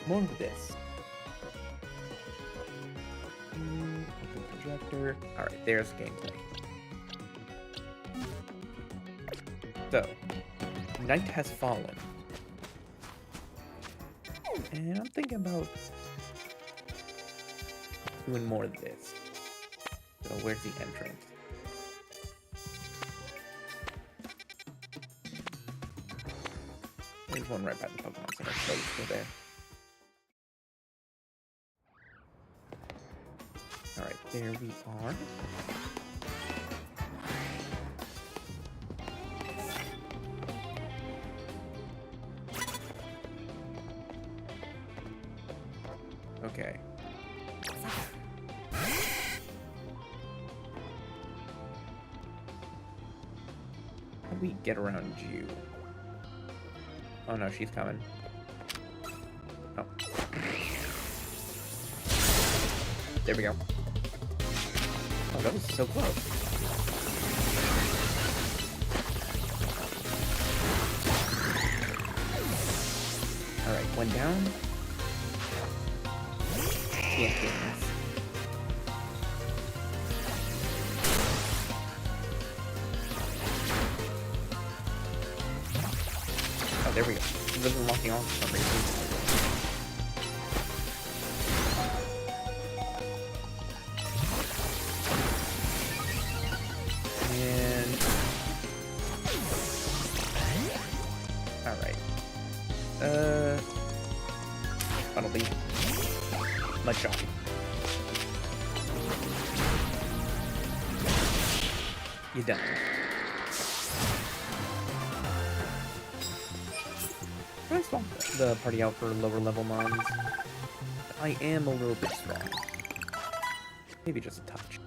More of this. Open projector. Alright, there's gameplay. So, night has fallen. And I'm thinking about doing more of this. So, where's the entrance? There's one right by the Pokemon Center, so it's still there. Alright, there we are. Okay. How do we get around you? Oh no, she's coming. Oh. There we go. Oh, that was so close. Alright, one down. Champions. there we go. It was unlocking on for some reason. And alright. Funnel Leaf. Mud Shot. You're done. Can I swap the party out for lower level mons? I am a little bit strong. Maybe just a touch.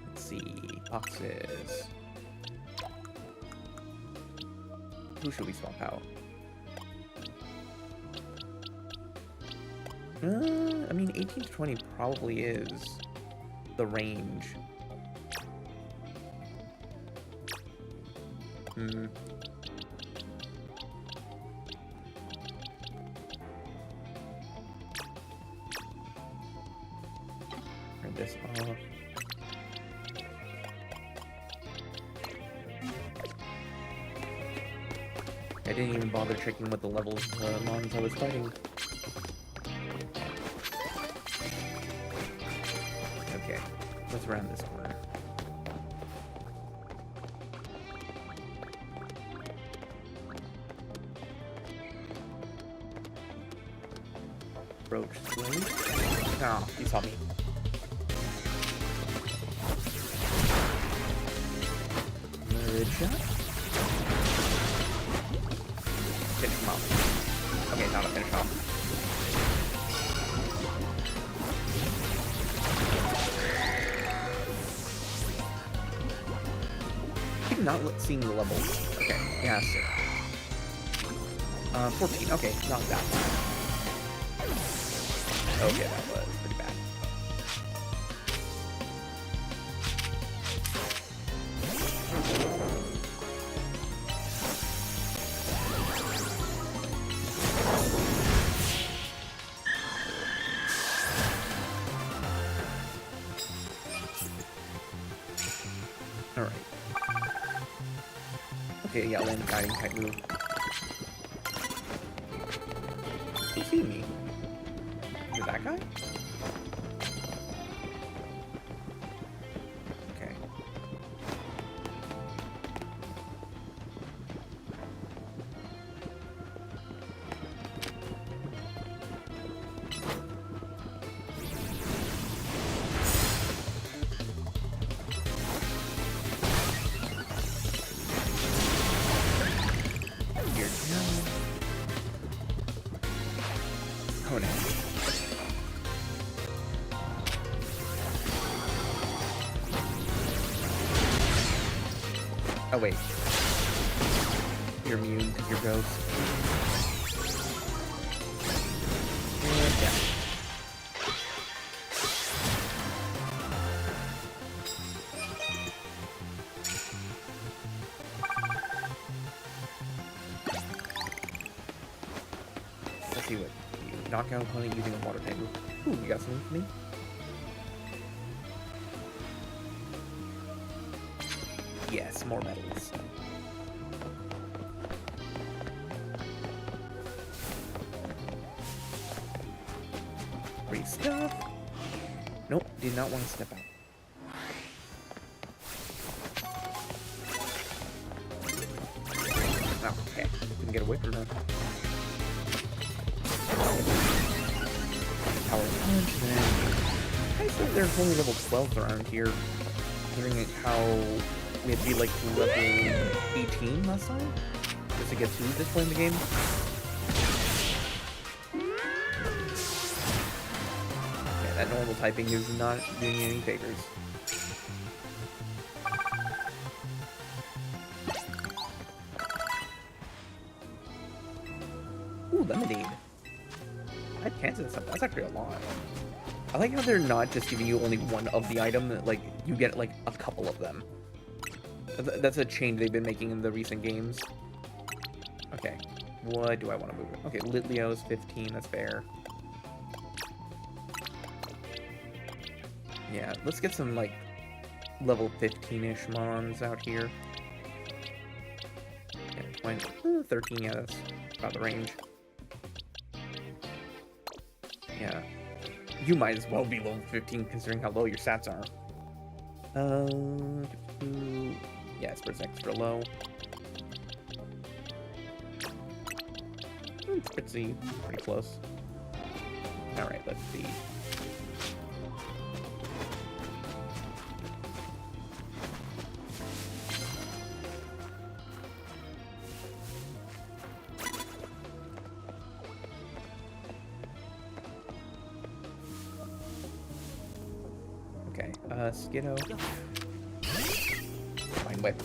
Let's see. Boxes. Who should we swap out? I mean, 18 to 20 probably is the range. Turn this off. I didn't even bother checking what the levels of mons I was fighting. Okay, let's round this corner. Roach swing. Oh, he saw me. Mud shot. Finish him off. Okay, not a finish off. I'm not seeing the levels. Okay, yeah, so. 14, okay, not that bad. Okay, that was pretty bad. Alright. Okay, yeah, land guiding type move. You see me? Is it that guy? Okay. Here, no. Oh no. Oh wait. You're immune because you're ghost. And yeah. Let's see what you knock out opponent using a water type move. Ooh, you got something for me? Yes, more medals. Free stuff. Nope, did not want to step out. Oh, okay. Didn't get away from that. Power punch, then. I thought there's only level 12 around here. Considering how we had to be like level 18 last time just to get to this point in the game. Yeah, that normal typing is not doing any favors. Ooh, lemonade. I had cans and stuff. That's actually a lot. I like how they're not just giving you only one of the item, like you get like a couple of them. That's a change they've been making in the recent games. Okay, what do I want to move? Okay, Litleo's 15, that's fair. Yeah, let's get some, like, level 15-ish mons out here. point. 13, yeah, that's about the range. Yeah. You might as well be level 15 considering how low your stats are. Yeah, it's extra low. It's pretty close. Alright, let's see. Okay, Skiddo. Mind Whip.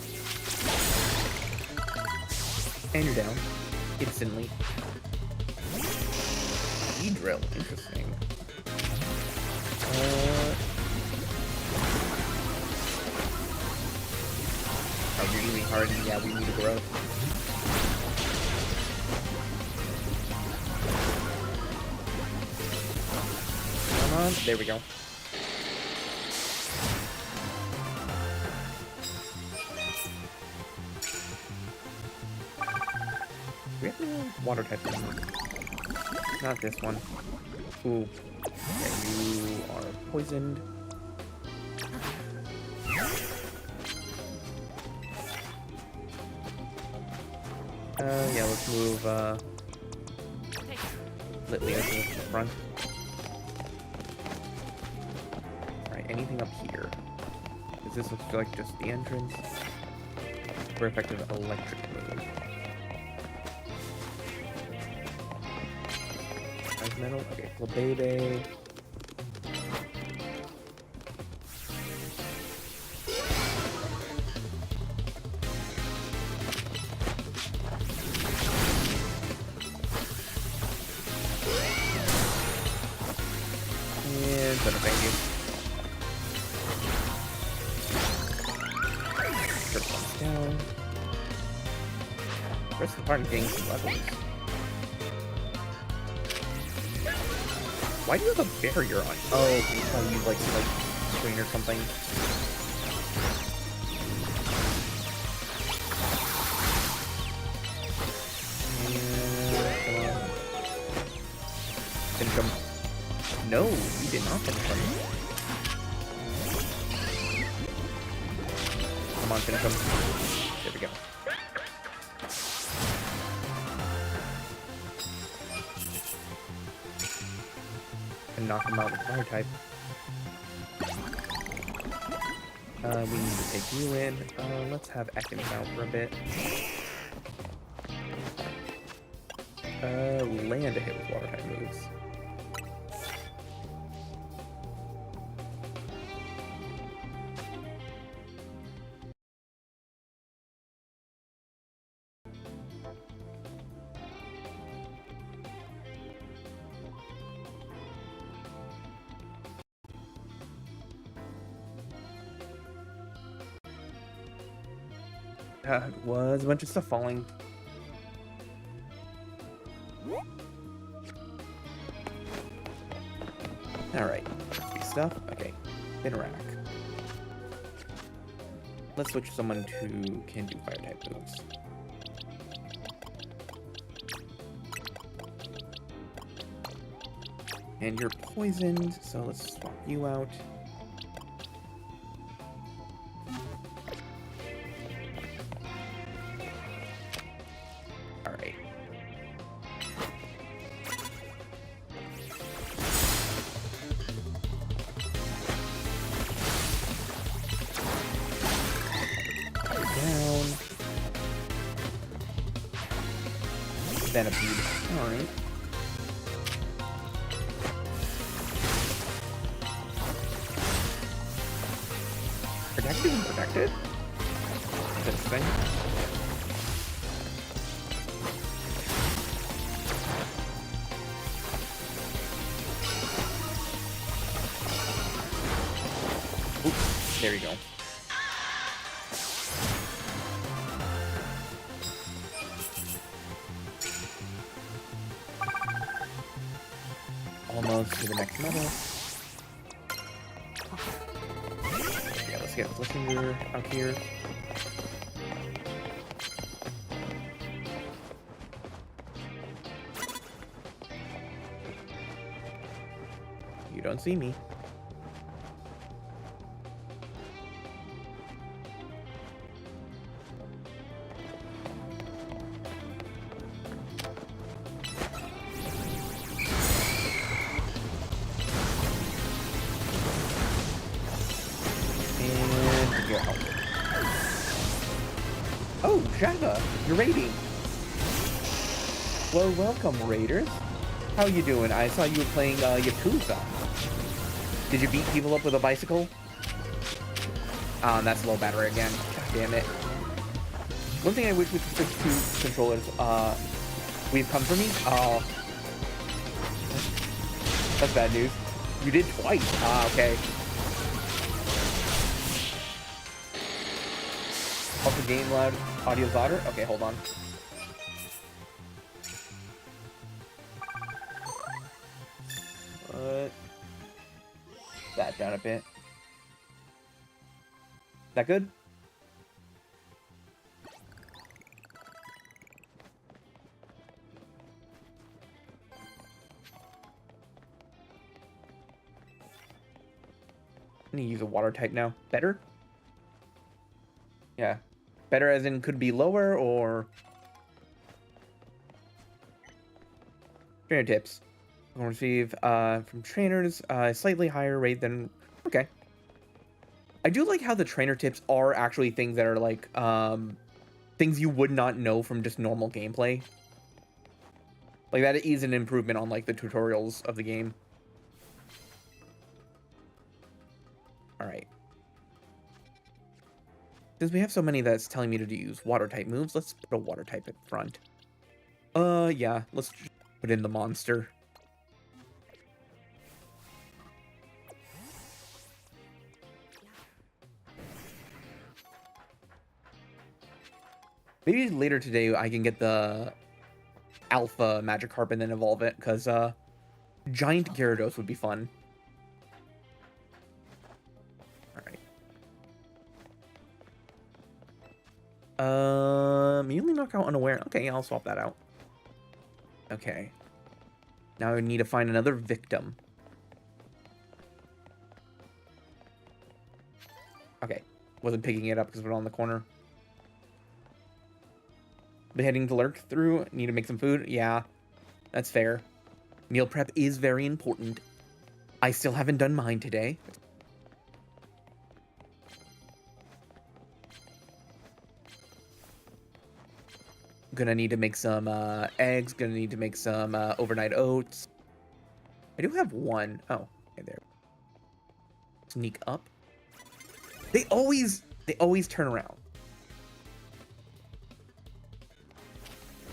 And you're down. Instantly. E-drill, interesting. Oh, you're eating hard, and yeah, we need to grow. Come on, there we go. We have a water type one. Not this one. Ooh. Okay, you are poisoned. Yeah, let's move, Litleo to the front. Alright, anything up here? Does this look like just the entrance? For effective electric move. Metal. Okay, Flabebe. And thank you. Turtle down. The rest of the party getting some levels. Why do you have a barrier on? Oh, can you probably use like screen or something? Finish him. No, you did not finish him. Come on, finish him. There we go. And knock him out with fire type. We need to take you in. Let's have Ekans out for a bit. Land to hit with water type moves. It was a bunch of stuff falling. Alright. Stuff? Okay. Interact. Let's switch to someone who can do fire type moves. And you're poisoned, so let's swap you out. Alright. Down. Venipede. Alright. Protected and protected? Is that a thing? Oops, there you go. Almost to the next level. Yeah, let's get Flissinger out here. You don't see me. And you're out. Oh, Java, you're raiding. Well, welcome, raiders. How you doing? I saw you were playing Yakuza. Did you beat people up with a bicycle? That's low battery again. God damn it. One thing I wish we could switch to controllers, we've come for me? Oh. That's bad news. You did twice. Okay. Also game loud, audio's louder? Okay, hold on. That down a bit. That good? I'm gonna use a water type now. Better? Yeah. Better as in could be lower or... Trainer tips. We'll receive from trainers a slightly higher rate than... Okay. I do like how the trainer tips are actually things that are like things you would not know from just normal gameplay. Like that is an improvement on like the tutorials of the game. Alright. Since we have so many that's telling me to use water type moves, let's put a water type in front. Yeah, let's just put in the monster. Maybe later today I can get the alpha Magikarp and then evolve it, because giant Gyarados would be fun. Immediately knockout unaware. Okay, I'll swap that out. Okay. Now I need to find another victim. Okay. Wasn't picking it up because we're on the corner. Been heading to lurk through. Need to make some food. Yeah, that's fair. Meal prep is very important. I still haven't done mine today. Gonna need to make some eggs. Gonna need to make some overnight oats. I do have one. Oh, okay, there. Sneak up. They always turn around.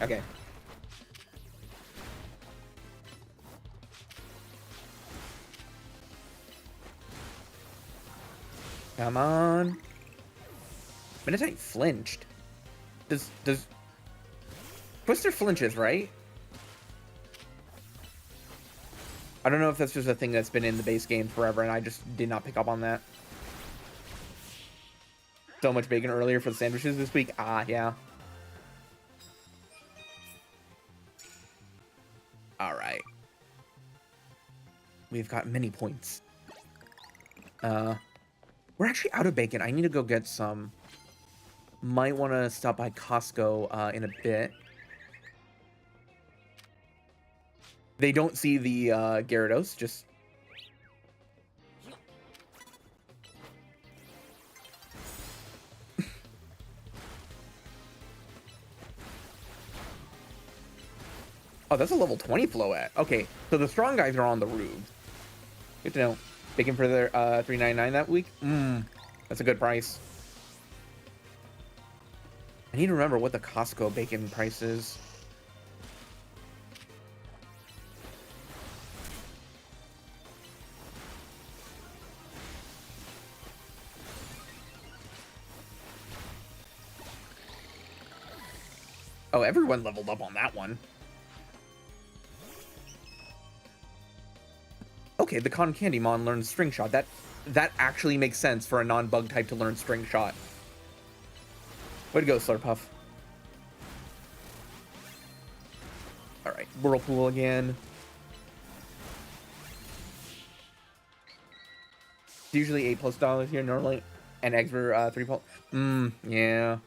Okay. Come on. Minotite flinched. Does Twister flinches, right? I don't know if that's just a thing that's been in the base game forever and I just did not pick up on that. So much bacon earlier for the sandwiches this week. Ah, yeah. Alright. We've got many points. We're actually out of bacon. I need to go get some. Might want to stop by Costco in a bit. They don't see the Gyarados, just... Oh, that's a level 20 Floette. Okay, so the strong guys are on the roof. Good to know. Bacon for their $3.99 that week? That's a good price. I need to remember what the Costco bacon price is. Oh, everyone leveled up on that one. Okay, the Cotton Candymon learns String Shot. That actually makes sense for a non-bug type to learn String Shot. Way to go, Slurpuff. Alright, Whirlpool again. It's usually $8+ here normally, and eggs were 3 plus. Yeah.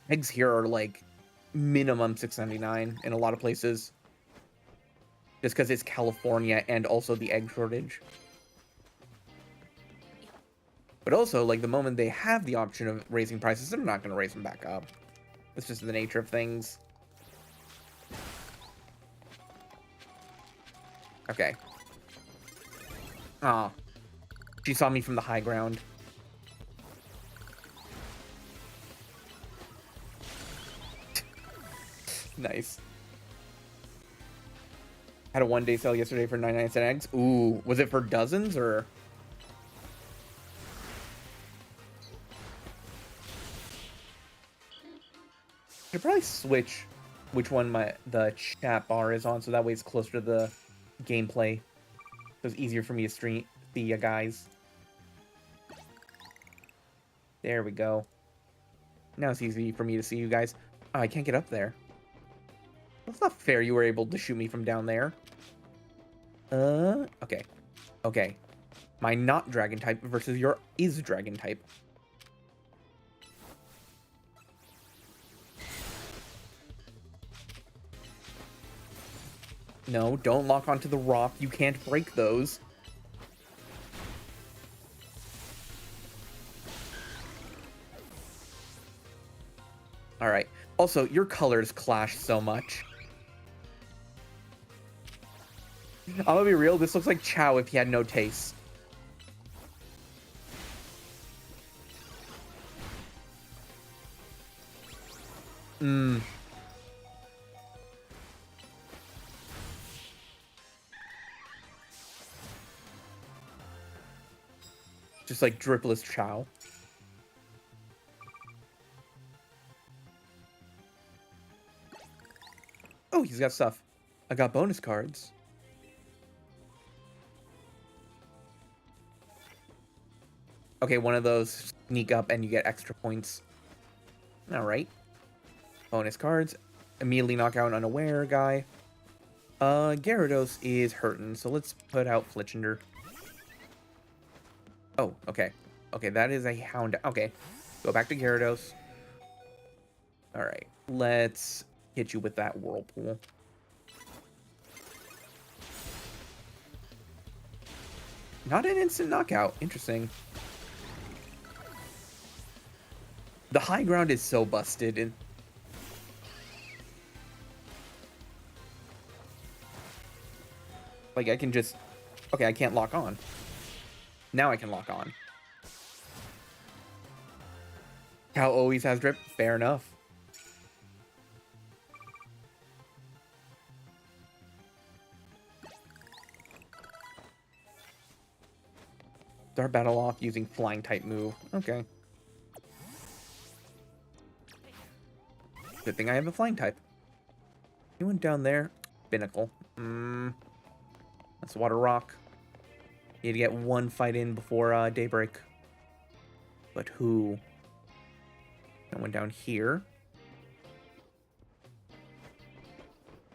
Eggs here are like minimum $6.99 in a lot of places, just because it's California and also the egg shortage. But also, like, the moment they have the option of raising prices, they're not going to raise them back up. It's just the nature of things. Okay. Ah. She saw me from the high ground. Nice. Had a one-day sale yesterday for 99-cent eggs. Ooh, was it for dozens or? I should probably switch which one the chat bar is on, so that way it's closer to the gameplay. So it's easier for me to stream the you guys. There we go. Now it's easy for me to see you guys. Oh, I can't get up there. That's not fair. You were able to shoot me from down there. Okay. Okay. My not dragon type versus your is dragon type. No, don't lock onto the rock. You can't break those. All right. Also, your colors clash so much. I'm gonna be real, this looks like Chow if he had no taste. Just like dripless Chow. Oh, he's got stuff. I got bonus cards. Okay, one of those sneak up and you get extra points. Alright. Bonus cards. Immediately knock out unaware guy. Gyarados is hurting, so let's put out Fletchinder. Oh, okay. Okay, that is a Hound. Okay. Go back to Gyarados. Alright. Let's hit you with that Whirlpool. Not an instant knockout. Interesting. The high ground is so busted. And like, I can just... Okay, I can't lock on. Now I can lock on. Cow always has drip. Fair enough. Start battle off using flying type move. Okay. Good thing I have a flying type. Anyone down there? Binnacle. That's Water Rock. Need to get one fight in before daybreak. But who? No one down here.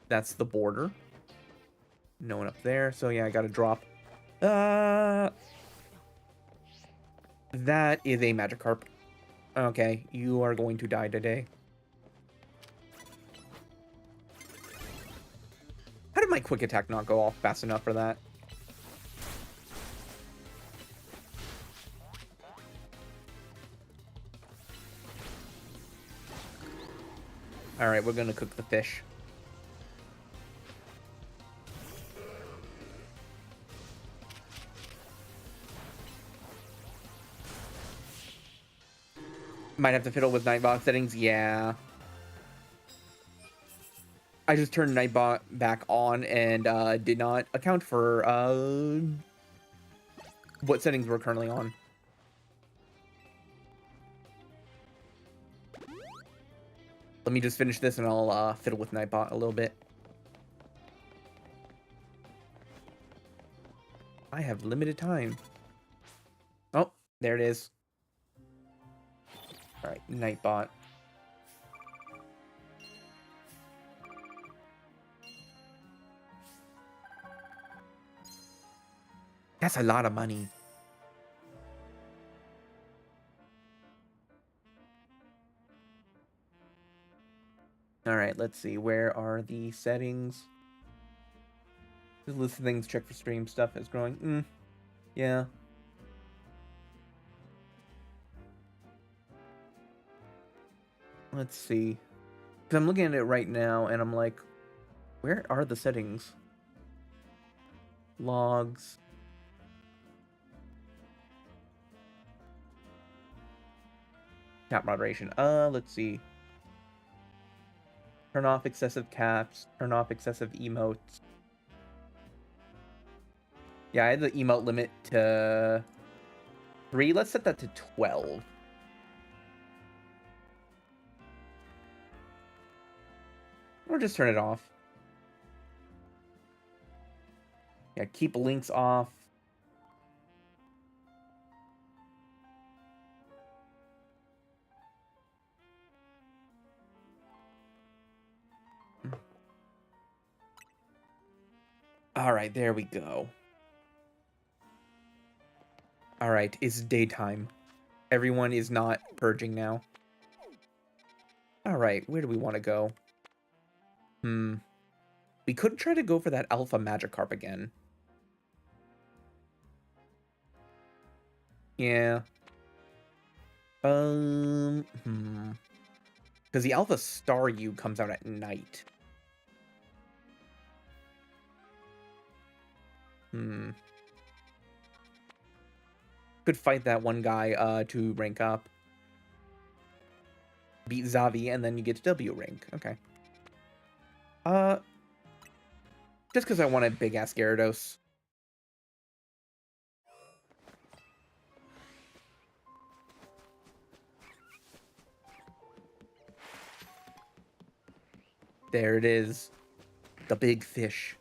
That's the border. No one up there. So yeah, I gotta drop. That is a Magikarp. Okay, you are going to die today. How did my quick attack not go off fast enough for that? Alright, we're gonna cook the fish. Might have to fiddle with Nightbot settings, yeah. I just turned Nightbot back on and did not account for what settings we're currently on. Let me just finish this and I'll fiddle with Nightbot a little bit. I have limited time. Oh, there it is. Alright, Nightbot. That's a lot of money. All right, let's see. Where are the settings? This list of things check for stream stuff is growing. Yeah. Let's see. Because I'm looking at it right now and I'm like, where are the settings? Logs. Cap moderation. Let's see. Turn off excessive caps. Turn off excessive emotes. Yeah, I had the emote limit to 3. Let's set that to 12. Or just turn it off. Yeah, keep links off. All right, there we go. All right, it's daytime. Everyone is not purging now. All right, where do we want to go? We could try to go for that Alpha Magikarp again. Yeah. Because the Alpha Staryu comes out at night. Could fight that one guy to rank up. Beat Zavi, and then you get to W rank. Okay. Just because I want a big-ass Gyarados. There it is. The big fish.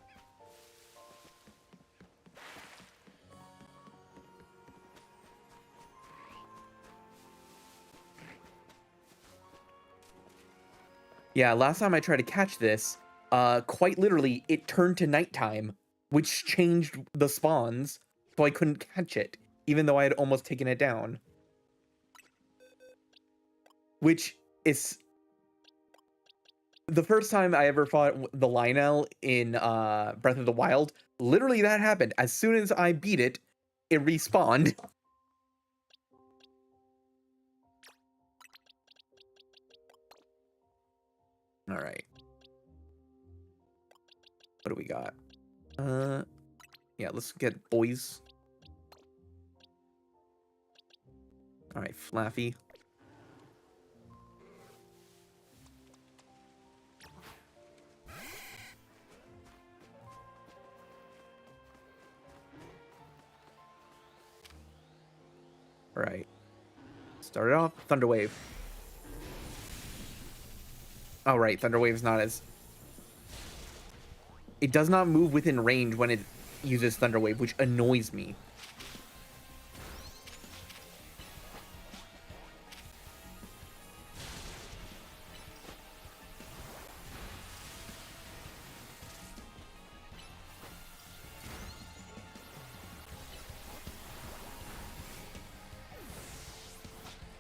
Yeah, last time I tried to catch this, quite literally, it turned to nighttime, which changed the spawns, so I couldn't catch it, even though I had almost taken it down. Which is... The first time I ever fought the Lionel in Breath of the Wild, literally that happened. As soon as I beat it, it respawned. All right. What do we got? Yeah, let's get boys. All right, Flaffy. All right. Start it off. Thunder Wave. Oh, right. Thunder Wave's not as... It does not move within range when it uses Thunder Wave, which annoys me.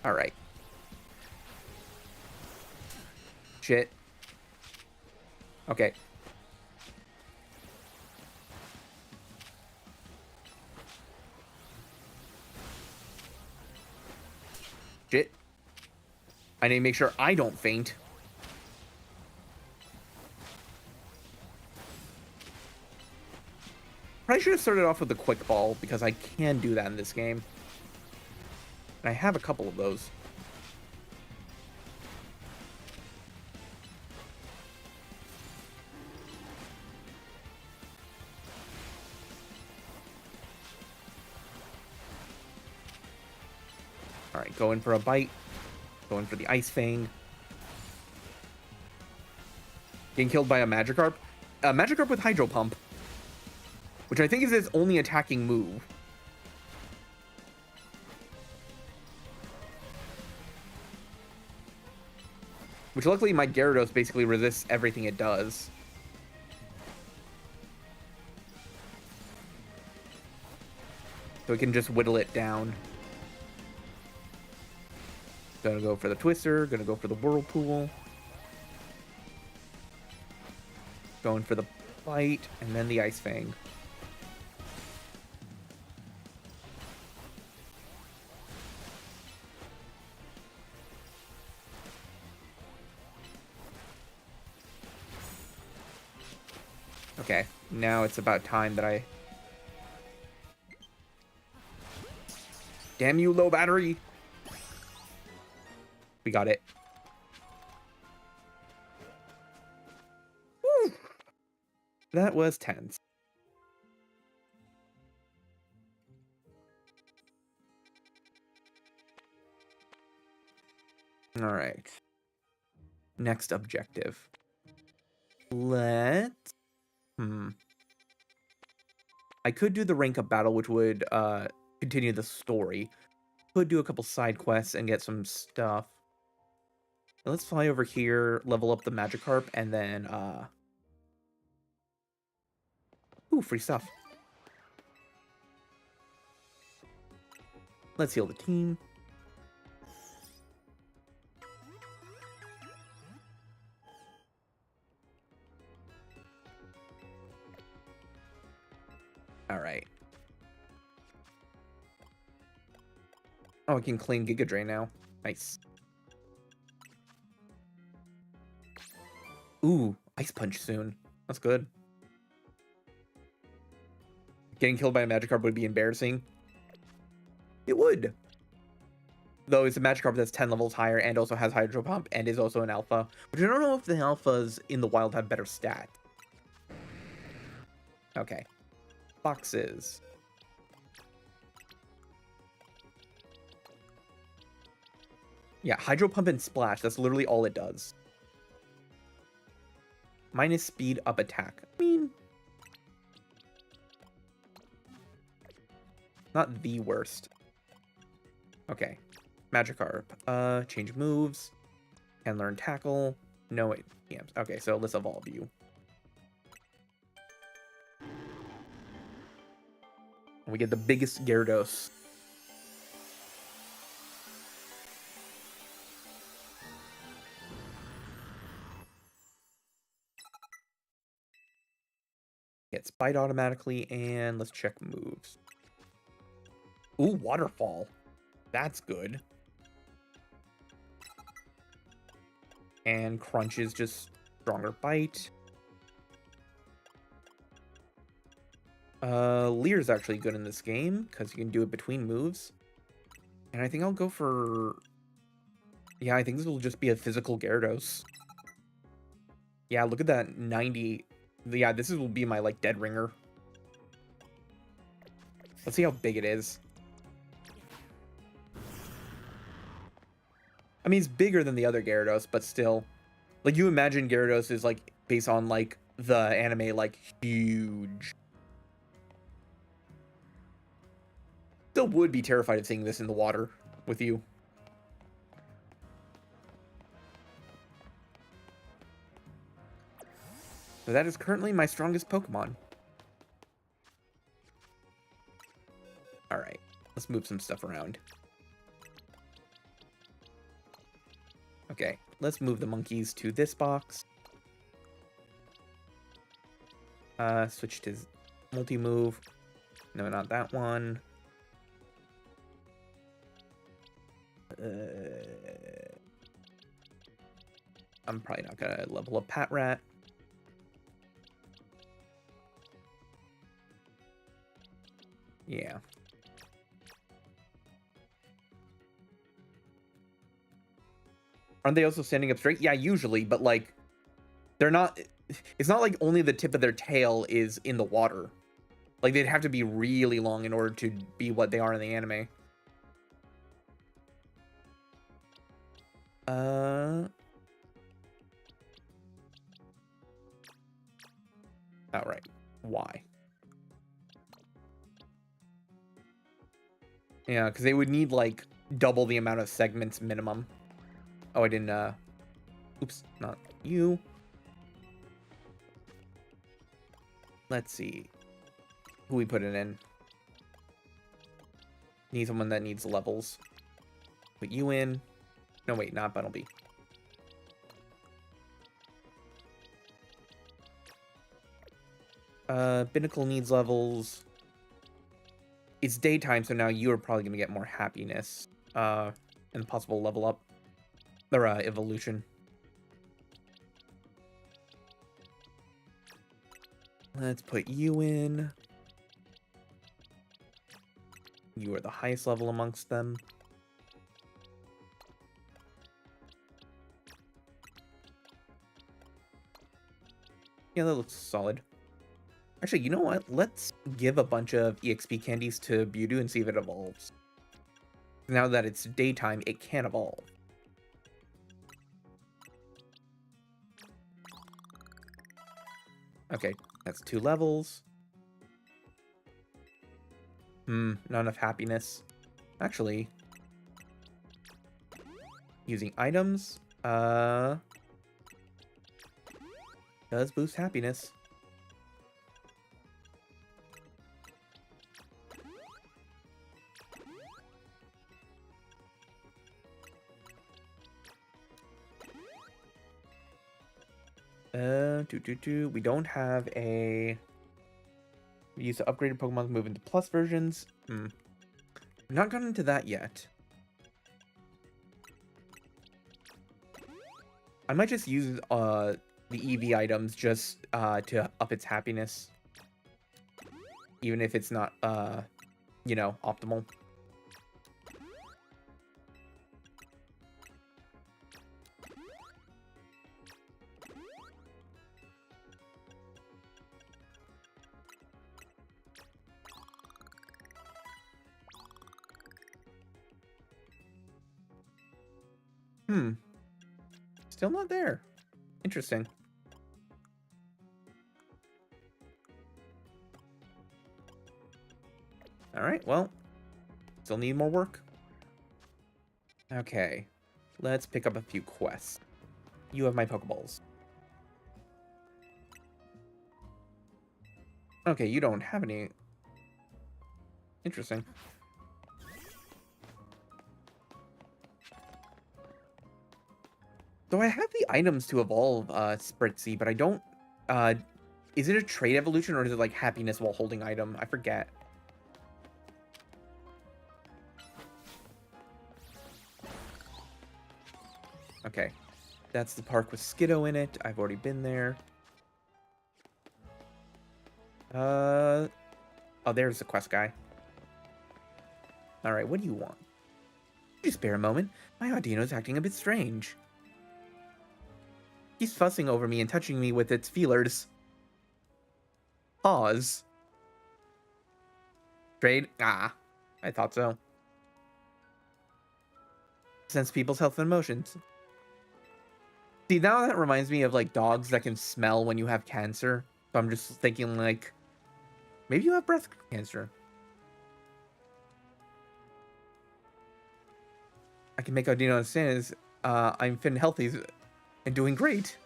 All right. Shit. Okay. Shit. I need to make sure I don't faint. Probably should have started off with the quick ball, because I can do that in this game. And I have a couple of those. Alright, go in for a bite. Go in for the Ice Fang. Getting killed by a Magikarp. A Magikarp with Hydro Pump. Which I think is his only attacking move. Which luckily my Gyarados basically resists everything it does. So we can just whittle it down. Gonna go for the Twister, gonna go for the Whirlpool. Going for the Bite, and then the Ice Fang. Okay, now it's about time that I... Damn you, low battery! We got it. Woo! That was tense. Alright. Next objective. Let's... I could do the rank up battle, which would continue the story. Could do a couple side quests and get some stuff. Let's fly over here, level up the Magikarp, and then ooh, free stuff. Let's heal the team. Alright. Oh, I can claim Giga Drain now. Nice. Ooh, Ice Punch soon. That's good. Getting killed by a Magikarp would be embarrassing. It would. Though it's a Magikarp that's 10 levels higher and also has Hydro Pump and is also an alpha. Which I don't know if the alphas in the wild have better stats. Okay. Boxes. Yeah, Hydro Pump and Splash. That's literally all it does. Minus speed up attack. I mean... not the worst. Okay. Magikarp. Change moves. Can learn Tackle. No, wait. Yeah. Okay, so let's evolve you. We get the biggest Gyarados. Gets Bite automatically, and let's check moves. Ooh, Waterfall. That's good. And Crunch is just stronger Bite. Leer's actually good in this game, because you can do it between moves. And I think I'll go for... yeah, I think this will just be a physical Gyarados. Yeah, look at that 90... yeah, this will be my, like, dead ringer. Let's see how big it is. I mean, it's bigger than the other Gyarados, but still. Like, you imagine Gyarados is, like, based on, like, the anime, like, huge. Still would be terrified of seeing this in the water with you. So that is currently my strongest Pokemon. Alright, let's move some stuff around. Okay, let's move the monkeys to this box. Switch to multi-move. No, not that one. I'm probably not gonna level up Patrat. Yeah. Aren't they also standing up straight? Yeah, usually, but like, they're not... it's not like only the tip of their tail is in the water. Like, they'd have to be really long in order to be what they are in the anime. Alright. Why? Yeah, because they would need, like, double the amount of segments minimum. Oh, I didn't, oops, not you. Let's see. Who we put it in. Need someone that needs levels. Put you in. No, wait, not Bunnelby. Binnacle needs levels. It's daytime, so now you are probably going to get more happiness. And possible level up. Or, evolution. Let's put you in. You are the highest level amongst them. Yeah, that looks solid. Actually, you know what? Let's give a bunch of EXP candies to Mewtwo and see if it evolves. Now that it's daytime, it can evolve. Okay, that's 2 levels. Not enough happiness. Actually, using items, does boost happiness. We don't have a... We use the upgraded Pokemon to move into plus versions. We've not gotten into that yet. I might just use the EV items just to up its happiness. Even if it's not, you know, optimal. Still not there. Interesting. Alright, well, still need more work. Okay, let's pick up a few quests. You have my Pokeballs. Okay, you don't have any. Interesting. Though I have the items to evolve Spritzy, but I don't... is it a trade evolution or is it like happiness while holding item? I forget. Okay. That's the park with Skiddo in it. I've already been there. Oh, there's the quest guy. Alright, what do you want? Could you spare a moment? My Audino's acting a bit strange. He's fussing over me and touching me with its feelers. Pause. Trade? Ah, I thought so. Sense people's health and emotions. See, now that reminds me of, like, dogs that can smell when you have cancer. So I'm just thinking, like, maybe you have breast cancer. I can make Audino understand is, I'm fit and healthy and doing great.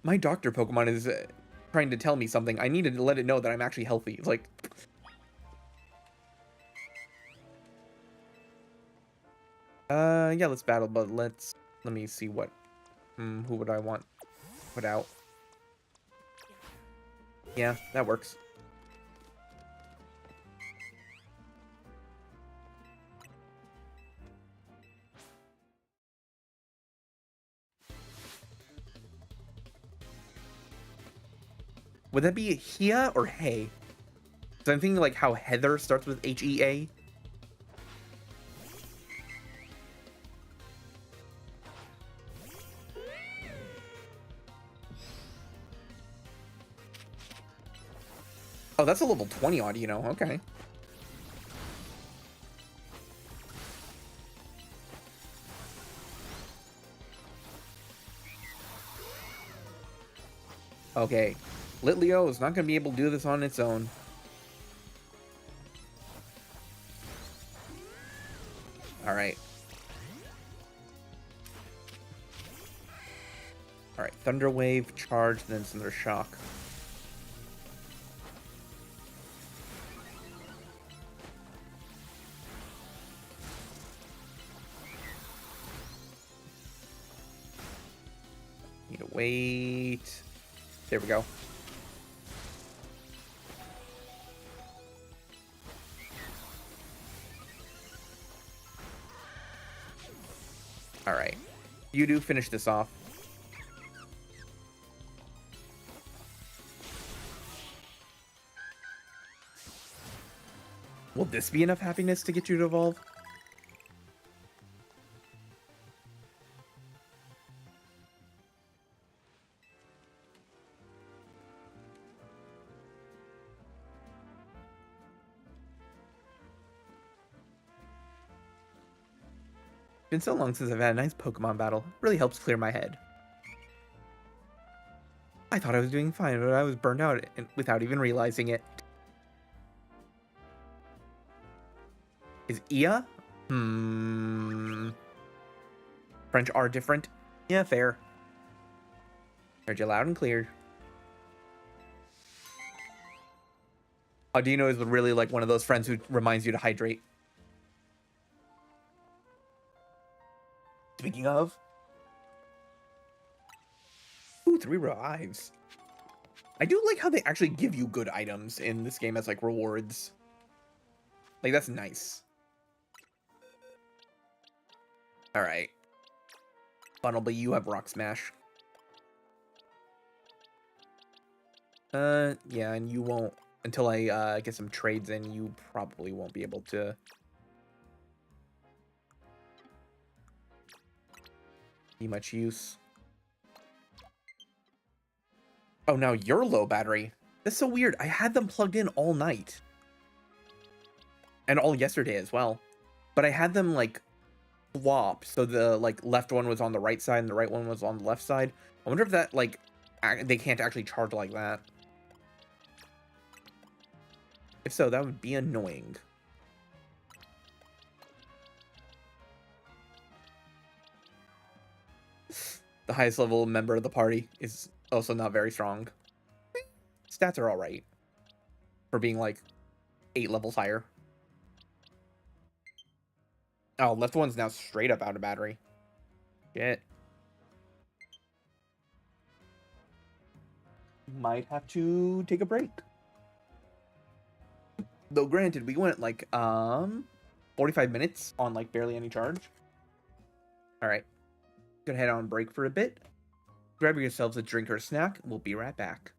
My doctor Pokemon is trying to tell me something. I need to let it know that I'm actually healthy. It's like... yeah, let's battle, but let me see what... who would I want put out? Yeah, that works. Would that be Hea or Hey? So I'm thinking like how Heather starts with H-E-A. Oh, that's a level 20 odd, you know, okay. Okay. Litleo is not going to be able to do this on its own. Alright. Alright, Thunder Wave, Charge, then Thunder Shock. to wait. There we go. All right. You do finish this off. Will this be enough happiness to get you to evolve? Been so long since I've had a nice Pokemon battle. Really helps clear my head. I thought I was doing fine, but I was burned out without even realizing it. Is Ia? French are different? Yeah, fair. Heard you loud and clear. Audino is really like one of those friends who reminds you to hydrate. Speaking of. Ooh, 3 revives. I do like how they actually give you good items in this game as like rewards. Like, that's nice. Alright. Funnelby, you have Rock Smash. Yeah, and you won't, until I get some trades in, you probably won't be able to. Be much use. Oh, now you're low battery. That's so weird. I had them plugged in all night. And all yesterday as well. But I had them, like, swap. So the, like, left one was on the right side and the right one was on the left side. I wonder if that, like, they can't actually charge like that. If so, that would be annoying. The highest level member of the party is also not very strong. Stats are alright. For being, like, 8 levels higher. Oh, left one's now straight up out of battery. Shit. Might have to take a break. Though granted, we went like 45 minutes on like barely any charge. Alright. Gonna head on break for a bit. Grab yourselves a drink or a snack. We'll be right back.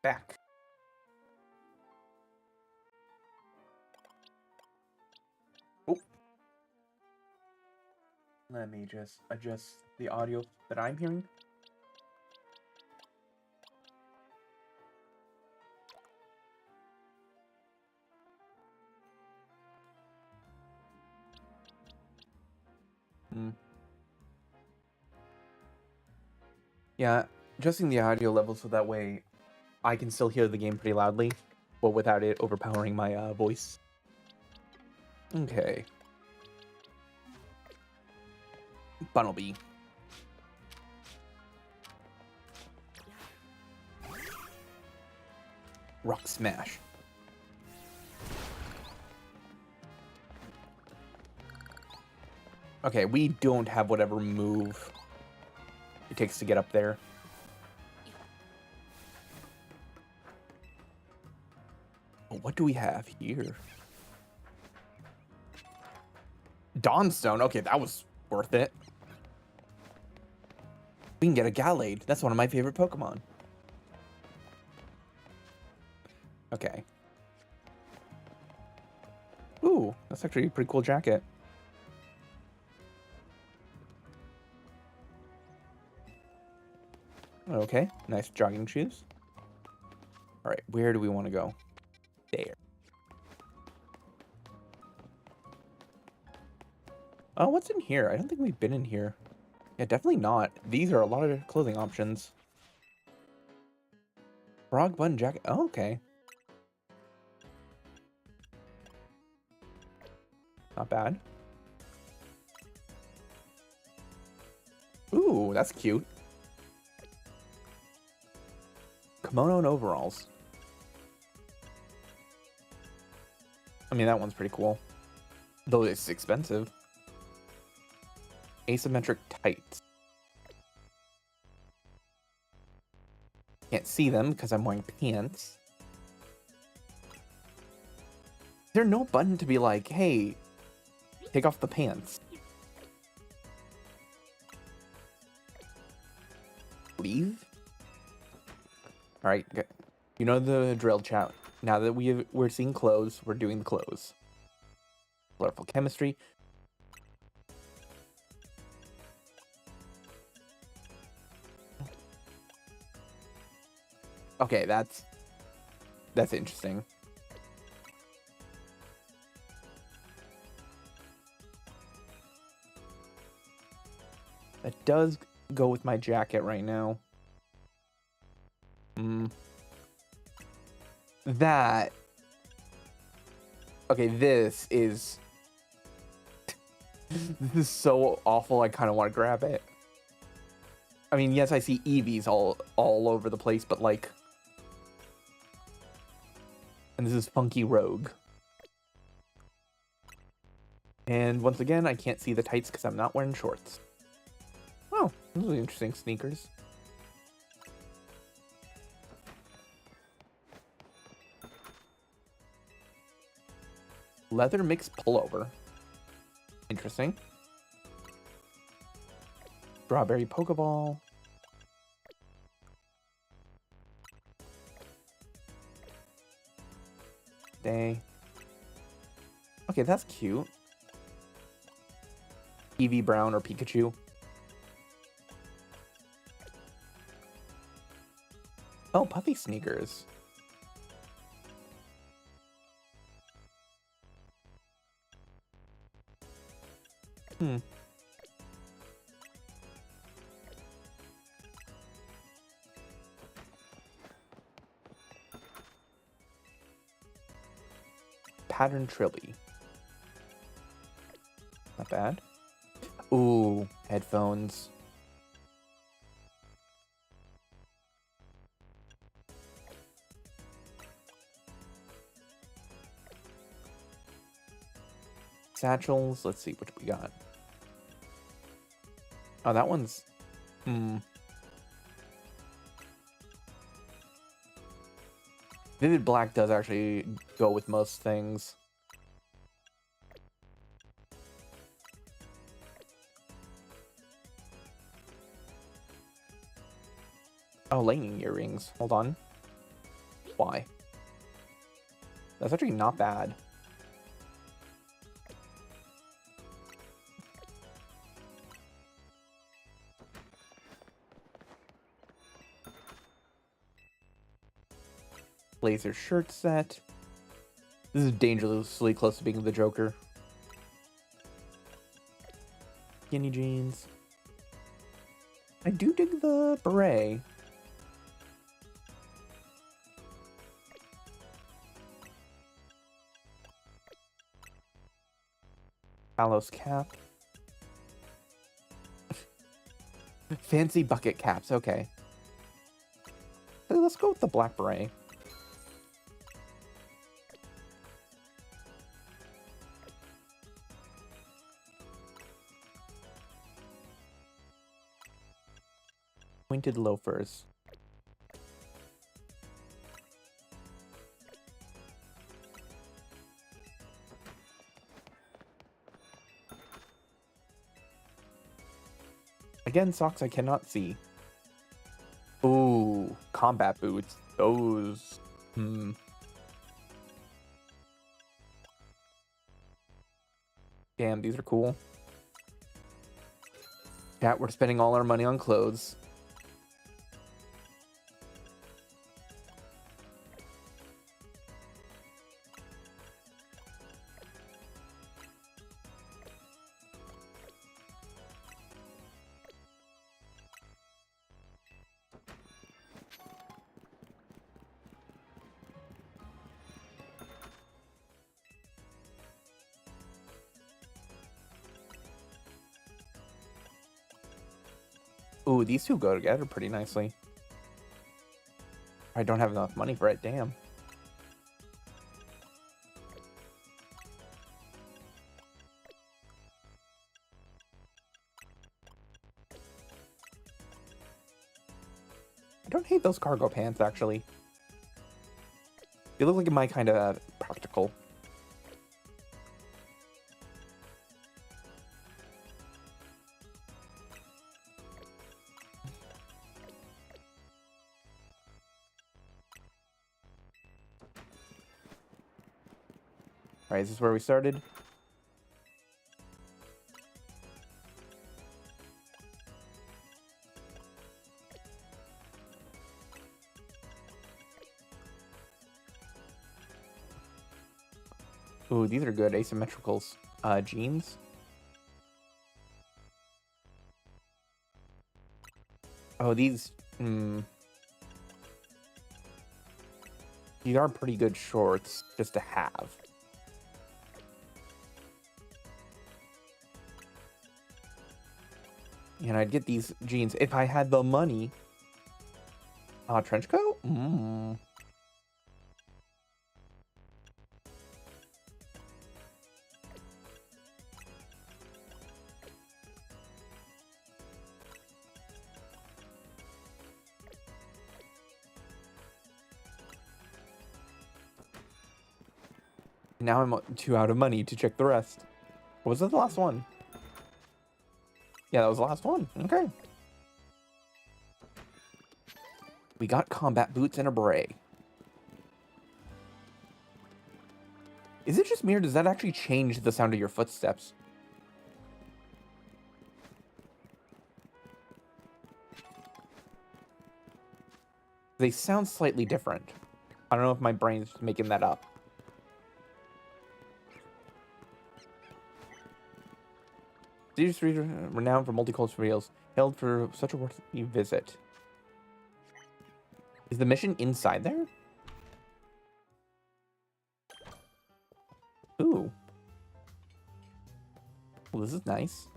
back. Oh. Let me just adjust the audio that I'm hearing. Yeah, adjusting the audio level so that way I can still hear the game pretty loudly, but without it overpowering my voice. Okay. Bunnelby. Rock Smash. Okay, we don't have whatever move it takes to get up there. What do we have here? Dawnstone. Okay, that was worth it. We can get a Gallade. That's one of my favorite Pokemon. Okay. Ooh, that's actually a pretty cool jacket. Okay, nice jogging shoes. All right, where do we want to go? There. Oh, what's in here? I don't think we've been in here. Yeah, definitely not. These are a lot of clothing options. Frog button jacket. Oh, okay. Not bad. Ooh, that's cute. Kimono and overalls. I mean, that one's pretty cool. Though it's expensive. Asymmetric tights. Can't see them because I'm wearing pants. Is there no button to be like, hey, take off the pants? Leave? Alright, you know the drill, chat. Now that we're seeing clothes, we're doing the clothes. Colorful chemistry. Okay, that's interesting. That does go with my jacket right now. That. Okay, this is this is so awful. I kind of want to grab it. I mean, yes, I see Eevees all over the place, but like, and this is Funky Rogue. And once again, I can't see the tights because I'm not wearing shorts. Oh, those are interesting sneakers. Leather mixed pullover. Interesting. Strawberry Pokeball. Day. Okay, that's cute. Eevee Brown or Pikachu. Oh, puffy sneakers. Pattern Trilby. Not bad. Ooh, headphones. Satchels. Let's see what we got. Oh, that one's... Vivid Black does actually go with most things. Oh, lightning earrings. Hold on. Why? That's actually not bad. Blazer shirt set. This is dangerously close to being the Joker. Skinny jeans. I do dig the beret. Palos cap. Fancy bucket caps, okay. So let's go with the black beret. Pointed loafers. Again, socks I cannot see. Ooh, combat boots. Those. Damn, these are cool. Chat, we're spending all our money on clothes. Ooh, these two go together pretty nicely. I don't have enough money for it, damn. I don't hate those cargo pants, actually. They look like my kind of practical. Alright, is this where we started? Ooh, these are good. Asymmetricals. Jeans. Oh, these... These are pretty good shorts just to have. And I'd get these jeans if I had the money. Trench coat? Now I'm too out of money to check the rest. Or was that the last one? Yeah, that was the last one. Okay. We got combat boots and a beret. Is it just me or does that actually change the sound of your footsteps? They sound slightly different. I don't know if my brain's making that up. These three are renowned for multicultural meals, hailed for such a worthy visit. Is the mission inside there? Ooh. Well, this is nice.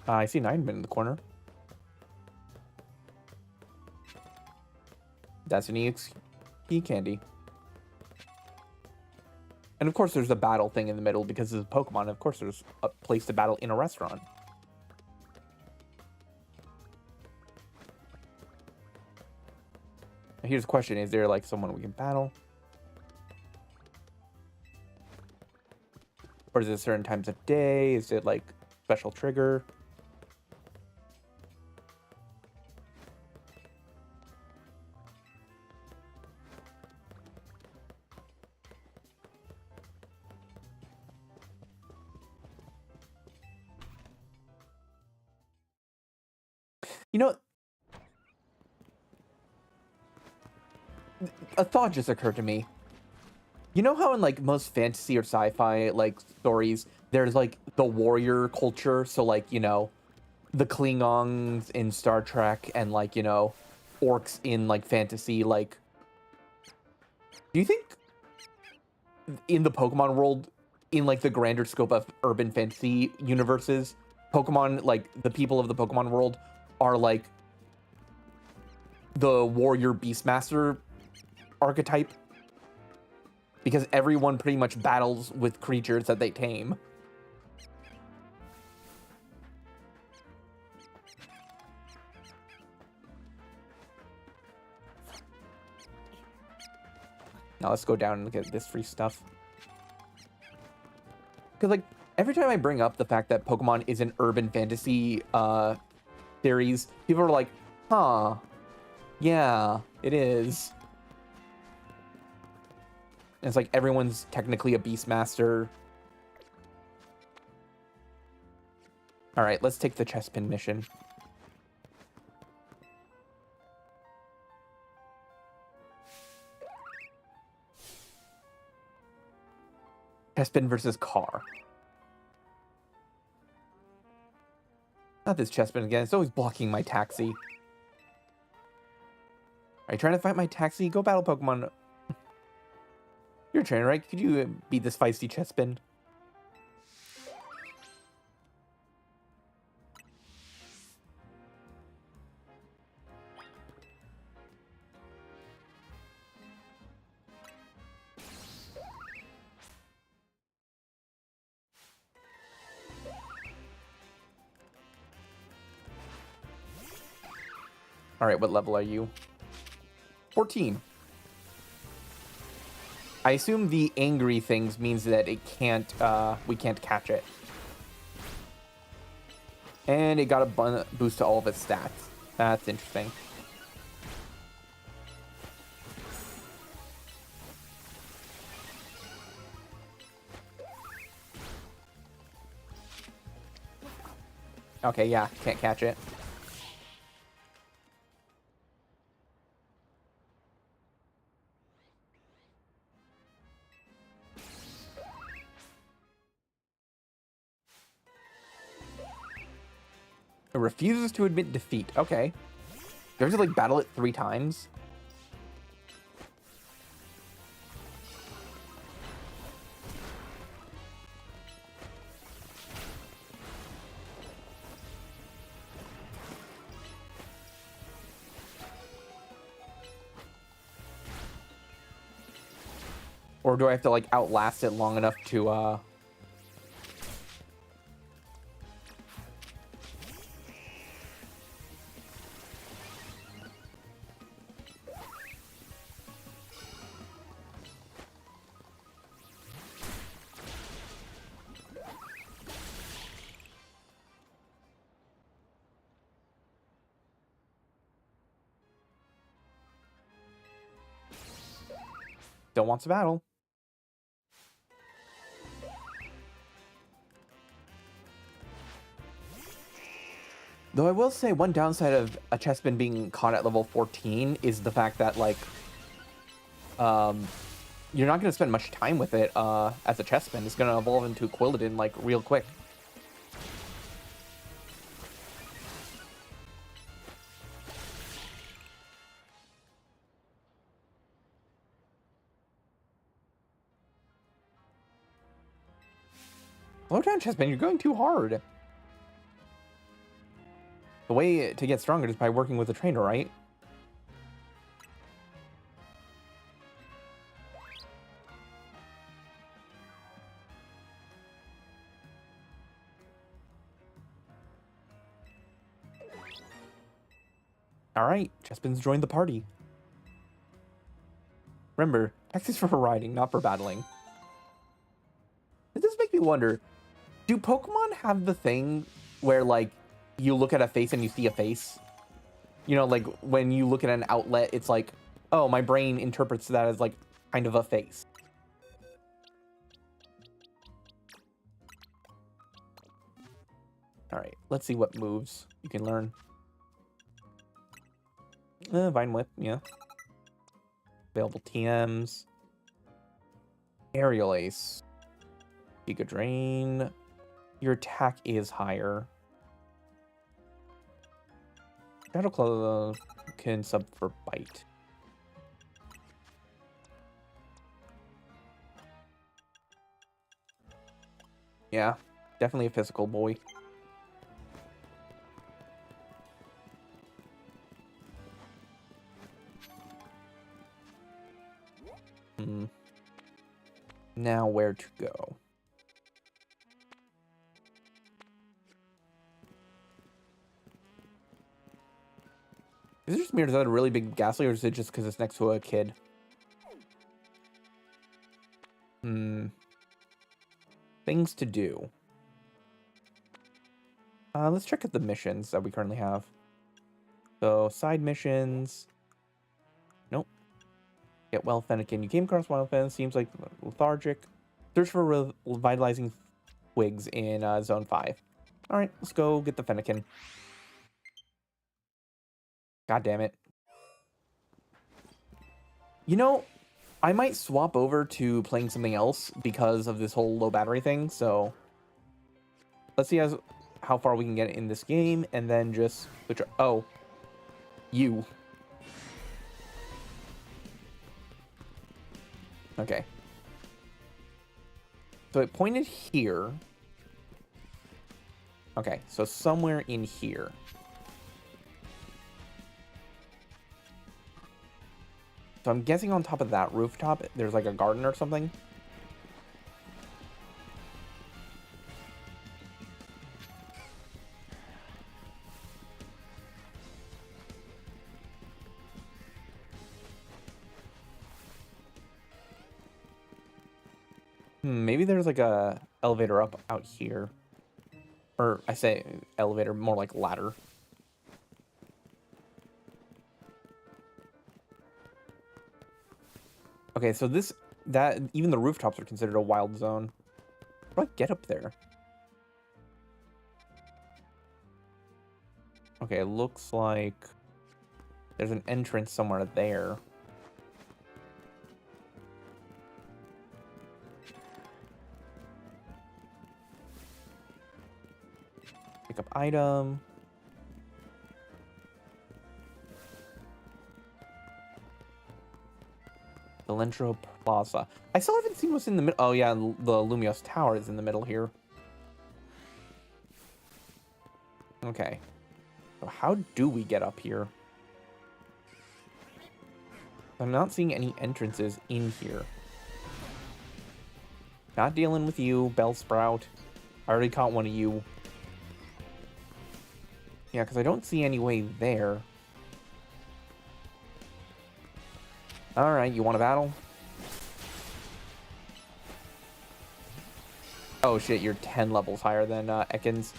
I see an item in the corner. That's an EXP candy. And of course there's a battle thing in the middle because it's Pokemon. Of course there's a place to battle in a restaurant. Here's the question, is there like someone we can battle? Or is it certain times of day? Is it like Special trigger. You know, a thought just occurred to me. You know how in like most fantasy or sci-fi like stories, there's like the warrior culture. So like, you know, the Klingons in Star Trek and like, you know, orcs in like fantasy. Like, do you think in the Pokemon world, in like the grander scope of urban fantasy universes, Pokemon, like the people of the Pokemon world are like the warrior beastmaster archetype? Because everyone pretty much battles with creatures that they tame. Now let's go down and look at this free stuff. Because, like, every time I bring up the fact that Pokemon is an urban fantasy series, people are like, huh, yeah, it is. And it's like everyone's technically a Beastmaster. Alright, let's take the Chespin mission. Chespin versus Car. Not this Chespin again. It's always blocking my taxi. Are you trying to fight my taxi? Go battle Pokemon. You're a trainer, right? Could you beat this feisty Chespin? Alright, what level are you? 14. I assume the angry things means that it can't, we can't catch it. And it got a boost to all of its stats. That's interesting. Okay, yeah, can't catch it. It refuses to admit defeat. Okay. Do I have to, like, battle it 3 times? Or do I have to, like, outlast it long enough to, Still wants to battle. Though I will say one downside of a Chespin being caught at level 14 is the fact that, like, you're not going to spend much time with it as a Chespin. It's going to evolve into Quilladin, like, real quick. Slow down, Chespin. You're going too hard. The way to get stronger is by working with a trainer, right? Alright, Chespin's joined the party. Remember, taxi's for riding, not for battling. It does make me wonder, Do Pokemon have the thing where, like, you look at a face and you see a face? You know, like, when you look at an outlet, it's like, oh, my brain interprets that as, like, kind of a face. Alright, let's see what moves you can learn. Vine Whip, yeah. Available TMs. Aerial Ace. Giga Drain. Your attack is higher. Shadow Claw can sub for Bite. Yeah, definitely a physical boy. Now where to go? Is it just me or is that a really big Ghastly, or is it just because it's next to a kid? Things to do. Let's check out the missions that we currently have. So, side missions. Nope. Get well Fennekin. You came across Wild Fen. Seems like lethargic. Search for revitalizing twigs in Zone 5. Alright, let's go get the Fennekin. God damn it. You know, I might swap over to playing something else because of this whole low battery thing, so let's see how far we can get in this game, and then just switch. Oh, you. Okay. So it pointed here. Okay, so somewhere in here. So I'm guessing on top of that rooftop, there's like a garden or something. Maybe there's like a elevator up out here. Or I say elevator, more like ladder. Okay, so even the rooftops are considered a wild zone. How do I get up there? Okay, it looks like there's an entrance somewhere there. Pick up item. The Lentro Plaza. I still haven't seen what's in the middle. Oh yeah, the Lumios Tower is in the middle here. Okay. So how do we get up here? I'm not seeing any entrances in here. Not dealing with you, Bellsprout. I already caught one of you. Yeah, because I don't see any way there. Alright, you want a battle? Oh shit, you're 10 levels higher than Ekans.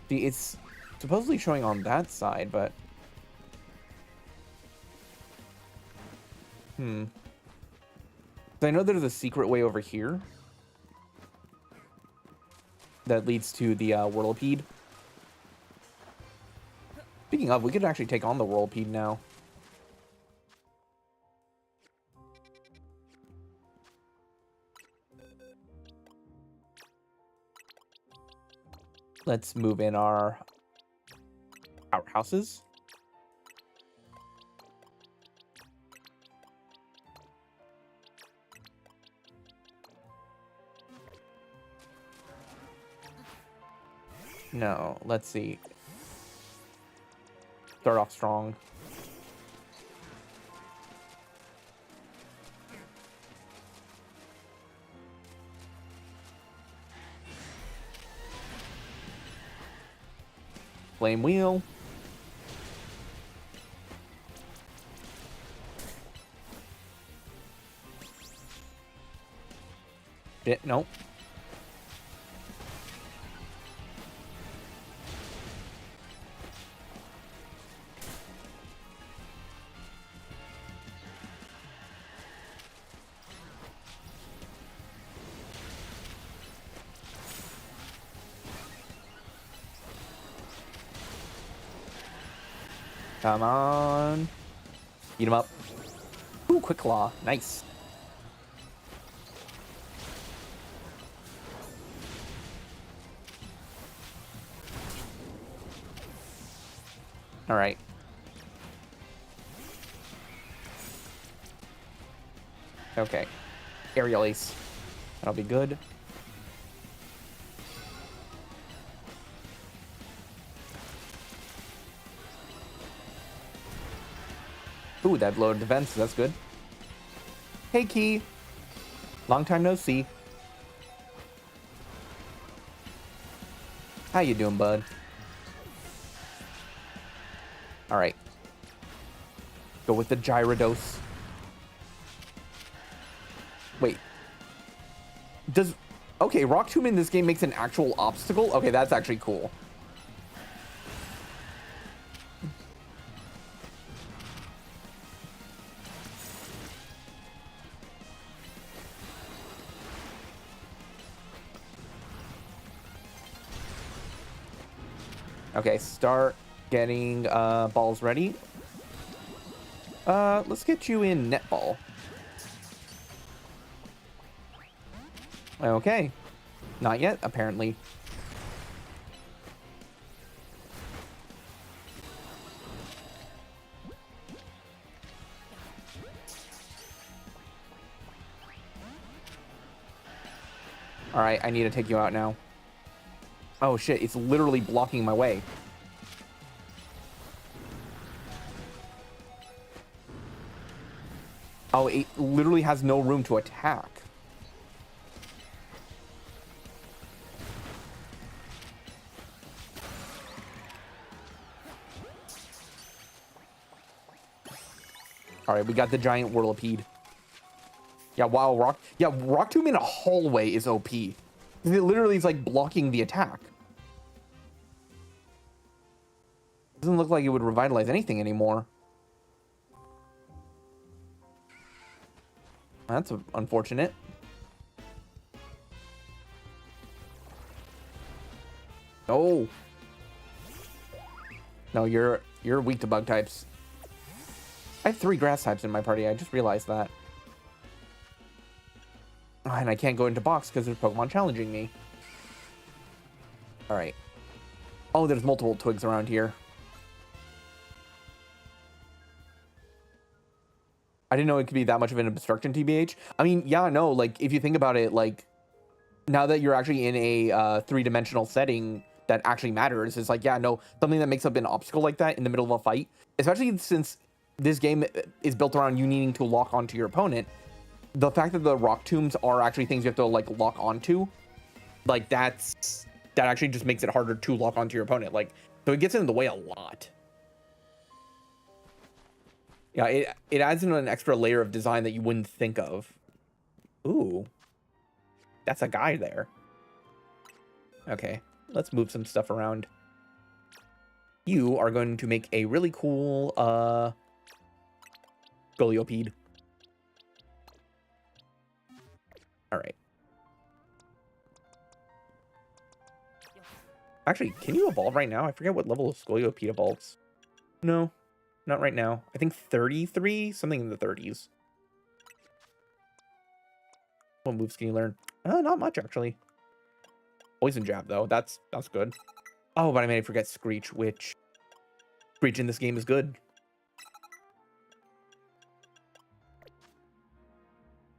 See, it's supposedly showing on that side, but... So I know there's a secret way over here that leads to the Whirlipede. Speaking of, we could actually take on the Whirlipede now. Let's move in our houses. No, let's see. Start off strong. Flame Wheel. Shit, no. Come on. Beat him up. Ooh, quick claw. Nice. All right. Okay. Aerial ace. That'll be good. Ooh, that lowered defense. That's good. Hey, Key. Long time no see. How you doing, bud? All right. Go with the Gyarados. Wait. Does... Okay, Rock Tomb in this game makes an actual obstacle? Okay, that's actually cool. Okay, start getting balls ready. Let's get you in netball. Okay. Not yet, apparently. Alright, I need to take you out now. Oh shit, it's literally blocking my way. Oh, it literally has no room to attack. Alright, we got the giant Whirlipede. Yeah, wow, Rock Tomb in a hallway is OP. It literally is like blocking the attack. Doesn't look like it would revitalize anything anymore. That's unfortunate. Oh. No, you're weak to bug types. I have 3 grass types in my party. I just realized that. Oh, and I can't go into box because there's Pokemon challenging me. Alright. Oh, there's multiple twigs around here. I didn't know it could be that much of an obstruction, TBH. I mean, yeah, no, like, if you think about it, like, now that you're actually in a 3-dimensional setting that actually matters, it's like, yeah, no, something that makes up an obstacle like that in the middle of a fight, especially since this game is built around you needing to lock onto your opponent, the fact that the Rock Tombs are actually things you have to, like, lock onto, like, that actually just makes it harder to lock onto your opponent. Like, so it gets in the way a lot. Yeah, it adds in an extra layer of design that you wouldn't think of. Ooh. That's a guy there. Okay, let's move some stuff around. You are going to make a really cool, Scolipede. Alright. Actually, can you evolve right now? I forget what level of Scolipede evolves. No. Not right now. I think 33? Something in the 30s. What moves can you learn? Not much, actually. Poison Jab, though. That's good. Oh, but I may forget Screech, which... Screech in this game is good.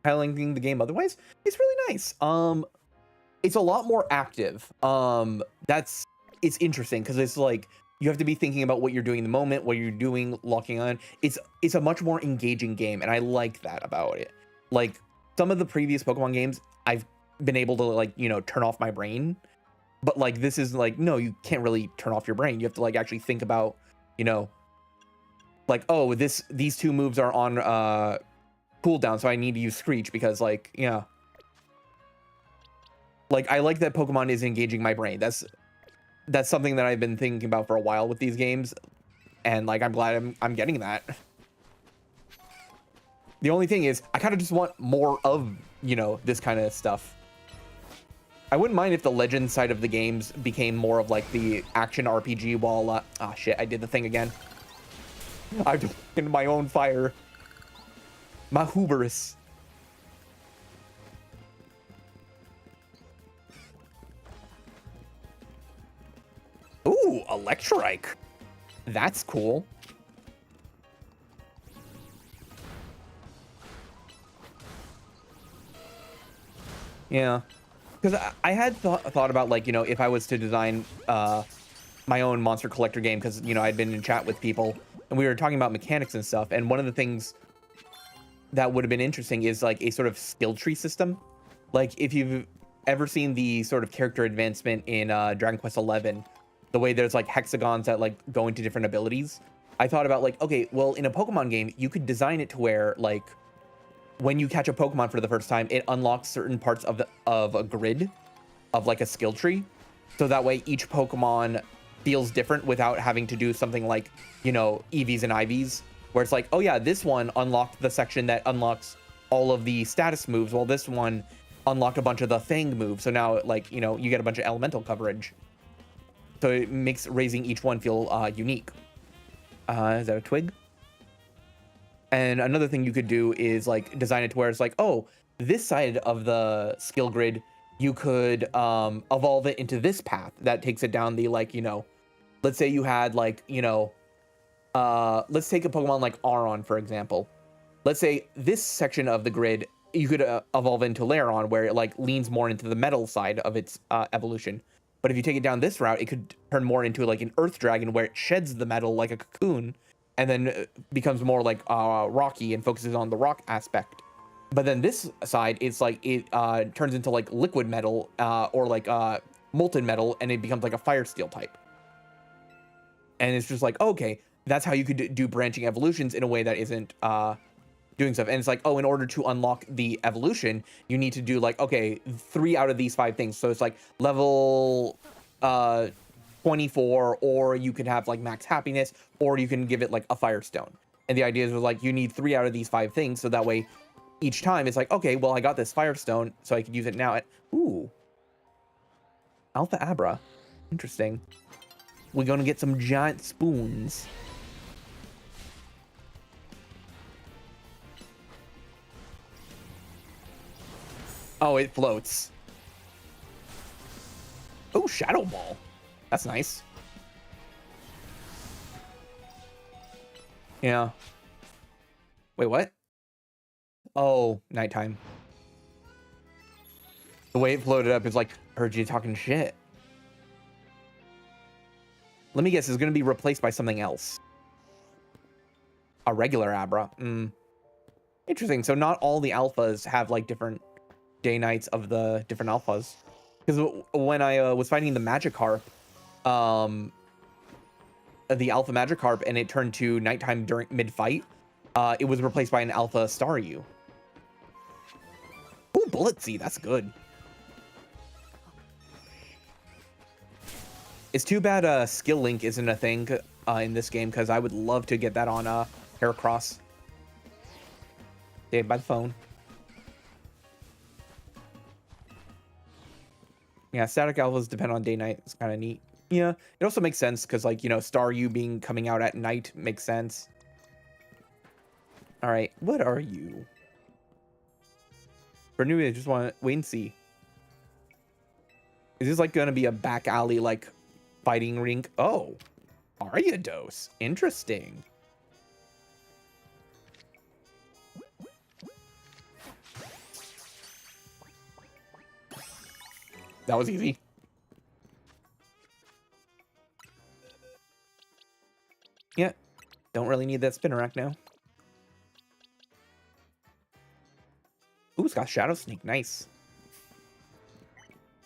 Highlighting the game otherwise, it's really nice. It's a lot more active. It's interesting, because it's like... You have to be thinking about what you're doing in the moment, what you're doing, locking on. It's a much more engaging game, and I like that about it. Like, some of the previous Pokemon games, I've been able to, like, you know, turn off my brain. But, like, this is, like, no, you can't really turn off your brain. You have to, like, actually think about, you know, like, oh, these 2 moves are on cooldown, so I need to use Screech because, like, yeah. Like, I like that Pokemon is engaging my brain. That's something that I've been thinking about for a while with these games, and like I'm glad I'm getting that. The only thing is, I kind of just want more of, you know, this kind of stuff. I wouldn't mind if the legend side of the games became more of like the action RPG while, ah, shit, I did the thing again. I'm just in my own fire. My hubris. Ooh, Electrike. That's cool. Yeah. Because I had thought about, like, you know, if I was to design my own monster collector game, because, you know, I'd been in chat with people and we were talking about mechanics and stuff. And one of the things that would have been interesting is like a sort of skill tree system. Like if you've ever seen the sort of character advancement in Dragon Quest XI, the way there's like hexagons that like go into different abilities. I thought about like, okay, well, in a Pokemon game, you could design it to where like when you catch a Pokemon for the first time, it unlocks certain parts of a grid of like a skill tree. So that way each Pokemon feels different without having to do something like, you know, EVs and IVs, where it's like, oh yeah, this one unlocked the section that unlocks all of the status moves, while this one unlocked a bunch of the Fang moves. So now, like, you know, you get a bunch of elemental coverage. So it makes raising each one feel unique. Is that a twig? And another thing you could do is like design it to where it's like, oh, this side of the skill grid, you could evolve it into this path that takes it down the, like, you know, let's say you had like, you know, let's take a Pokemon like Aron, for example. Let's say this section of the grid, you could evolve into Lairon, where it like leans more into the metal side of its evolution. But if you take it down this route, it could turn more into like an Earth Dragon, where it sheds the metal like a cocoon, and then becomes more like rocky and focuses on the rock aspect. But then this side, it's like it turns into like liquid metal or like molten metal, and it becomes like a fire steel type. And it's just like, okay, that's how you could do branching evolutions in a way that isn't doing stuff. And it's like, oh, in order to unlock the evolution, you need to do like, okay, 3 out of these 5 things. So it's like level 24, or you can have like max happiness, or you can give it like a firestone. And the idea is like, you need 3 out of these 5 things, so that way each time it's like, okay, well, I got this firestone, so I can use it now at, ooh, Alpha Abra. Interesting. We're gonna get some giant spoons. Oh, it floats. Oh, Shadow Ball. That's nice. Yeah. Wait, what? Oh, nighttime. The way it floated up is like, heard you talking shit. Let me guess, it's going to be replaced by something else. A regular Abra. Interesting. So not all the alphas have like different day nights of the different alphas. Because when I was fighting the Magikarp, the Alpha Magikarp, and it turned to nighttime during mid-fight, it was replaced by an Alpha Staryu. Ooh, Bullet Seed, that's good. It's too bad Skill Link isn't a thing in this game, because I would love to get that on Heracross. Saved by the phone. Yeah, static alphas depend on day-night. It's kind of neat. Yeah, it also makes sense because, like, you know, Staryu coming out at night makes sense. All right, what are you? For new, I just want to wait and see. Is this like going to be a back alley like fighting rink? Oh, Ariados. Interesting. That was easy. Yeah, don't really need that Spinnerack now. Ooh, it's got Shadow Sneak. Nice.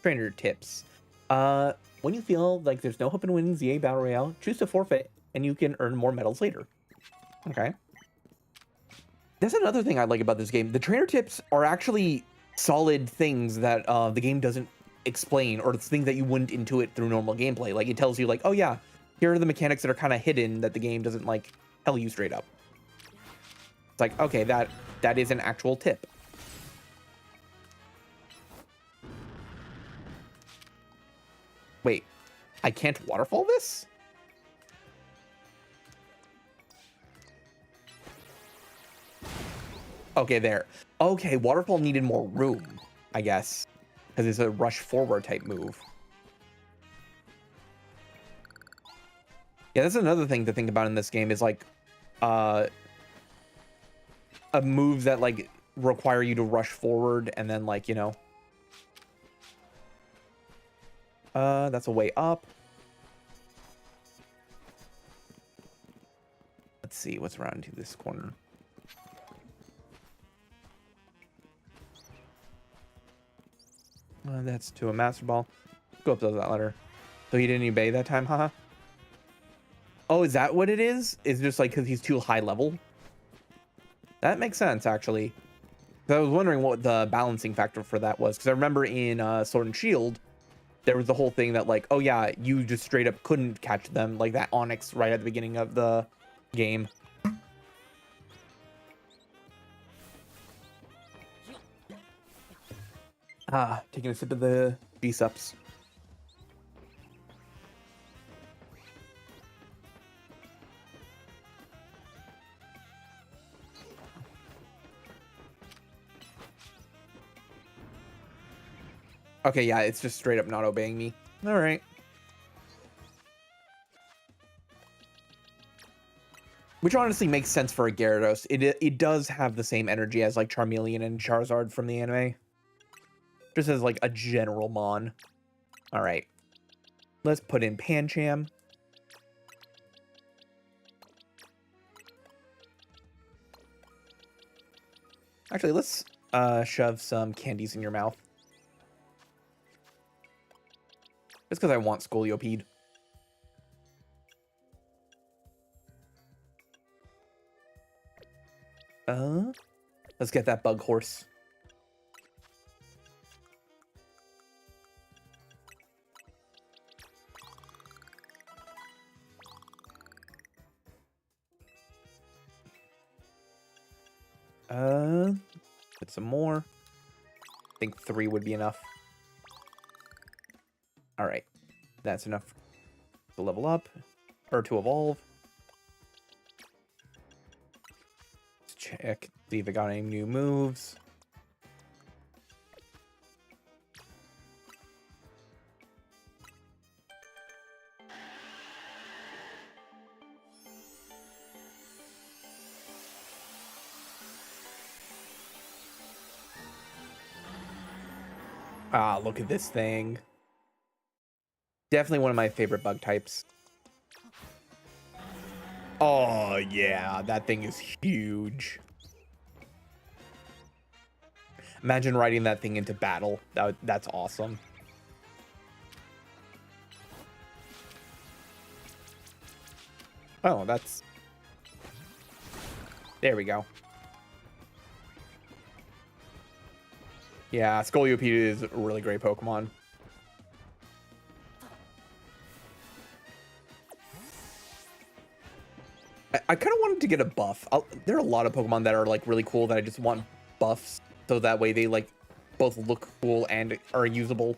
Trainer tips. When you feel like there's no hope in winning ZA Battle Royale, choose to forfeit, and you can earn more medals later. Okay. That's another thing I like about this game. The trainer tips are actually solid things that the game doesn't explain, or it's things that you wouldn't intuit through normal gameplay. Like, it tells you, like, oh yeah, here are the mechanics that are kind of hidden that the game doesn't, like, tell you straight up. It's like, okay, that is an actual tip. Wait, I can't waterfall this? Okay, there. Okay, waterfall needed more room, I guess, because it's a rush forward type move. Yeah, that's another thing to think about in this game is, like, a move that, like, require you to rush forward and then, like, you know. That's a way up. Let's see what's around to this corner. That's to a Master Ball. Go up that ladder. So he didn't obey that time, haha. Oh, is that what it is? It's just like because he's too high level? That makes sense, actually. I was wondering what the balancing factor for that was. Because I remember in Sword and Shield, there was the whole thing that, like, oh yeah, you just straight up couldn't catch them. Like that Onyx right at the beginning of the game. Taking a sip of the B-Sups. Okay, yeah, it's just straight up not obeying me. All right. Which honestly makes sense for a Gyarados. It does have the same energy as, like, Charmeleon and Charizard from the anime. Just as, like, a general mon. All right. Let's put in Pancham. Actually, let's shove some candies in your mouth. Just because I want Scolipede. Let's get that bug horse. Put some more. I think 3 would be enough. All right, that's enough to level up or to evolve. Let's check, see if I got any new moves. Ah, look at this thing. Definitely one of my favorite bug types. Oh, yeah, that thing is huge. Imagine riding that thing into battle. That's awesome. Oh, that's... There we go. Yeah, Scolipede is a really great Pokemon. I kind of wanted to get a buff. There are a lot of Pokemon that are, like, really cool that I just want buffs, so that way they, like, both look cool and are usable.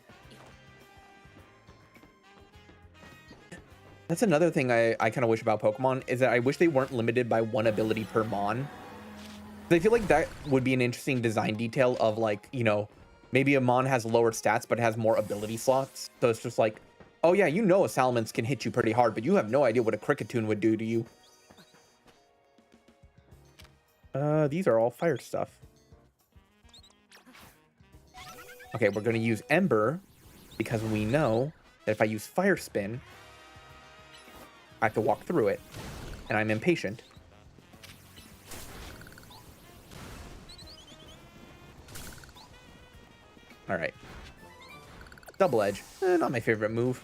That's another thing I kind of wish about Pokemon, is that I wish they weren't limited by one ability per Mon. I feel like that would be an interesting design detail of, like, you know, maybe a Mon has lower stats, but has more ability slots. So it's just like, oh yeah, you know a Salamence can hit you pretty hard, but you have no idea what a Kricketune would do to you. These are all fire stuff. Okay, we're going to use Ember, because we know that if I use Fire Spin, I have to walk through it, and I'm impatient. All right. Double Edge. Not my favorite move.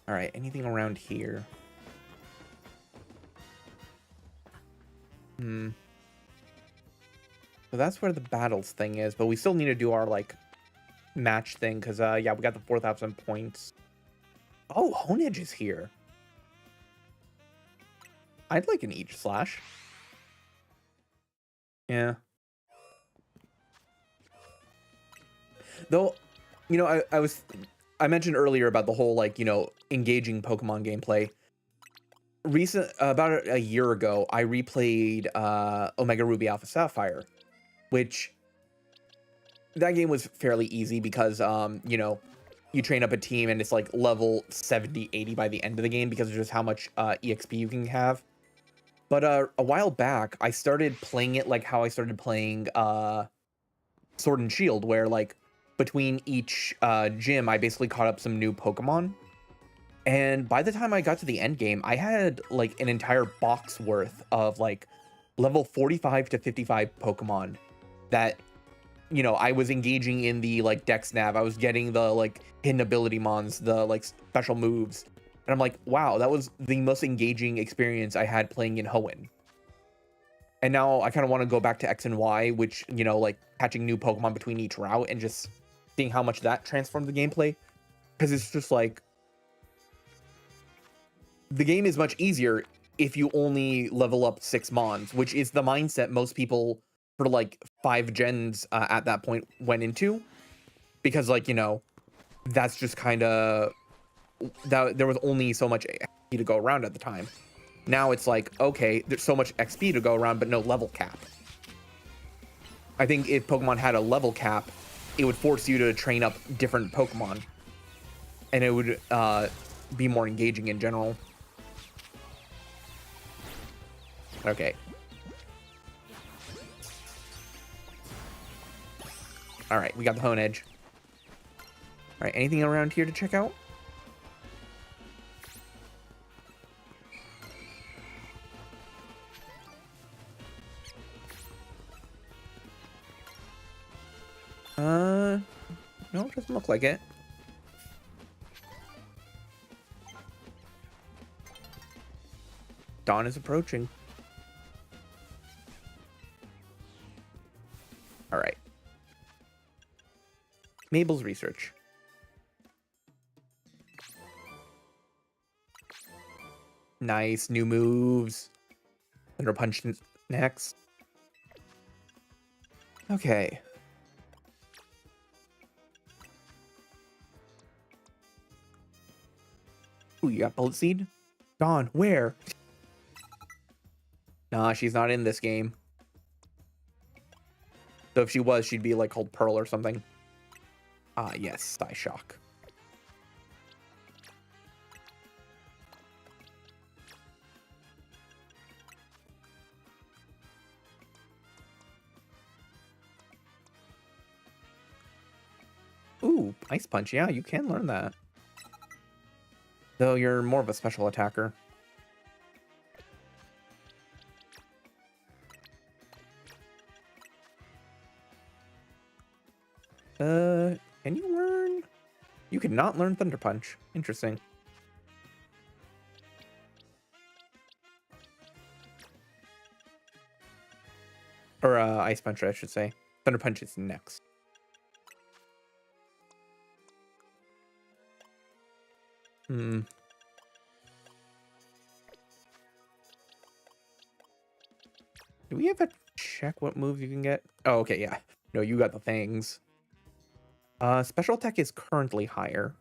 All right, anything around here? Hmm. So that's where the battles thing is, but we still need to do our, like, match thing, because, yeah, we got the 4,000 points. Oh, Honedge is here. I'd like an Each Slash. Yeah. Though, you know, I mentioned earlier about the whole, like, you know, engaging Pokemon gameplay. About a year ago, I replayed Omega Ruby Alpha Sapphire, which that game was fairly easy because, you know, you train up a team and it's like level 70, 80 by the end of the game because of just how much EXP you can have. But a while back, I started playing it like how I started playing Sword and Shield, where like between each gym, I basically caught up some new Pokemon. And by the time I got to the end game, I had like an entire box worth of like level 45 to 55 Pokemon that, you know, I was engaging in the like Dex Nav. I was getting the like hidden ability mons, the like special moves. And I'm like, wow, that was the most engaging experience I had playing in Hoenn. And now I kind of want to go back to X and Y, which, you know, like catching new Pokemon between each route and just seeing how much that transformed the gameplay. Because it's just like, the game is much easier if you only level up 6 Mons, which is the mindset most people for like 5 gens at that point went into. Because, like, you know, that's just kind of, that there was only so much XP to go around at the time. Now it's like, okay, there's so much XP to go around, but no level cap. I think if Pokemon had a level cap, it would force you to train up different Pokemon. And it would be more engaging in general. Okay. Alright, we got the Honedge. Alright, anything around here to check out? No, it doesn't look like it. Dawn is approaching. Alright. Mabel's research. Nice, new moves. Thunder Punch next. Okay. Ooh, you got Bullet Seed? Dawn, where? Nah, she's not in this game. So if she was, she'd be like called Pearl or something. Ah, yes, Psyshock. Ooh, Ice Punch. Yeah, you can learn that. Though you're more of a special attacker. Can you learn? You cannot learn Thunder Punch. Interesting. Or Ice Punch, I should say. Thunder Punch is next. Hmm. Do we have to check what moves you can get? Oh, okay, yeah. No, you got the things. Special attack is currently higher.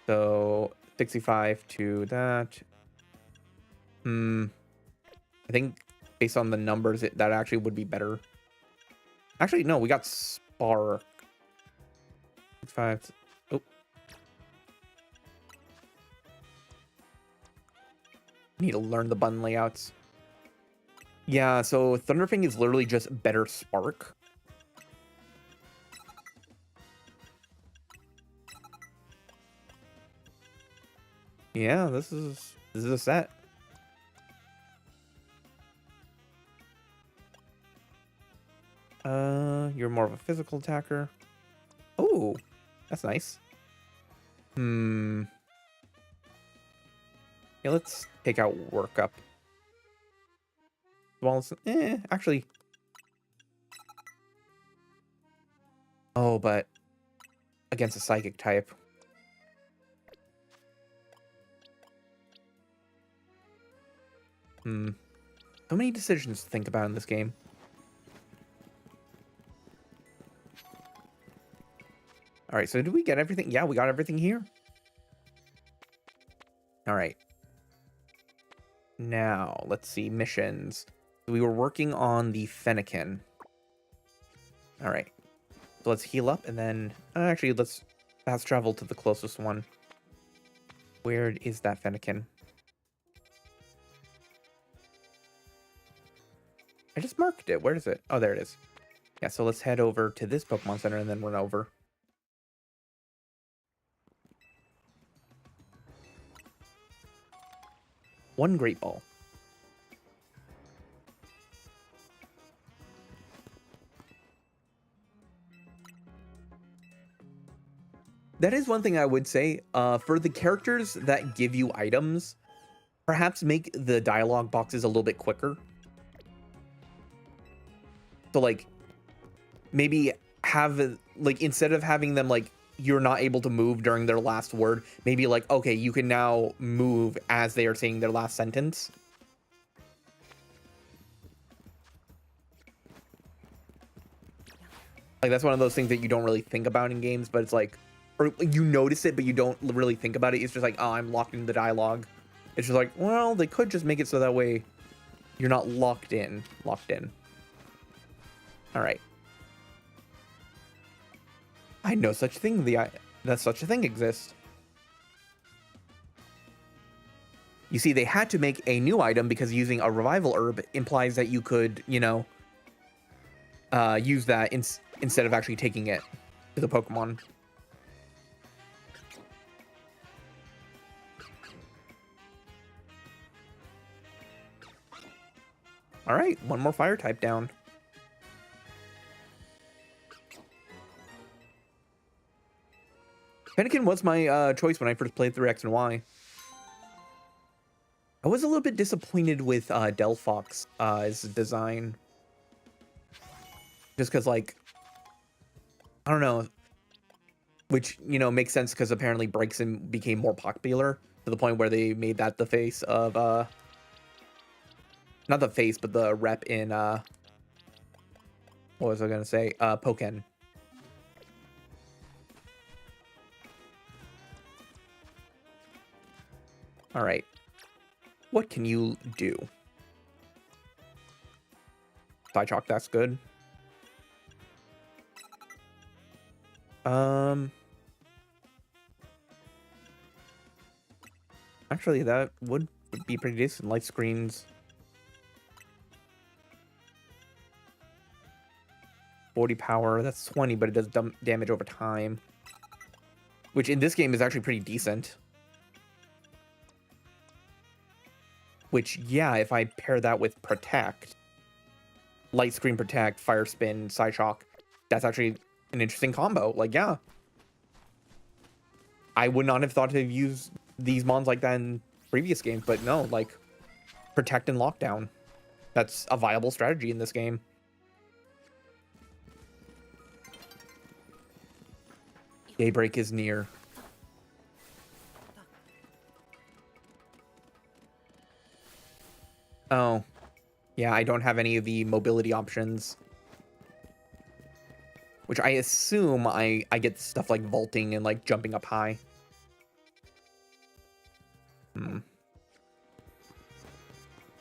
So 65 to that. I think based on the numbers, that actually would be better. Actually, no, we got Spark. 5. Oh. Need to learn the button layouts. Yeah, so Thunderfang is literally just better Spark. Yeah, this is a set. You're more of a physical attacker. Oh, that's nice. Yeah, Yeah, let's take out workup. Well, actually. Oh, but against a psychic type. So many decisions to think about in this game. All right, so did we get everything? Yeah, we got everything here. All right. Now, let's see, missions. We were working on the Fennekin. All right. So let's heal up and then... actually, let's fast travel to the closest one. Where is that Fennekin? I just marked it. Where is it? Oh, there it is. Yeah, so let's head over to this Pokemon Center and then run over. One Great Ball. That is one thing I would say. For the characters that give you items, perhaps make the dialogue boxes a little bit quicker. So, like, maybe have, like, instead of having them, like, you're not able to move during their last word, maybe, like, okay, you can now move as they are saying their last sentence. Like, that's one of those things that you don't really think about in games, but it's like, or you notice it, but you don't really think about it. It's just like, oh, I'm locked in the dialogue. It's just like, well, they could just make it so that way you're not locked in. All right. I know such thing. That such a thing exists. You see, they had to make a new item because using a revival herb implies that you could, you know, use that instead of actually taking it to the Pokemon. All right, one more fire type down. Fennekin was my choice when I first played through X and Y. I was a little bit disappointed with Delphox's design. Just because, like, I don't know. Which, you know, makes sense because apparently Braixen became more popular to the point where they made that the face of, not the face, but the rep in, what was I going to say? Pokken. All right. What can you do? Psychalk, that's good. Actually, that would be pretty decent. Light screens. 40 power, that's 20, but it does damage over time. Which in this game is actually pretty decent. Which, yeah, if I pair that with Protect, Light Screen Protect, Fire Spin, Psyshock, that's actually an interesting combo. Like, yeah. I would not have thought to use these mons like that in previous games, but no, like, Protect and Lockdown. That's a viable strategy in this game. Daybreak is near. Oh. Yeah, I don't have any of the mobility options. Which I assume I get stuff like vaulting and like jumping up high. And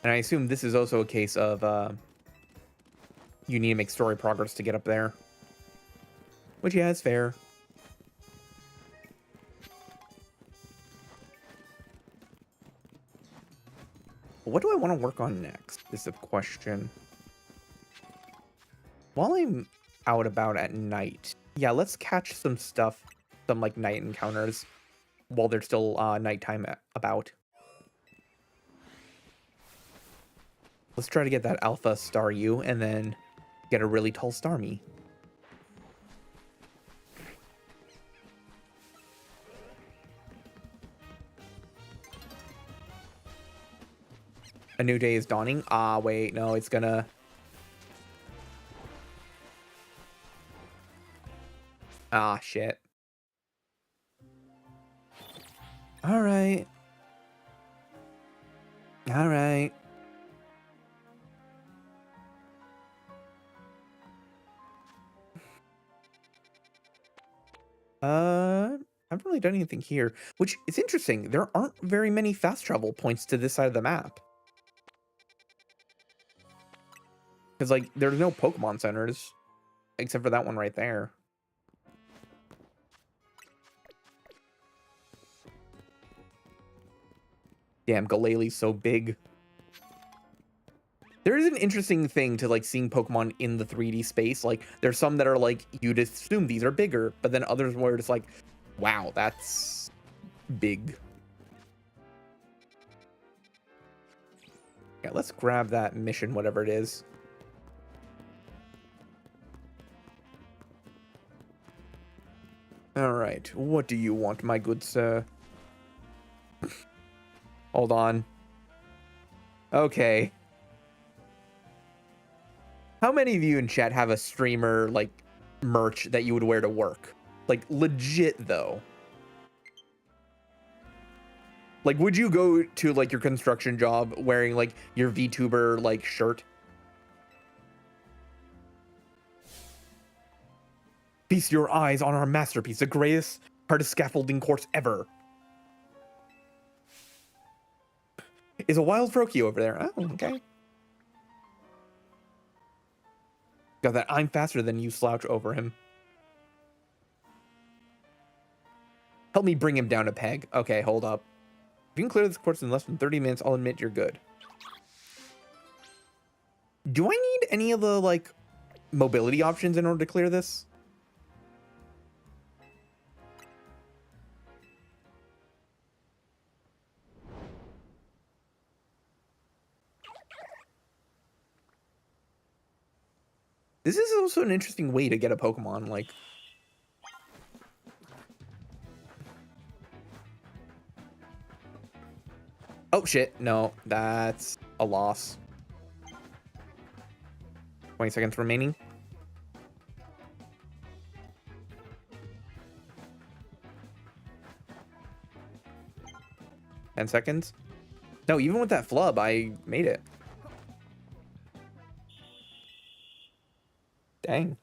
I assume this is also a case of you need to make story progress to get up there. Which, yeah, is fair. What do I want to work on next is the question. While I'm out about at night, yeah, let's catch some stuff, some like night encounters while there's still nighttime about. Let's try to get that Alpha Staryu and then get a really tall Starmie. A new day is dawning. Ah, wait, no, it's gonna... Ah, shit. All right. All right. I haven't really done anything here, which is interesting. There aren't very many fast travel points to this side of the map. Because, like, there's no Pokemon centers, except for that one right there. Damn, Galeli's so big. There is an interesting thing to, like, seeing Pokemon in the 3D space. Like, there's some that are, like, you'd assume these are bigger, but then others where it's like, wow, that's big. Yeah, let's grab that mission, whatever it is. All right, what do you want, my good sir? Hold on. Okay. How many of you in chat have a streamer, like, merch that you would wear to work? Like, legit, though. Like, would you go to, like, your construction job wearing, like, your VTuber, like, shirt? Feast your eyes on our masterpiece, the greatest, hardest scaffolding course ever. Is a wild Froakie over there? Oh, okay. Got that I'm faster than you slouch over him. Help me bring him down a peg. Okay, hold up. If you can clear this course in less than 30 minutes, I'll admit you're good. Do I need any of the, like, mobility options in order to clear this? This is also an interesting way to get a Pokemon, like... Oh, shit. No, that's a loss. 20 seconds remaining. Ten seconds. No, even with that flub, I made it. Dang.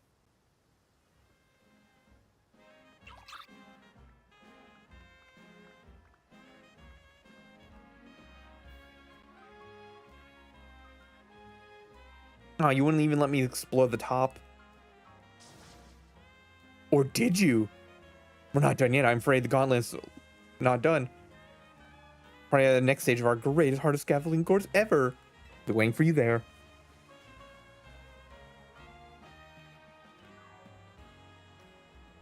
Oh, you wouldn't even let me explore the top. Or did you? We're not done yet. I'm afraid the gauntlet's not done. Probably at the next stage of our greatest, hardest scaffolding course ever. Be waiting for you there.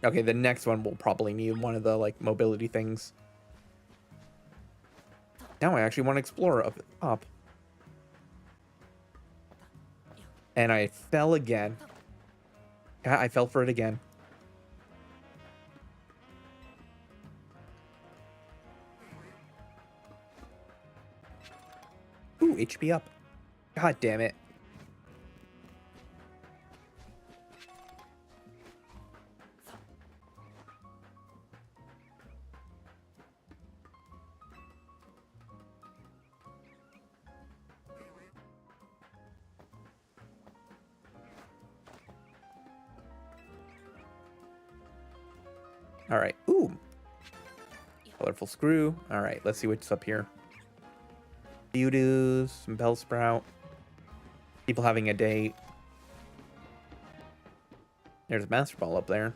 Okay, the next one will probably need one of the, like, mobility things. Now I actually want to explore up at the top. And I fell again. Yeah, I fell for it again. Ooh, HP up. God damn it. All right. Ooh. Colorful screw. All right, let's see what's up here. Mewtwo, some Bellsprout. People having a date. There's a Master Ball up there.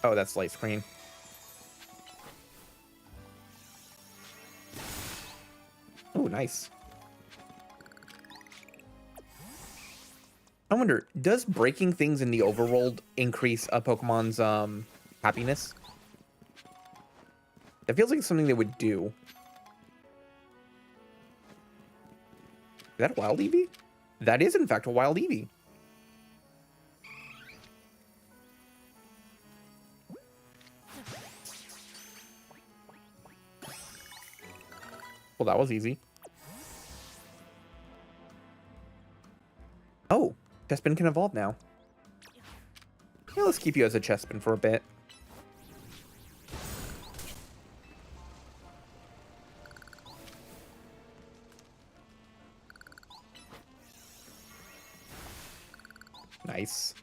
Oh, that's light screen. Oh, nice. I wonder, does breaking things in the overworld increase a Pokemon's happiness? That feels like something they would do. Is that a wild Eevee? That is, in fact, a wild Eevee. Well, that was easy. Oh, Chespin can evolve now. Yeah, let's keep you as a Chespin for a bit. Nice.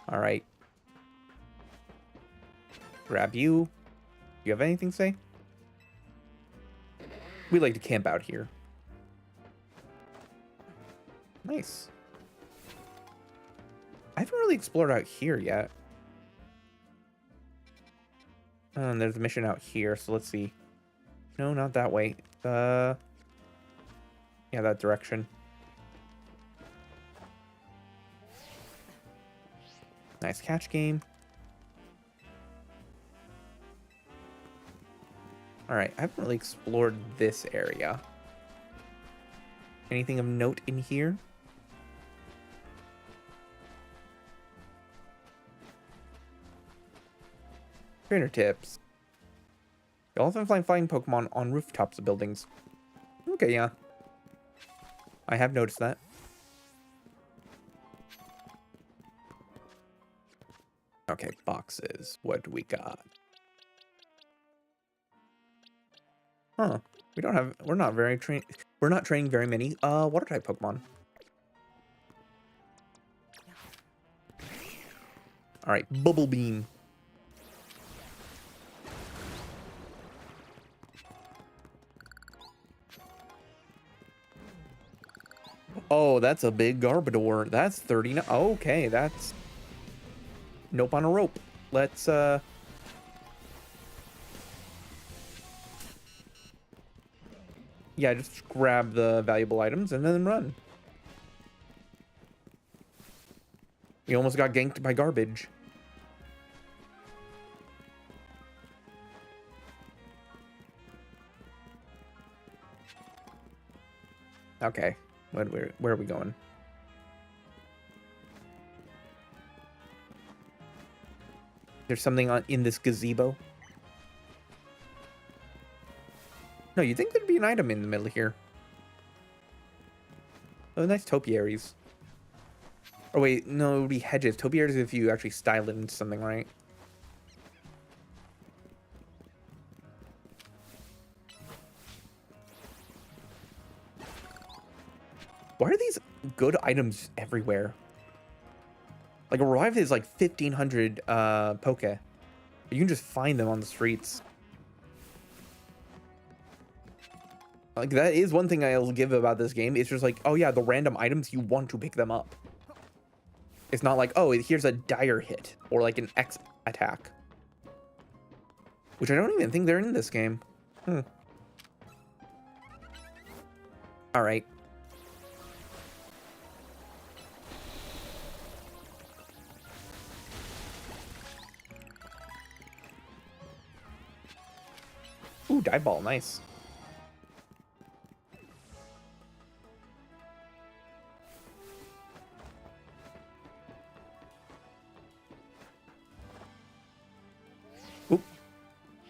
All right. Grab you. You have anything to say? We like to camp out here. Nice. I haven't really explored out here yet. And there's a mission out here, so let's see. No, not that way. Yeah, that direction. Nice catch game. Alright, I haven't really explored this area. Anything of note in here? Trainer tips. You often find flying Pokemon on rooftops of buildings. Okay, yeah. I have noticed that. Okay, boxes. What do we got? Huh. We're not training very many water type Pokemon. Alright, Bubble Beam. Oh, that's a big Garbodor. That's 39. Okay, that's nope on a rope. Let's yeah, just grab the valuable items and then run. You almost got ganked by garbage. Okay, where are we going? There's something in this gazebo. No, you'd think there'd be an item in the middle here. Oh, nice topiaries. Oh wait, no, it would be hedges. Topiaries if you actually style it into something, right? Why are these good items everywhere? Like, Arrive is like 1,500 Poke. You can just find them on the streets. Like, that is one thing I'll give about this game. It's just like, oh yeah, the random items, you want to pick them up. It's not like, oh, here's a dire hit or like an X attack. Which I don't even think they're in this game. All right. Ooh, dive ball, nice. Oop.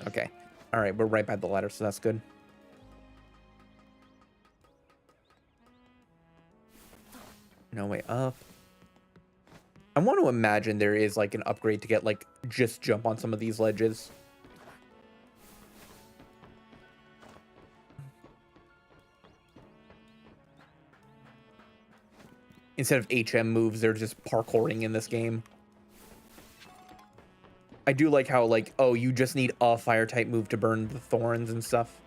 Okay. All right, we're right by the ladder, so that's good. No way up. I want to imagine there is like an upgrade to get like just jump on some of these ledges. Instead of HM moves, they're just parkouring in this game. I do like how, like, oh, you just need a fire type move to burn the thorns and stuff.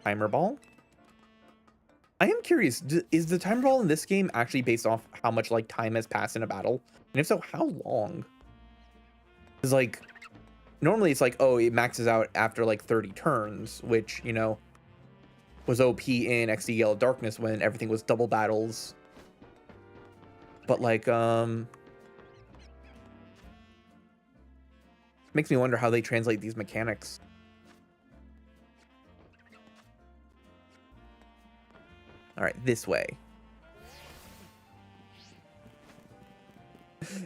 Timer ball? I am curious, is the timer ball in this game actually based off how much, like, time has passed in a battle? And if so, how long? Because, like, normally it's like, oh, it maxes out after, like, 30 turns, which, you know, was OP in XD Yellow Darkness when everything was double battles. But, like, makes me wonder how they translate these mechanics. All right, this way. This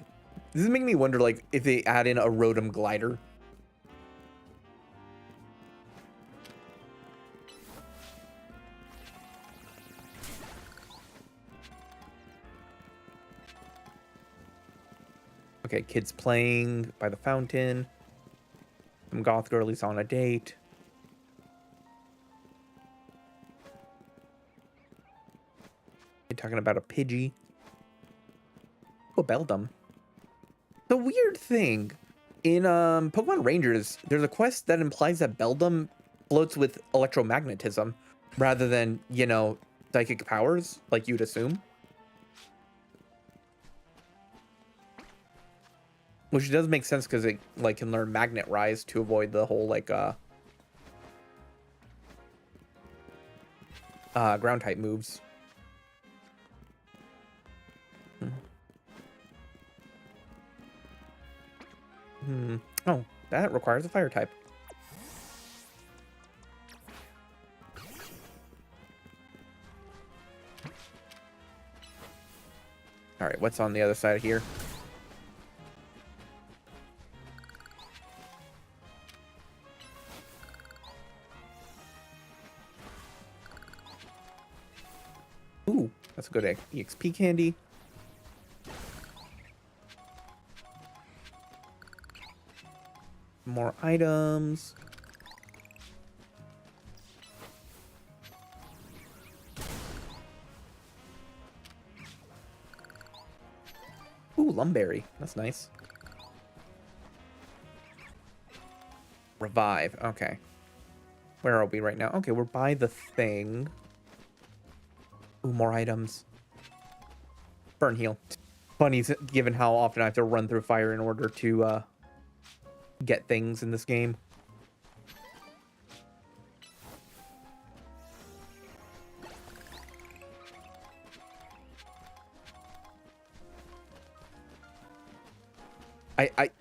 is making me wonder, like, if they add in a Rotom glider. Okay, kids playing by the fountain. Some goth girlies on a date. You're talking about a Pidgey. Oh, Beldum. The weird thing in Pokemon Rangers, there's a quest that implies that Beldum floats with electromagnetism rather than, you know, psychic powers, like you'd assume. Which does make sense because it like can learn Magnet Rise to avoid the whole like ground type moves. Oh, that requires a fire type. All right, what's on the other side of here? Ooh, that's a good EXP candy. More items. Ooh, Lumberry. That's nice. Revive. Okay. Where are we right now? Okay, we're by the thing. Ooh, more items. Burn heal. Funny, given how often I have to run through fire in order to get things in this game.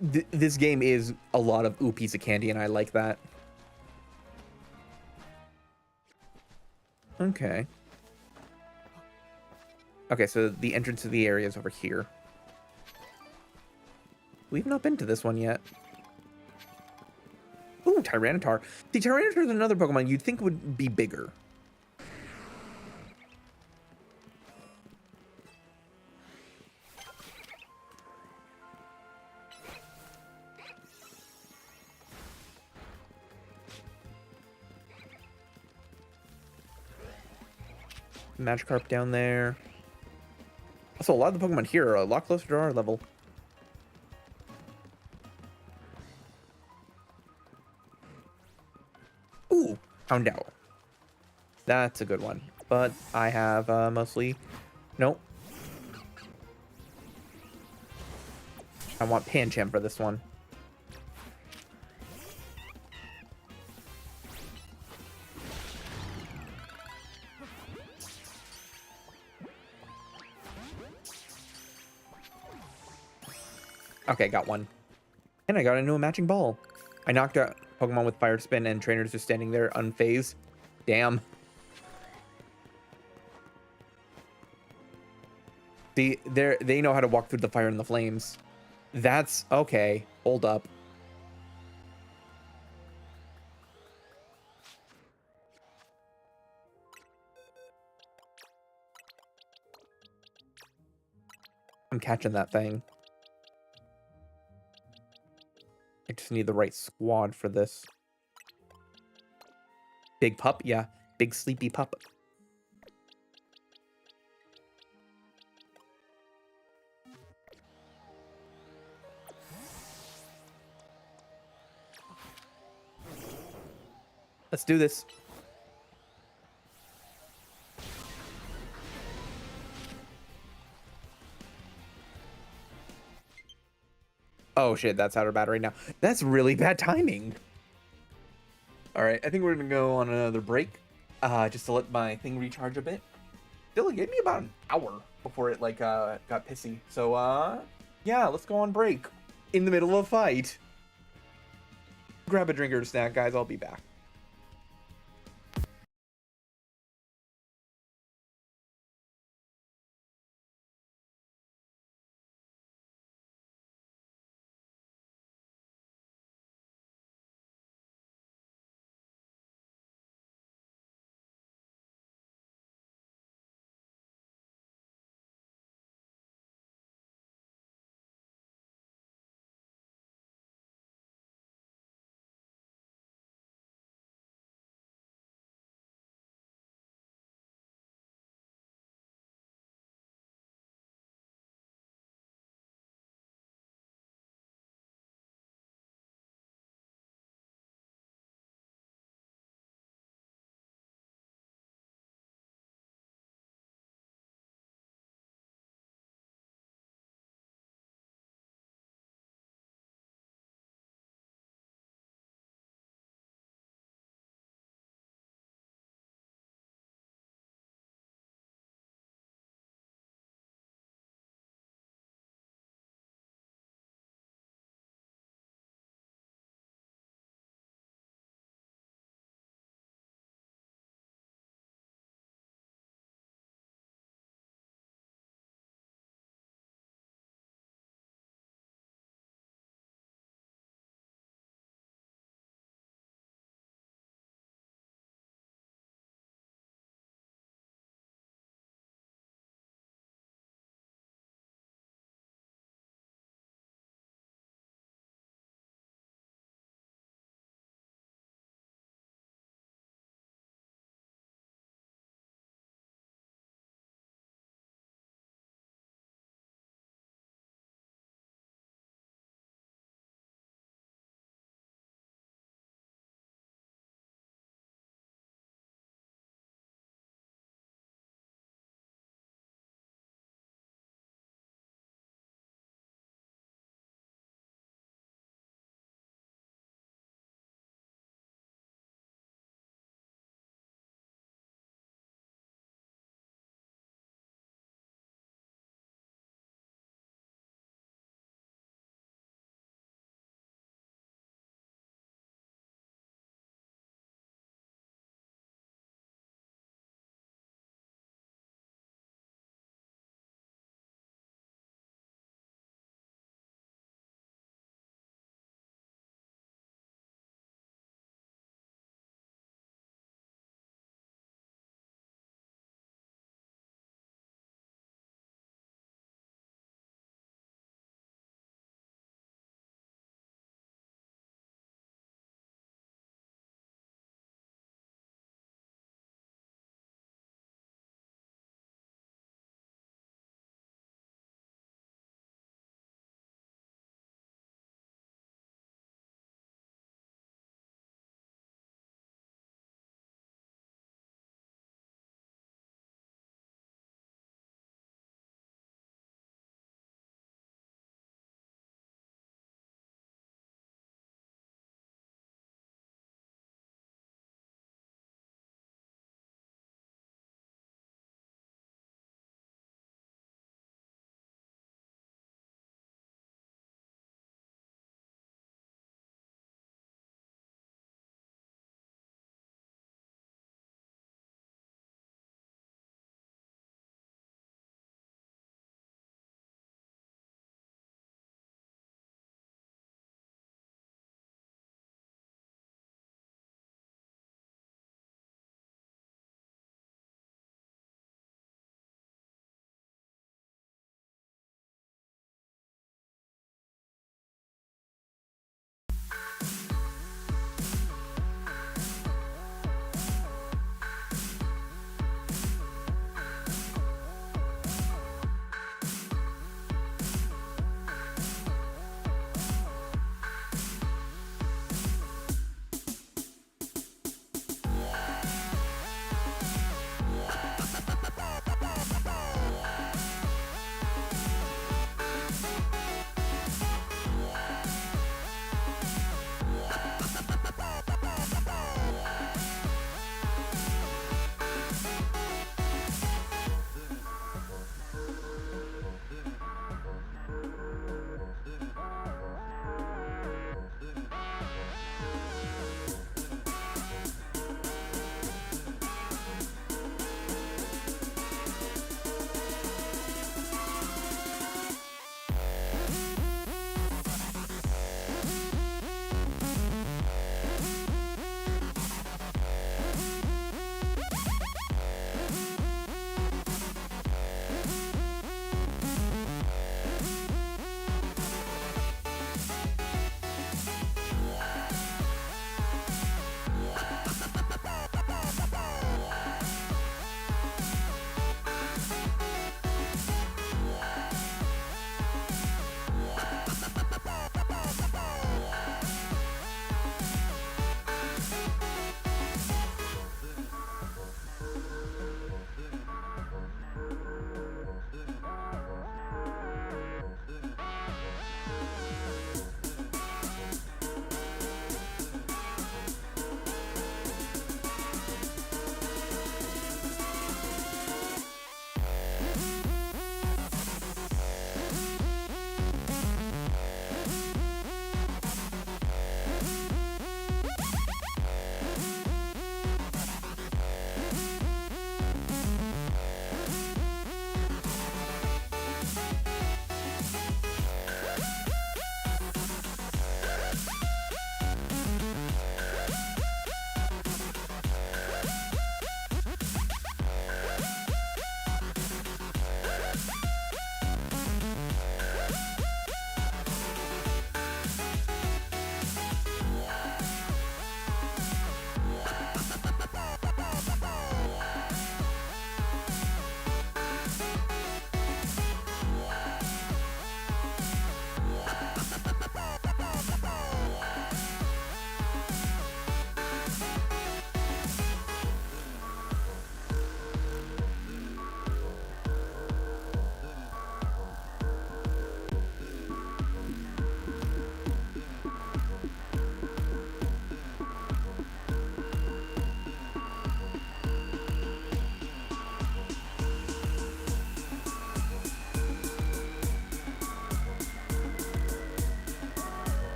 This game is a lot of ooh piece of candy, and I like that. Okay. Okay, so the entrance to the area is over here. We've not been to this one yet. Ooh, Tyranitar. See, Tyranitar is another Pokemon you'd think would be bigger. Magikarp down there. Also, a lot of the Pokemon here are a lot closer to our level. Ooh, Houndour. That's a good one. But I have mostly... Nope. I want Pancham for this one. Okay, got one. And I got into a matching ball. I knocked out Pokemon with Fire Spin and trainers just standing there unfazed. Damn. See, they know how to walk through the fire and the flames. That's okay. Hold up. I'm catching that thing. I just need the right squad for this. Big pup? Yeah. Big sleepy pup. Let's do this. Oh shit, that's out of battery now. That's really bad timing. All right, I think we're gonna go on another break, just to let my thing recharge a bit. Still, it gave me about an hour before it like got pissy. So yeah, let's go on break in the middle of a fight. Grab a drink or a snack, guys. I'll be back.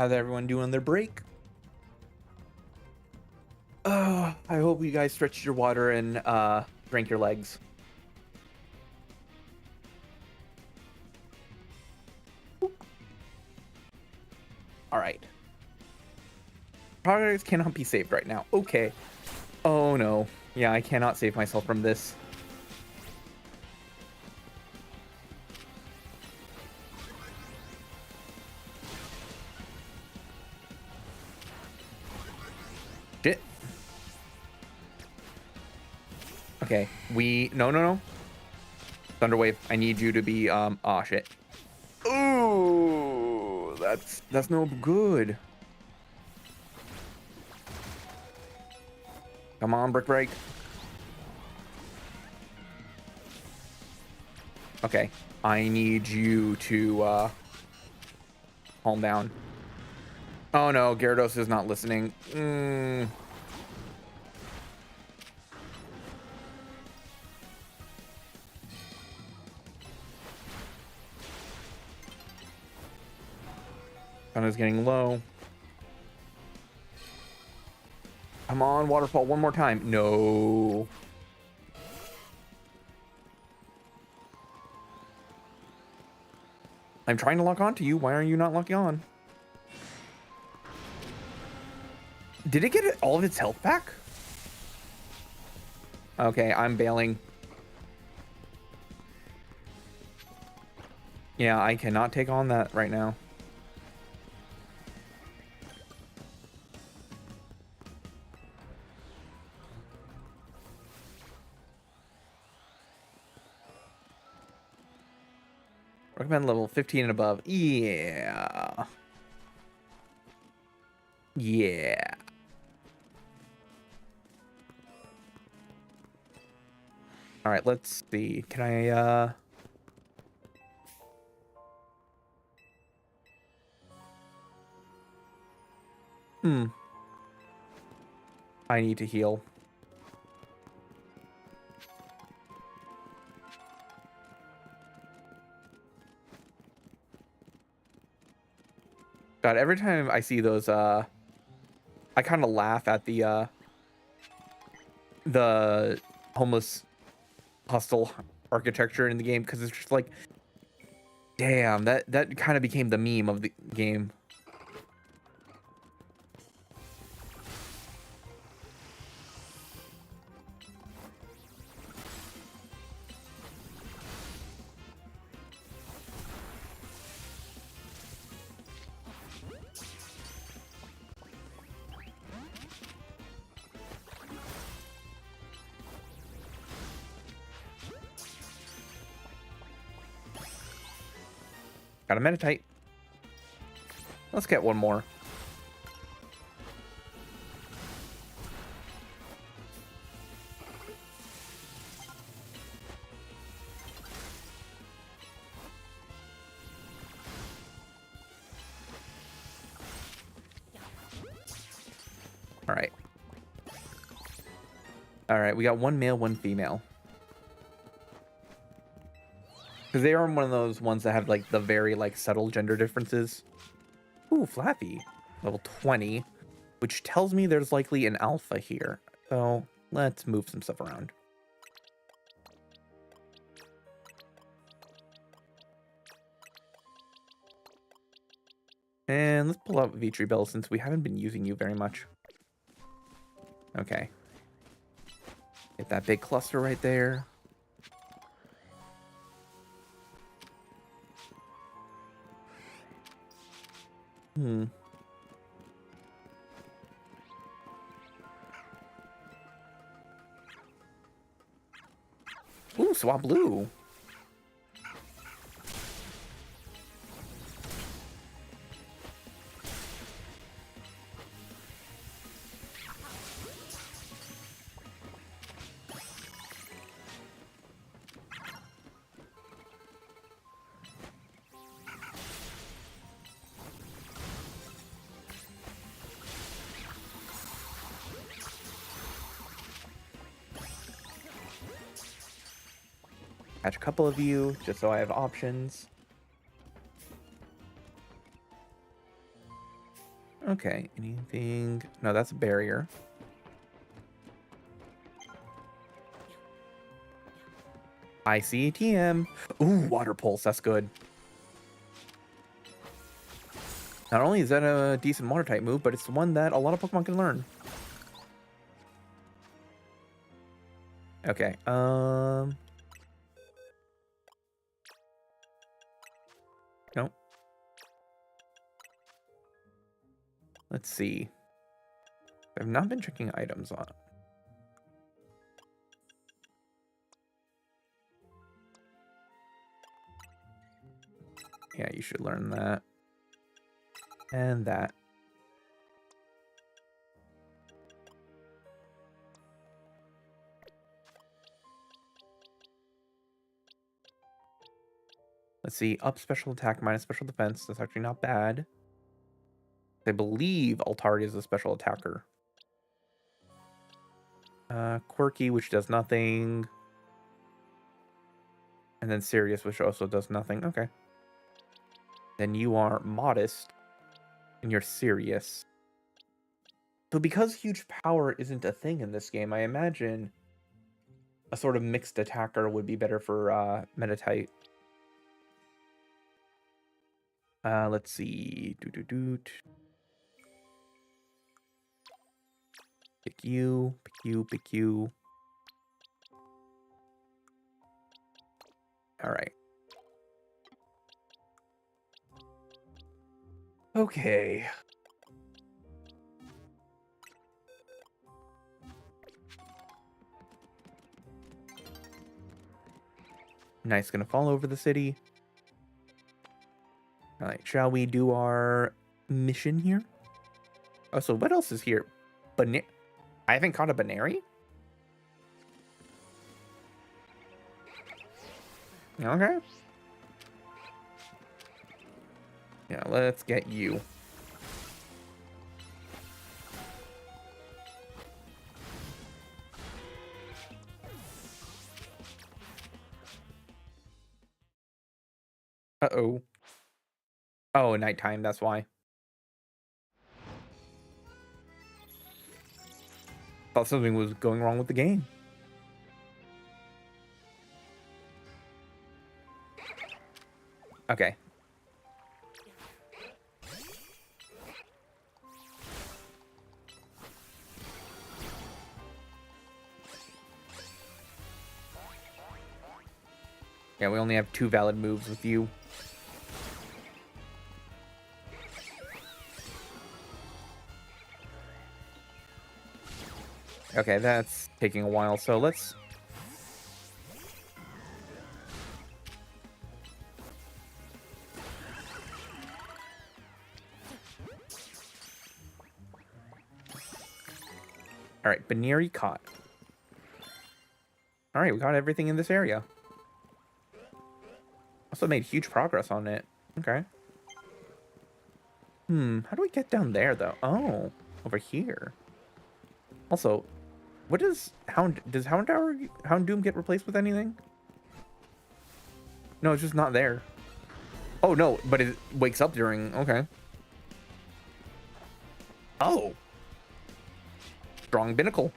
How's everyone doing on their break? I hope you guys stretched your water and drank your legs. All right. Progress cannot be saved right now. Okay. Oh no. Yeah, I cannot save myself from this. Shit. Okay. No. Thunderwave, I need you to be oh shit. Ooh, that's no good. Come on, Brick Break. Okay. I need you to calm down. Oh no, Gyarados is not listening. Is getting low. Come on, waterfall, one more time. No. I'm trying to lock onto you. Why are you not locking on? Did it get all of its health back? Okay, I'm bailing. Yeah, I cannot take on that right now. Recommend level 15 and above. Yeah. Yeah. All right, let's see. Can I I need to heal. God, every time I see those I kind of laugh at the homeless hostel architecture in the game, because it's just like, damn, that kind of became the meme of the game. Gotta meditate. Let's get one more. All right. All right, we got one male, one female. Because they are one of those ones that have like the very like subtle gender differences. Ooh, Flappy. Level 20. Which tells me there's likely an alpha here. So let's move some stuff around. And let's pull out Vitri Bell since we haven't been using you very much. Okay. Get that big cluster right there. Ooh, Swablu. Catch a couple of you, just so I have options. Okay, anything? No, that's a barrier. ICTM. Ooh, water pulse. That's good. Not only is that a decent water type move, but it's one that a lot of Pokemon can learn. Okay. Nope. Let's see. I've not been checking items on. Yeah, you should learn that. And that. Let's see. Up special attack, minus special defense. That's actually not bad. I believe Altaria is a special attacker. Quirky, which does nothing. And then Serious, which also does nothing. Okay. Then you are Modest. And you're Serious. So because huge power isn't a thing in this game, I imagine a sort of mixed attacker would be better for Meditite. Let's see. Pick you, pick you, pick you. All right. Okay. Nice, gonna fall over the city. All right, shall we do our mission here? Oh, so what else is here? I haven't caught a Banary? Okay. Yeah, let's get you. Uh-oh. Oh, nighttime, that's why. Thought something was going wrong with the game. Okay. Yeah, we only have 2 valid moves with you. Okay, that's taking a while, so let's... Alright, Baneri caught. Alright, we got everything in this area. Also made huge progress on it. Okay. How do we get down there, though? Oh, over here. Also, what does Houndoom get replaced with anything? No, it's just not there. Oh, no, but it wakes up during... Okay. Oh. Strong Binnacle.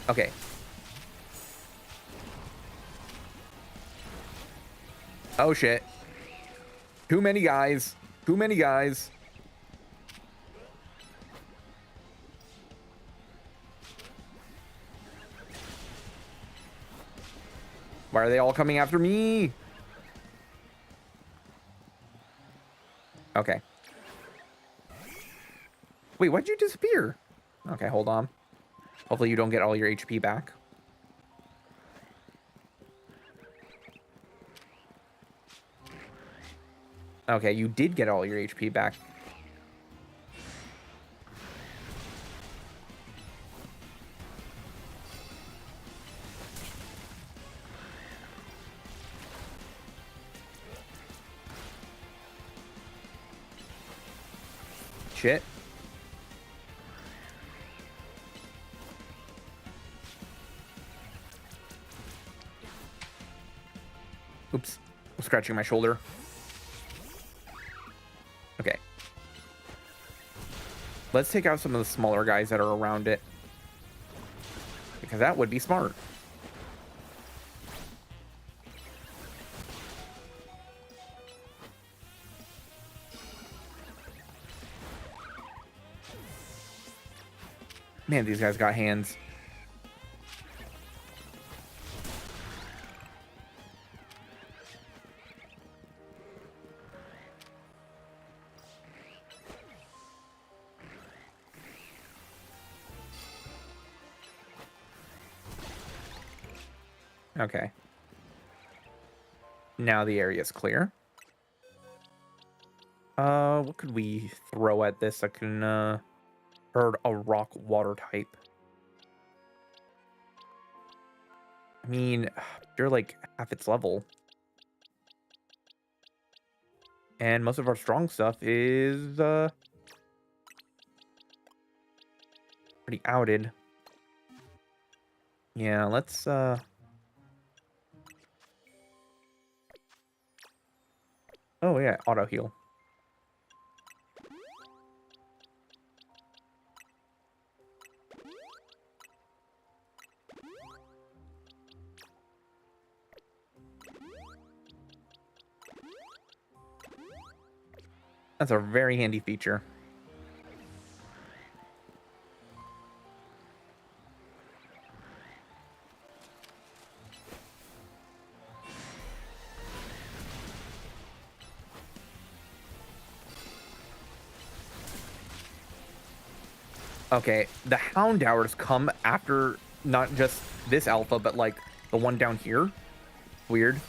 Okay. Oh, shit. Too many guys. Too many guys. Why are they all coming after me? Okay. Wait, why'd you disappear? Okay, hold on. Hopefully you don't get all your HP back. Okay, you did get all your HP back. Shit. Oops. I'm scratching my shoulder. Okay. Let's take out some of the smaller guys that are around it. Because that would be smart. Man, these guys got hands. Okay. Now the area is clear. What could we throw at this? I can, herd a rock water type. I mean, you're like half its level. And most of our strong stuff is, pretty outed. Yeah, let's, oh yeah, auto heal. That's a very handy feature. Okay, the Houndours come after not just this alpha, but like the one down here. Weird.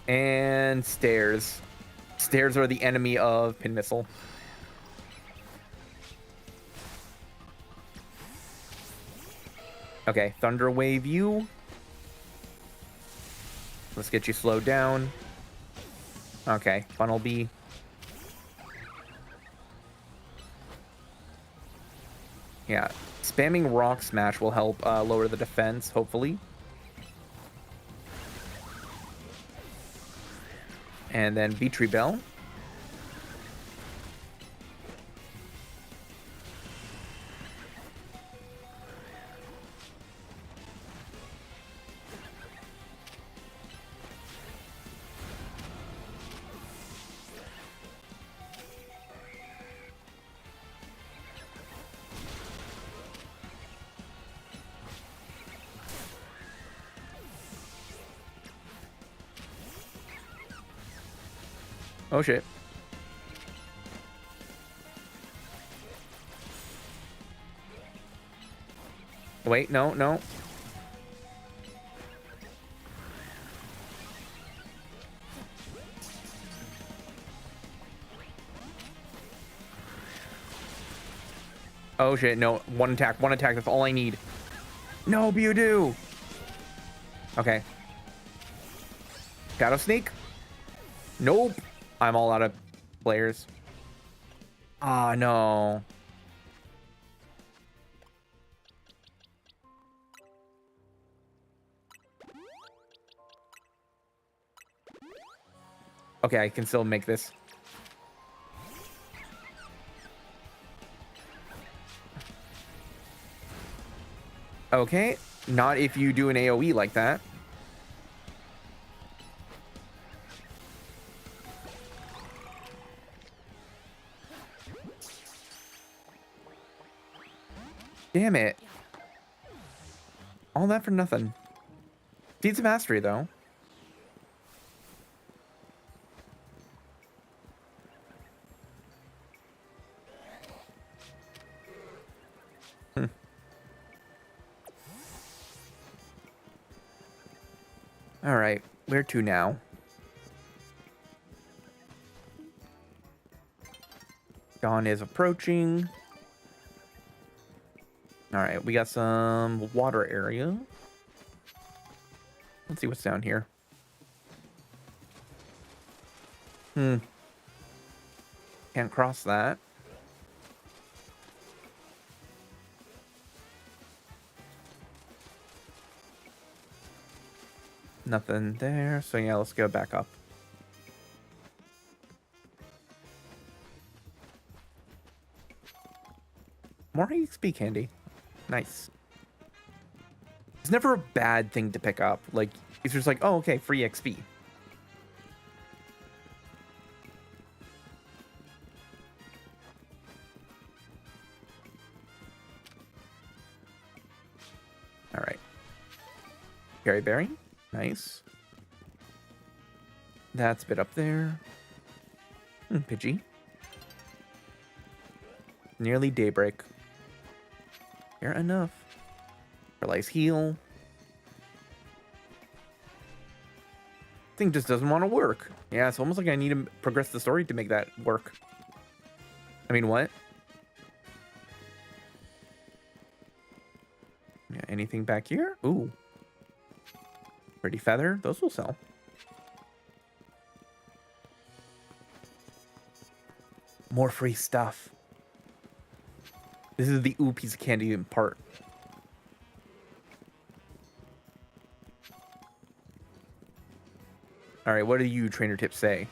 And stairs. Stairs are the enemy of Pin Missile. Okay, Thunder Wave you. Let's get you slowed down. Okay, Funnel B. Yeah, spamming Rock Smash will help lower the defense, hopefully. And then Beatree Bell. Oh shit. Wait, no, no. Oh shit, no. One attack, that's all I need. No, Bewdoo! Okay. Shadow Sneak? Nope. I'm all out of players. Ah, no. Okay, I can still make this. Okay, not if you do an AoE like that. Damn it. All that for nothing. Feats of Mastery, though. All right, where to now? Dawn is approaching. All right, we got some water area. Let's see what's down here. Can't cross that. Nothing there. So yeah, let's go back up. More EXP candy. Nice. It's never a bad thing to pick up. Like, it's just like, oh, okay, free XP. All right. Berry berry. Nice. That's a bit up there. Pidgey. Nearly daybreak. Fair enough. Realize heal. Thing just doesn't want to work. Yeah, it's almost like I need to progress the story to make that work. I mean, what? Yeah, anything back here? Ooh. Pretty feather. Those will sell. More free stuff. This is the ooh piece of candy part. All right, what do you trainer tips say?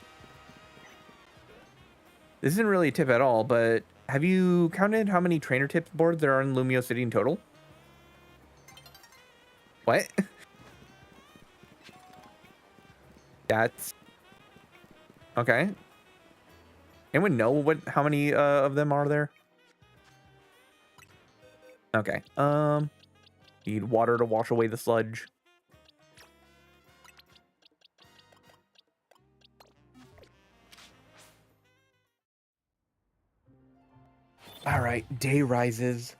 This isn't really a tip at all, but have you counted how many trainer tips boards there are in Lumio City in total? What? That's okay. Anyone know how many of them are there? Okay. Need water to wash away the sludge. All right, day rises.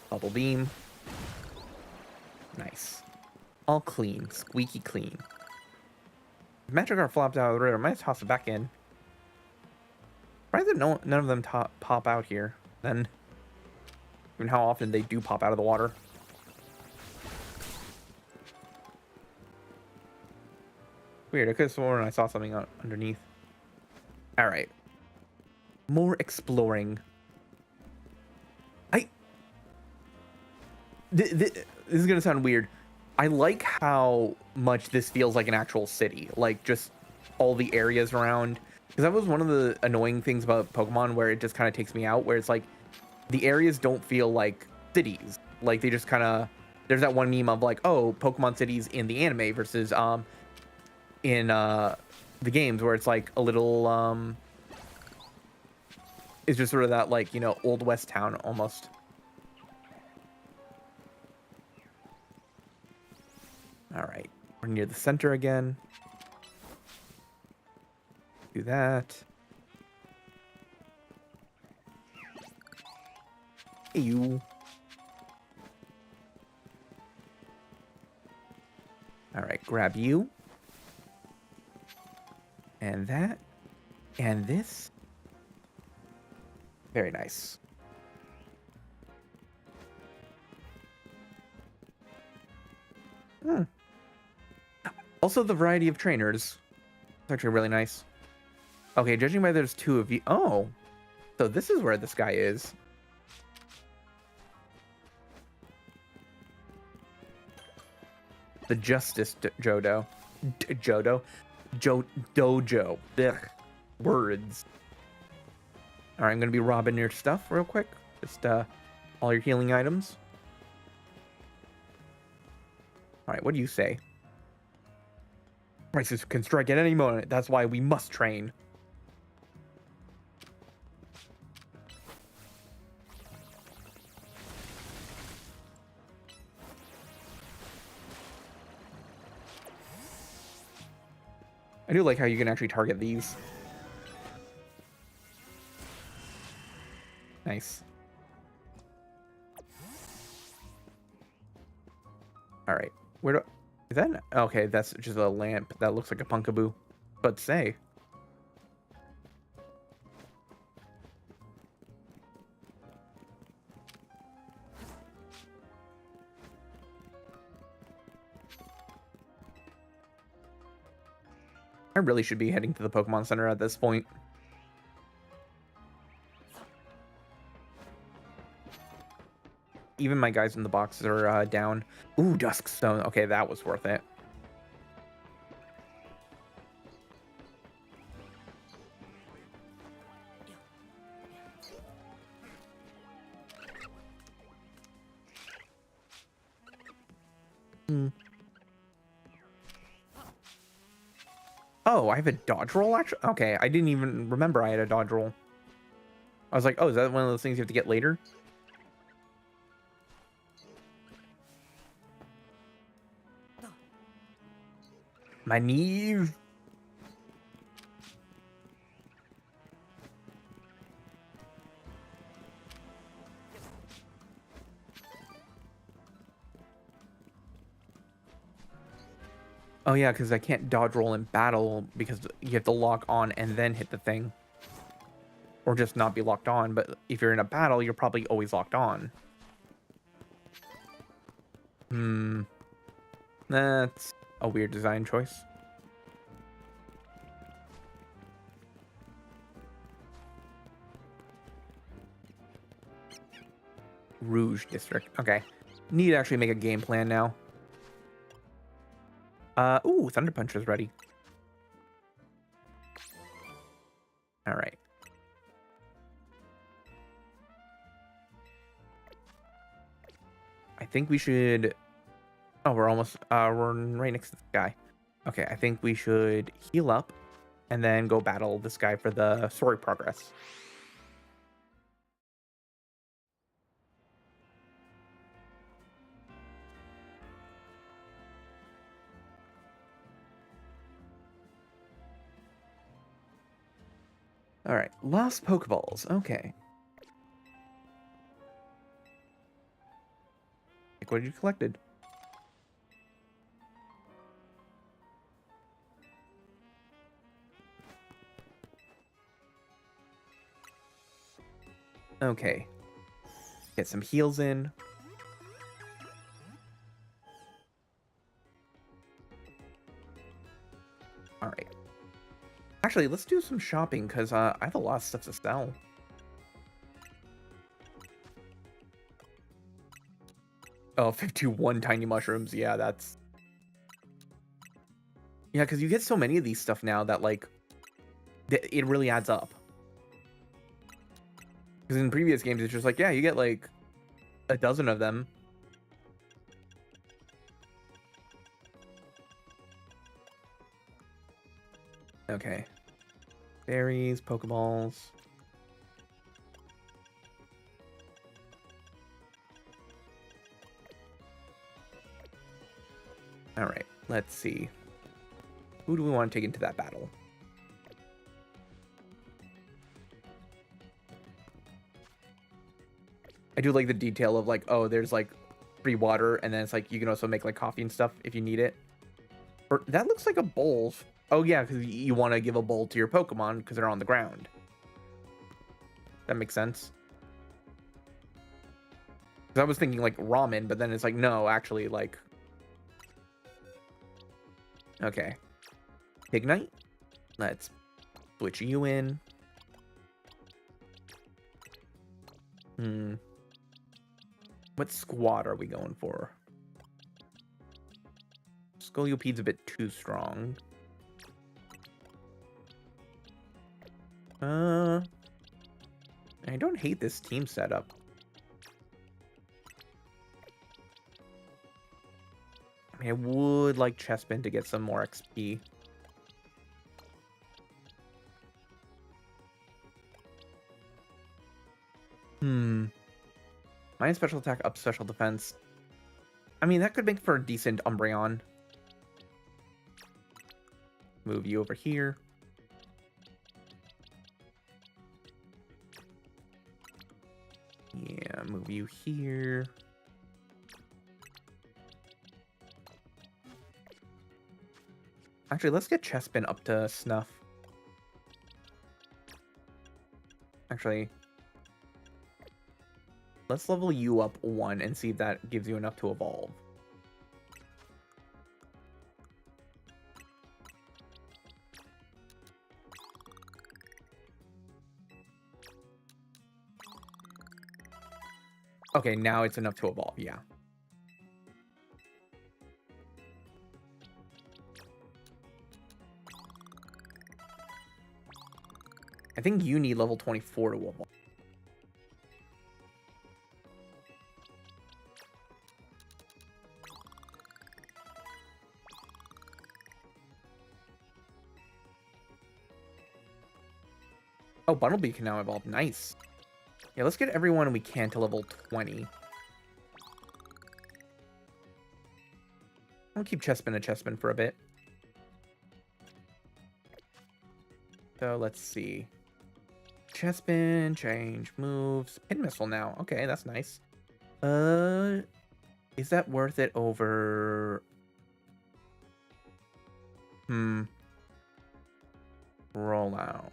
Bubble beam. Nice. All clean. Squeaky clean. If Magikarp flopped out of the river, I might toss it back in. Why did none of them pop out here, then? Even how often they do pop out of the water. Weird, I could have sworn I saw something underneath. Alright. More exploring. This is gonna sound weird. I like how much this feels like an actual city. Like, just all the areas around. Because that was one of the annoying things about Pokemon, where it just kind of takes me out, where it's like, the areas don't feel like cities. Like, they just kind of... There's that one meme of like, oh, Pokemon cities in the anime versus in the games, where it's like a little... It's just sort of that, like, you know, Old West town, almost. All right, we're near the center again. Do that. Hey, you. All right, grab you. And that. And this. Very nice. Also, the variety of trainers. It's actually really nice. Okay, judging by there's two of you. Oh, so this is where this guy is. The Justice Jodo. Dojo. Ugh. Words. Alright, I'm going to be robbing your stuff real quick. Just all your healing items. Alright, what do you say? Crisis can strike at any moment. That's why we must train. I do like how you can actually target these. Nice. All right. Where do... Is that... Okay, that's just a lamp. That looks like a Punkaboo. But say... I really should be heading to the Pokemon Center at this point. Even my guys in the boxes are down. Ooh, Dusk Stone. Okay, that was worth it. Oh, I have a dodge roll, actually? Okay, I didn't even remember I had a dodge roll. I was like, oh, is that one of those things you have to get later? My knee. Oh yeah, because I can't dodge roll in battle because you have to lock on and then hit the thing. Or just not be locked on, but if you're in a battle, you're probably always locked on. That's a weird design choice. Rouge District. Okay. Need to actually make a game plan now. Ooh, Thunder Punch is ready. Alright. I think we should... Oh, we're almost... we're right next to this guy. Okay, I think we should heal up and then go battle this guy for the story progress. Alright, lost Pokeballs. Okay. Like, what did you collected? Okay. Get some heals in. Alright. Actually, let's do some shopping, because I have a lot of stuff to sell. Oh, 51 tiny mushrooms. Yeah, that's... Yeah, because you get so many of these stuff now that, like, it really adds up. Because in previous games, it's just like, yeah, you get, like, a dozen of them. Okay. Berries, Pokeballs. Alright, let's see. Who do we want to take into that battle? I do like the detail of, like, oh, there's, like, free water, and then it's like, you can also make, like, coffee and stuff if you need it. Or, that looks like a bowl. Oh, yeah, because you want to give a bowl to your Pokemon because they're on the ground. That makes sense. Because I was thinking, like, ramen, but then it's like, no, actually, like... Okay. Ignite. Let's switch you in. What squad are we going for? Scoliopede's a bit too strong. I don't hate this team setup. I mean, I would like Chespin to get some more XP. Minus special attack, up special defense. I mean, that could make for a decent Umbreon. Move you over here. Yeah, move you here. Actually, let's get Chespin up to snuff. Actually, let's level you up 1 and see if that gives you enough to evolve. Okay, now it's enough to evolve, yeah. I think you need level 24 to evolve. Oh, Bumblebee can now evolve. Nice. Yeah, let's get everyone we can to level 20. I'll keep Chespin for a bit. So let's see. Chespin, change moves. Pin Missile now. Okay, that's nice. Is that worth it over... Rollout.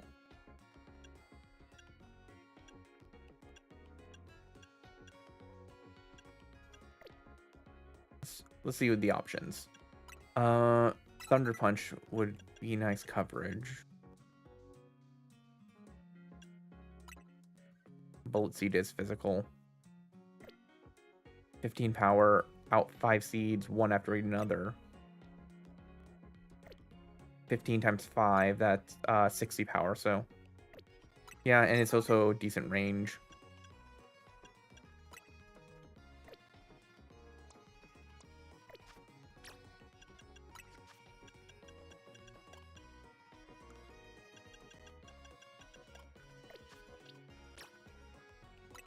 Let's see what the options. Thunder Punch would be nice coverage. Bullet Seed is physical. 15 power, out 5 seeds, one after another. 15 times 5, that's 60 power, so... Yeah, and it's also decent range.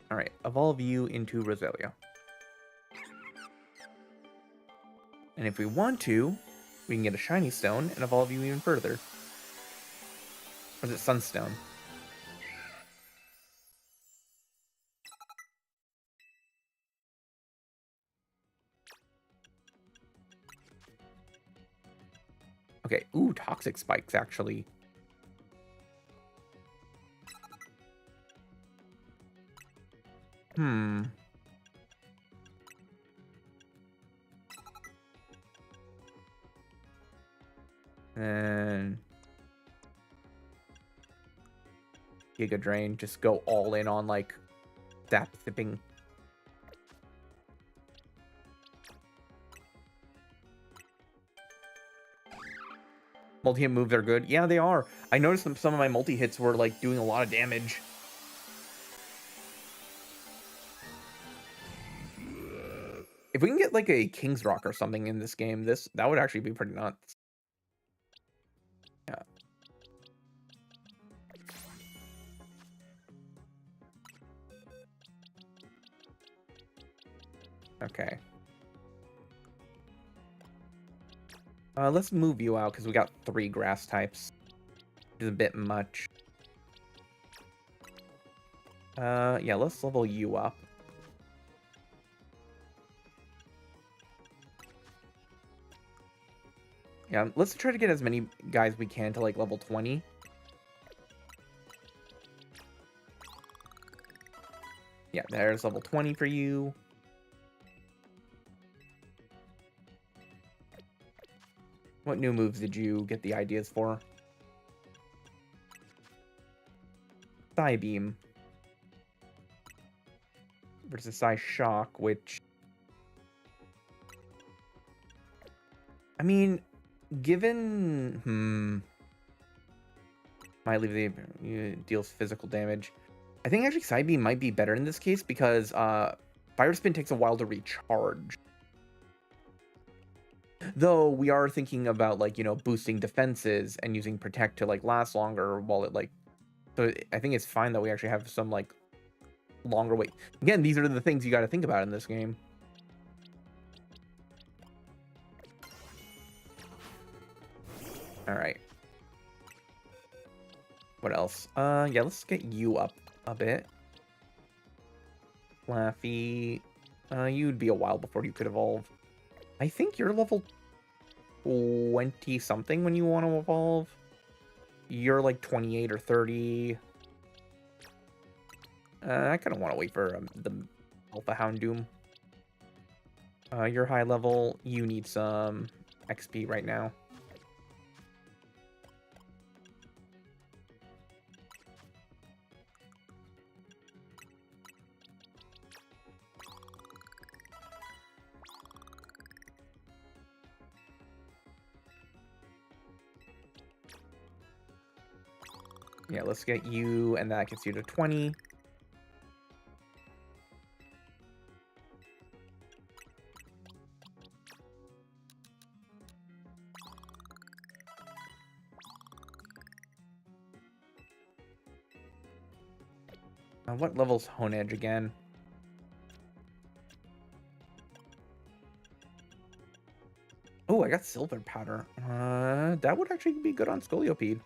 Alright, evolve you into Roselia. And if we want to, we can get a shiny stone and evolve you even further. Or is it Sunstone? Okay, ooh, Toxic Spikes, actually. And Giga Drain, just go all in on like Zap Sipping. Multi-hit moves are good. Yeah, they are. I noticed some of my multi-hits were like doing a lot of damage. If we can get like a King's Rock or something in this game, that would actually be pretty nuts. Yeah. Okay. Let's move you out because we got 3 grass types. Which is a bit much. Yeah, let's level you up. Yeah, let's try to get as many guys we can to like level 20. Yeah, there's level 20 for you. What new moves did you get the ideas for? Thigh Beam. Versus Psy Shock, which... I mean, given... Might leave the... deals physical damage. I think actually Psy Beam might be better in this case because Fire Spin takes a while to recharge. Though we are thinking about like, you know, boosting defenses and using Protect to like last longer while it like... So I think it's fine that we actually have some like longer wait. Again, these are the things you got to think about in this game. All right. What else? Yeah, let's get you up a bit. Laffy. You'd be a while before you could evolve. I think you're level 20 something when you want to evolve. You're like 28 or 30. I kind of want to wait for the Alpha Houndoom. You're high level. You need some XP right now. Yeah, let's get you, and that gets you to 20. What level's Hone Edge again? Oh, I got Silver Powder. That would actually be good on Scolipede.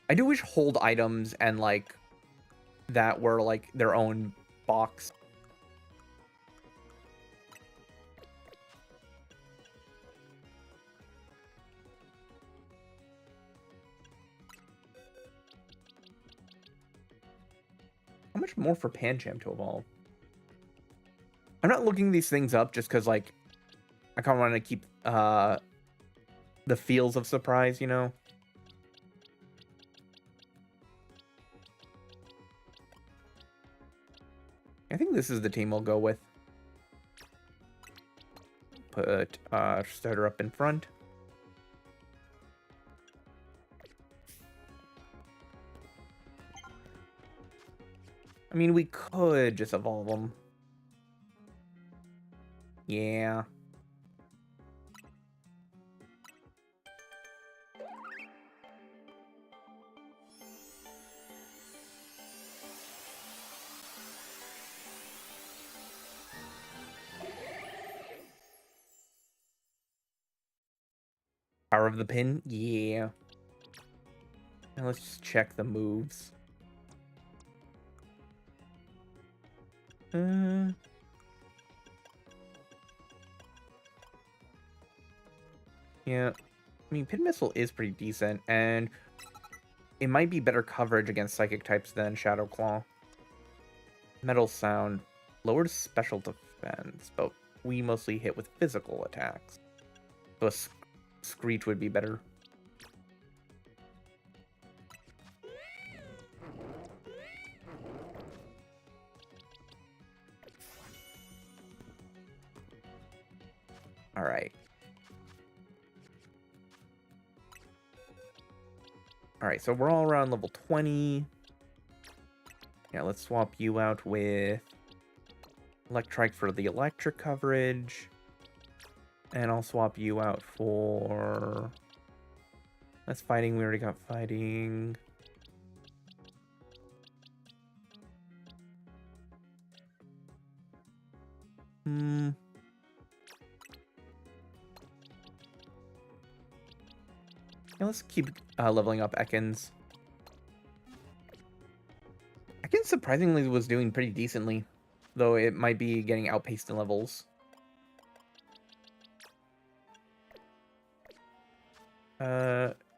I do wish hold items and, like, that were, like, their own box. How much more for Pancham to evolve? I'm not looking these things up just because, like, I kind of want to keep the feels of surprise, you know? I think this is the team we'll go with. Put Starter up in front. I mean, we could just evolve them. Yeah. Power of the pin? Yeah. Now let's just check the moves. Yeah. I mean, Pin Missile is pretty decent, and it might be better coverage against Psychic types than Shadow Claw. Metal Sound lowers special defense, but we mostly hit with physical attacks. So a Screech would be better. Alright. Alright, so we're all around level 20. Yeah, let's swap you out with Electrike for the electric coverage. And I'll swap you out for... That's fighting. We already got fighting. Yeah, let's keep leveling up Ekans. Ekans surprisingly was doing pretty decently, though it might be getting outpaced in levels.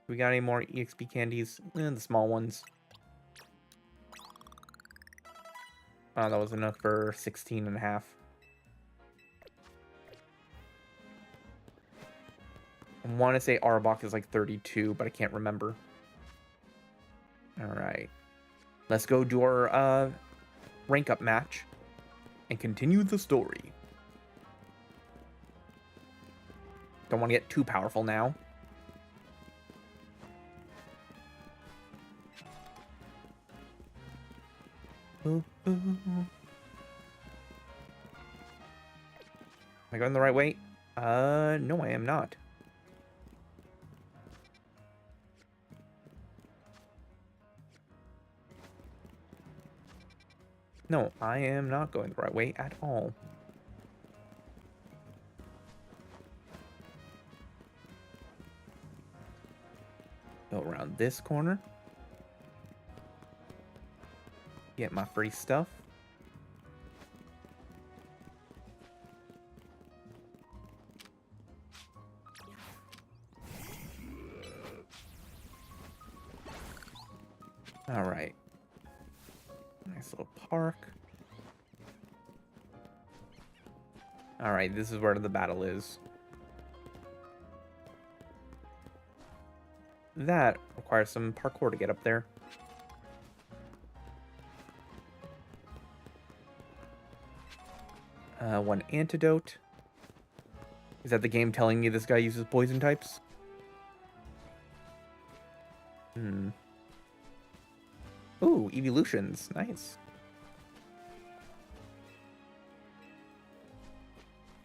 We got any more EXP candies? The small ones. Oh, that was enough for 16 and a half. I want to say Arbok is like 32, but I can't remember. Alright. Let's go do our rank up match and continue the story. Don't want to get too powerful now. Am I going the right way? No, I am not. No, I am not going the right way at all. Go around this corner. Get my free stuff. All right. Nice little park. All right, this is where the battle is. That requires some parkour to get up there. One antidote. Is that the game telling me this guy uses poison types? Hmm. Ooh, evolutions. Nice.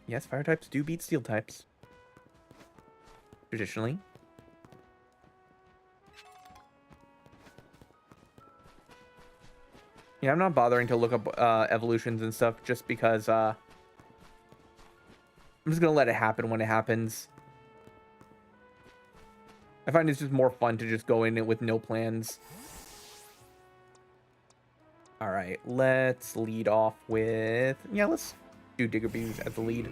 Yes, fire types do beat steel types. Traditionally. Yeah, I'm not bothering to look up evolutions and stuff just because I'm just gonna let it happen when it happens. I find it's just more fun to just go in it with no plans. All right, let's lead off with... Yeah, let's do Diggerbees as the lead.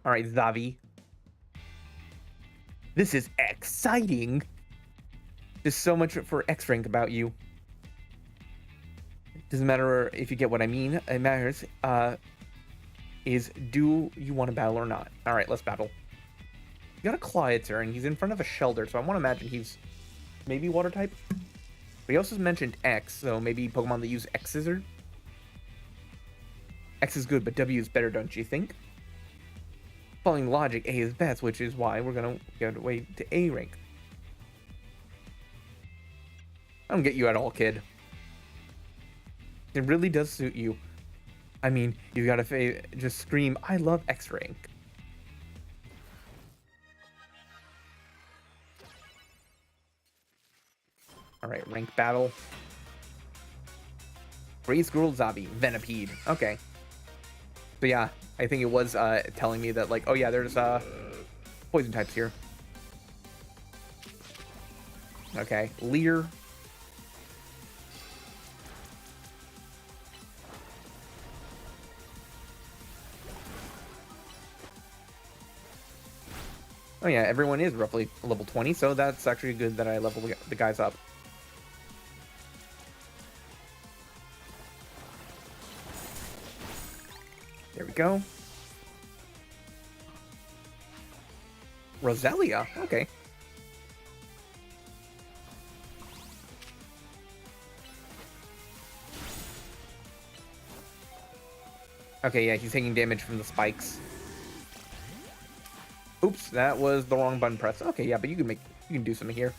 All right, Zavi. This is exciting. There's so much for X rank about you. Doesn't matter if you get what I mean. It matters is do you want to battle or not? All right, let's battle. You got a Clawitzer, and he's in front of a Shelter, so I want to imagine he's maybe Water type. But he also mentioned X, so maybe Pokemon that use X Scissor. X is good, but W is better, don't you think? Following logic, A is best, which is why we're gonna get away to A rank. I don't get you at all, kid. It really does suit you. I mean, you gotta just scream, I love X rank. Alright, rank battle. Gray Squirrel Zabi, Venipede. Okay. So yeah, I think it was telling me that, like, oh yeah, there's poison types here. Okay, Leer. Oh yeah, everyone is roughly level 20, so that's actually good that I level the guys up. There we go. Roselia, okay. Okay, yeah, he's taking damage from the spikes. Oops, that was the wrong button press. Okay, yeah, but you can do something here.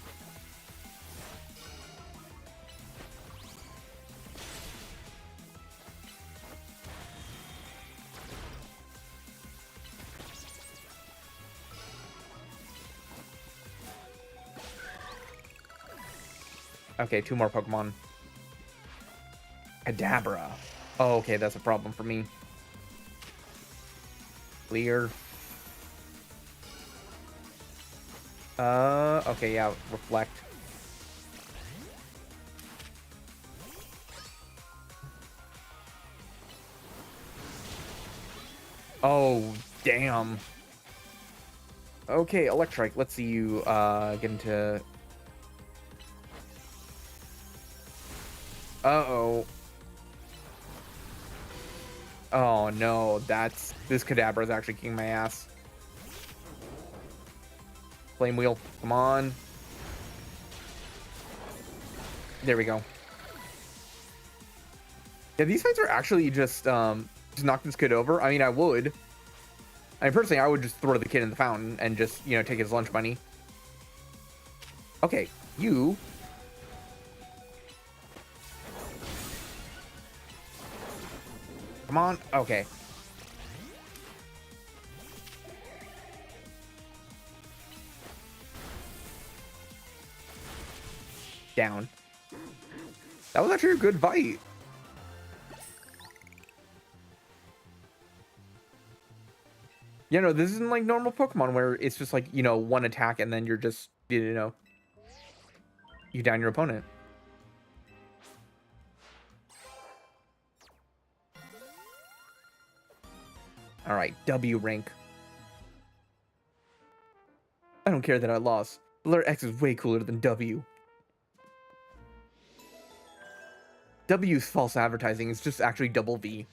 Okay, 2 more Pokemon. Kadabra. Oh, okay, that's a problem for me. Clear. Okay, yeah, Reflect. Oh, damn. Okay, Electrike, let's see you, get into... Uh-oh. Oh, no, this Kadabra is actually kicking my ass. Flame Wheel, come on. There we go. Yeah, these fights are actually just knock this kid over. I mean, I would. I mean, personally, I would just throw the kid in the fountain and just, you know, take his lunch money. Okay, you... Come on. Okay. Down. That was actually a good fight. You know, this isn't like normal Pokemon where it's just like, you know, one attack and then you're just, you know, you down your opponent. All right, W rank. I don't care that I lost. The letter X is way cooler than W. W's false advertising is just actually double V.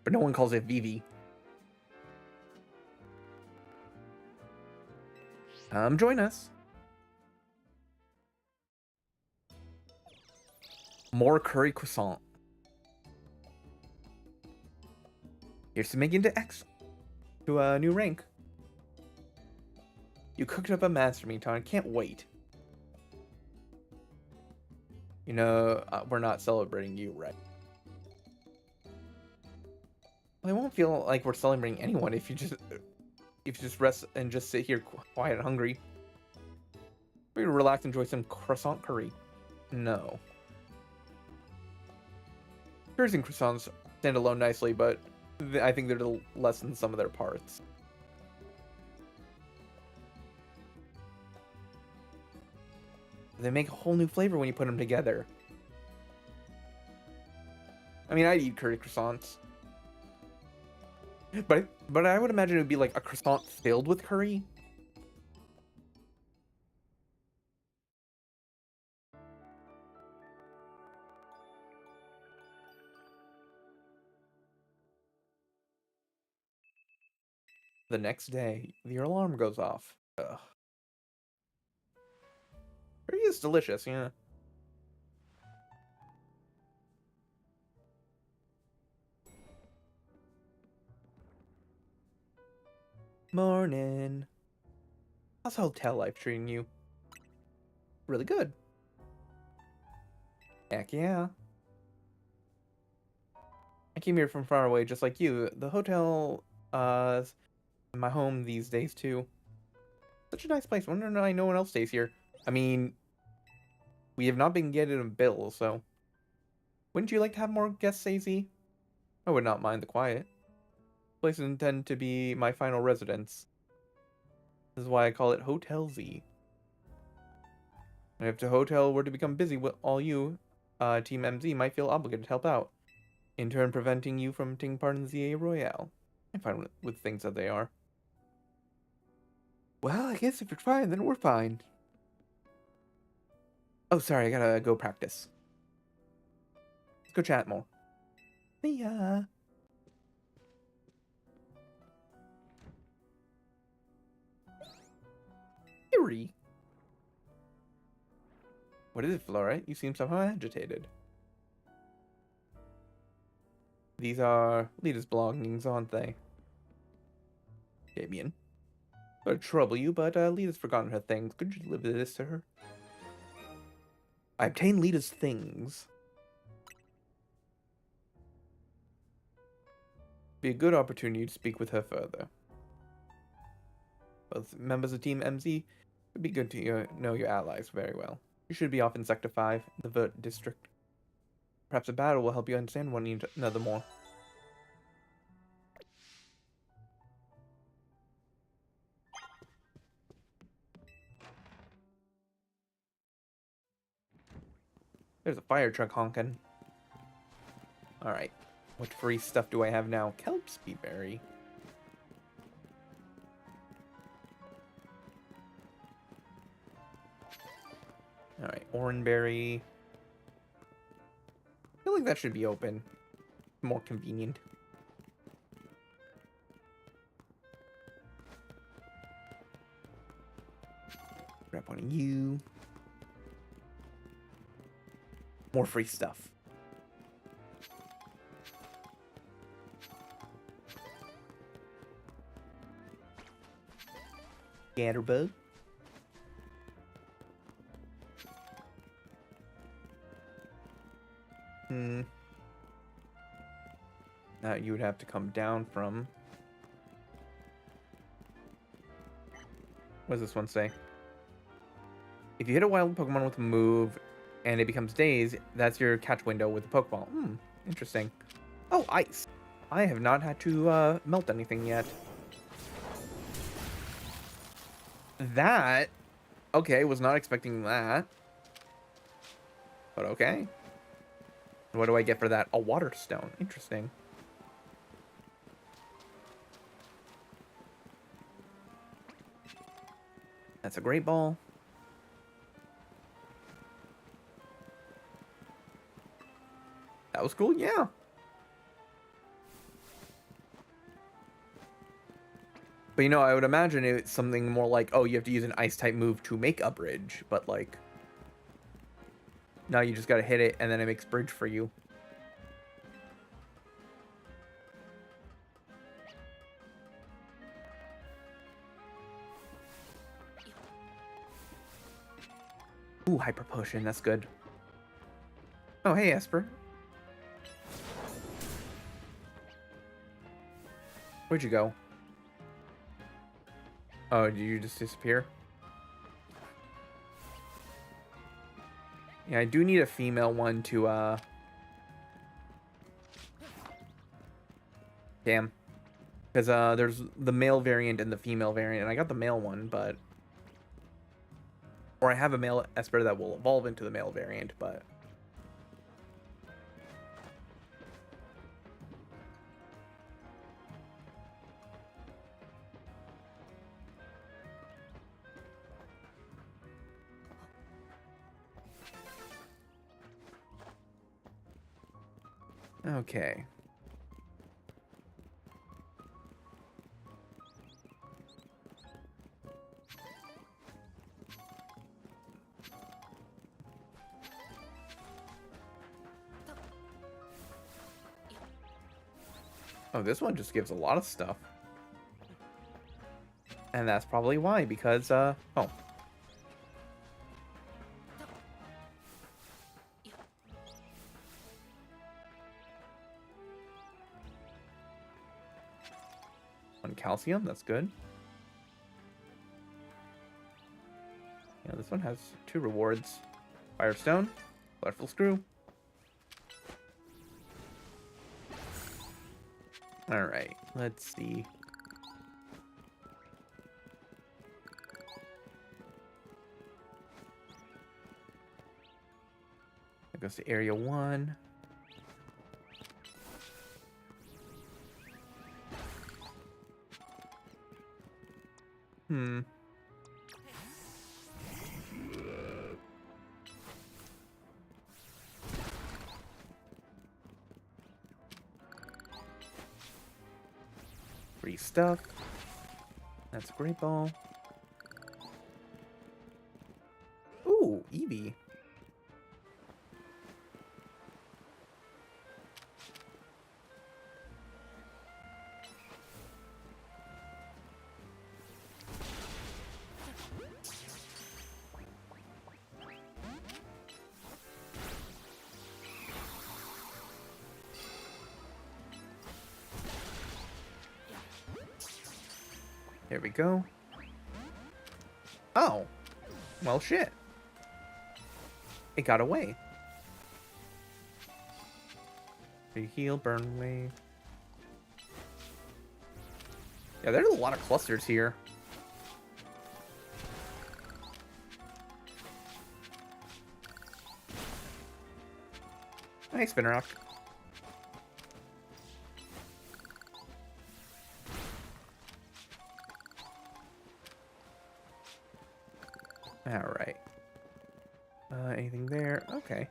But no one calls it VV. Join us. More curry croissant. Here's to make into X. To a new rank. You cooked up a master meat, Ton. Can't wait. You know, we're not celebrating you, right? Well, I won't feel like we're celebrating anyone if you just rest and just sit here quiet and hungry. We relax, enjoy some croissant curry. No. Curries and croissants stand alone nicely, but I think they're less than some of their parts. They make a whole new flavor when you put them together. I mean, I'd eat curry croissants. But I would imagine it would be like a croissant filled with curry. The next day, the alarm goes off. Ugh. Curry is delicious, yeah. Morning. How's hotel life treating you? Really good. Heck yeah. I came here from far away just like you. The hotel, my home these days too. Such a nice place. Wonder why no one else stays here. I mean, we have not been getting a bill, so... Wouldn't you like to have more guests, AZ? I would not mind the quiet. This place is intended to be my final residence. This is why I call it Hotel Z. And if the hotel were to become busy with all you, Team MZ might feel obligated to help out, in turn preventing you from taking part in the ZA Royale. I'm fine with things as they are. Well, I guess if you're fine, then we're fine. Oh, sorry, I gotta go practice. Let's go chat more. See ya. Eerie. What is it, Flora? You seem somehow agitated. These are Lita's belongings, aren't they? Damien. Sorry to trouble you, but Lita's forgotten her things. Could you deliver this to her? I obtained Lita's things. Be a good opportunity to speak with her further. Both members of Team MZ, it would be good to know your allies very well. You should be off in Sector 5, the Vert District. Perhaps a battle will help you understand one another more. There's a fire truck honking. Alright. What free stuff do I have now? Kelpsby berry. Alright, oranberry. I feel like that should be open. More convenient. Grab one of you. More free stuff. Scatterbug. That you would have to come down from. What does this one say? If you hit a wild Pokemon with a move and it becomes dazed, that's your catch window with the Pokeball. Interesting. Oh, ice. I have not had to melt anything yet. That? Okay, was not expecting that. But okay. What do I get for that? A water stone. Interesting. That's a great ball. That was cool, yeah. But you know, I would imagine it's something more like, oh, you have to use an ice-type move to make a bridge. But like, now you just gotta hit it and then it makes bridge for you. Ooh, hyper potion. That's good. Oh, hey, Esper. Where'd you go? Oh, did you just disappear? Yeah, I do need a female one to, Damn. Because, there's the male variant and the female variant, and I got the male one, but... Or I have a male Esper that will evolve into the male variant, but... Okay. Oh, this one just gives a lot of stuff. And that's probably why, because, oh. One calcium, that's good. Yeah, this one has 2 rewards. Firestone, Colorful Screw. Alright, let's see. That goes to Area 1. Free stuff. That's a great ball. Ooh, Eevee. There we go. Oh. Well, shit. It got away. Heal, burn wave. Yeah, there's a lot of clusters here. Hey, Spinrock. Alright. Anything there? Okay.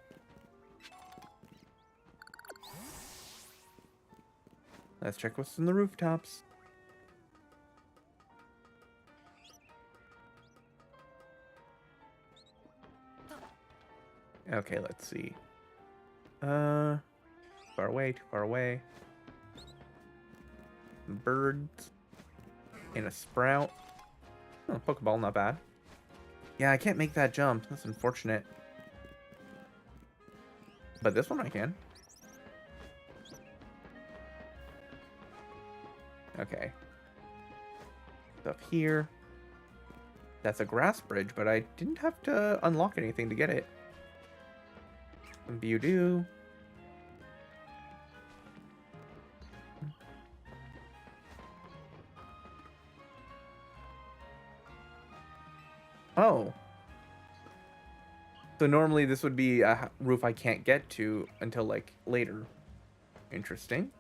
Let's check what's in the rooftops. Okay, let's see. Far away, too far away. Birds. And a sprout. Oh, Pokeball, not bad. Yeah, I can't make that jump. That's unfortunate. But this one I can. Okay. Stuff here. That's a grass bridge, but I didn't have to unlock anything to get it. Bewdoo. Oh. So normally this would be a roof I can't get to until, like, later. Interesting.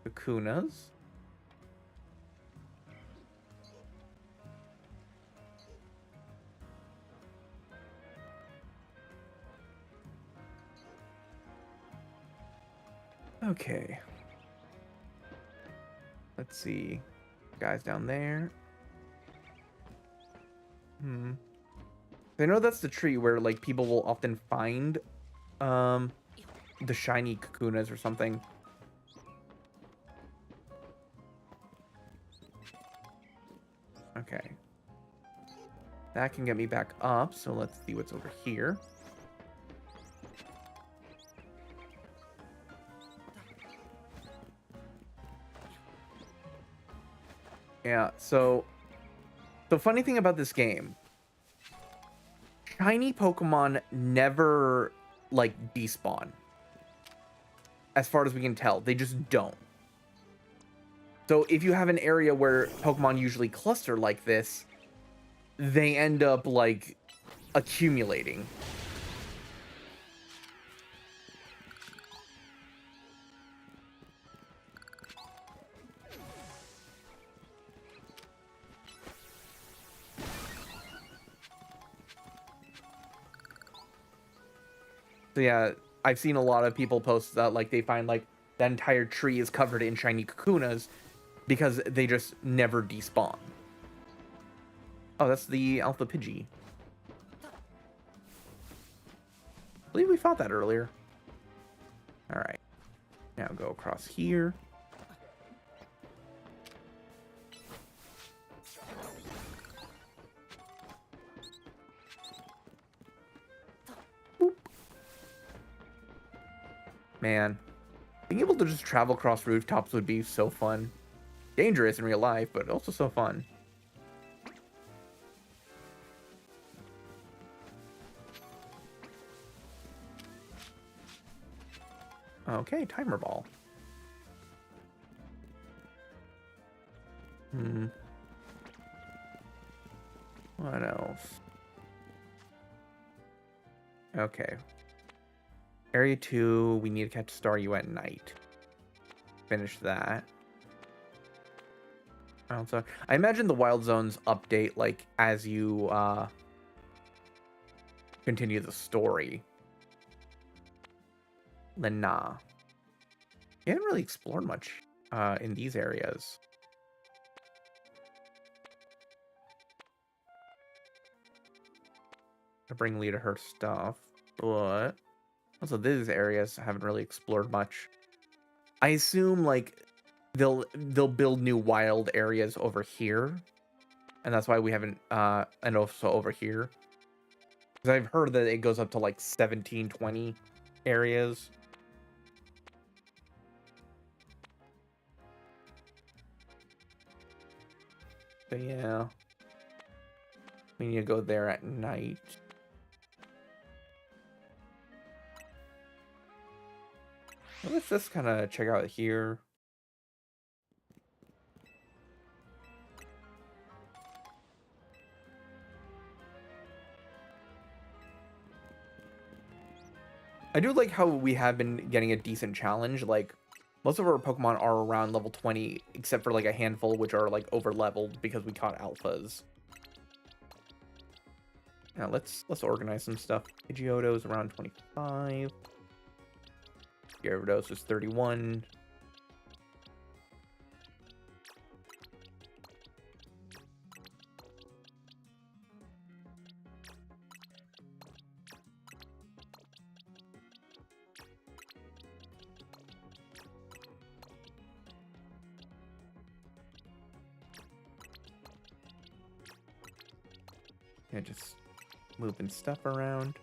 Kakunas. Okay. Let's see. Guys down there. I know that's the tree where, like, people will often find the shiny Kakunas or something. Okay. That can get me back up, so let's see what's over here. Yeah, so the funny thing about this game, shiny Pokemon never, like, despawn. As far as we can tell, they just don't. So if you have an area where Pokemon usually cluster like this, they end up, like, accumulating. So yeah, I've seen a lot of people post that, like, they find, like, the entire tree is covered in shiny Kakunas because they just never despawn. Oh, that's the Alpha Pidgey. I believe we fought that earlier. Alright. Now go across here. Boop. Man. Being able to just travel across rooftops would be so fun. Dangerous in real life, but also so fun. Okay, timer ball. What else? Okay. Area 2, we need to catch Staryu at night. Finish that. Also, I imagine the Wild Zones update, like, as you continue the story. Lena. You haven't really explored much in these areas. I bring Lita her stuff, but also these areas haven't really explored much. I assume, like, they'll build new wild areas over here, and that's why we haven't and also over here, because I've heard that it goes up to like 17, 20 areas. But yeah, we need to go there at night. Let's just kind of check out here. I do like how we have been getting a decent challenge. Like, most of our Pokemon are around level 20, except for like a handful which are like over leveled because we caught alphas. Now let's organize some stuff. Pidgeotto is around 25. Gyarados is 31. Yeah, just moving stuff around.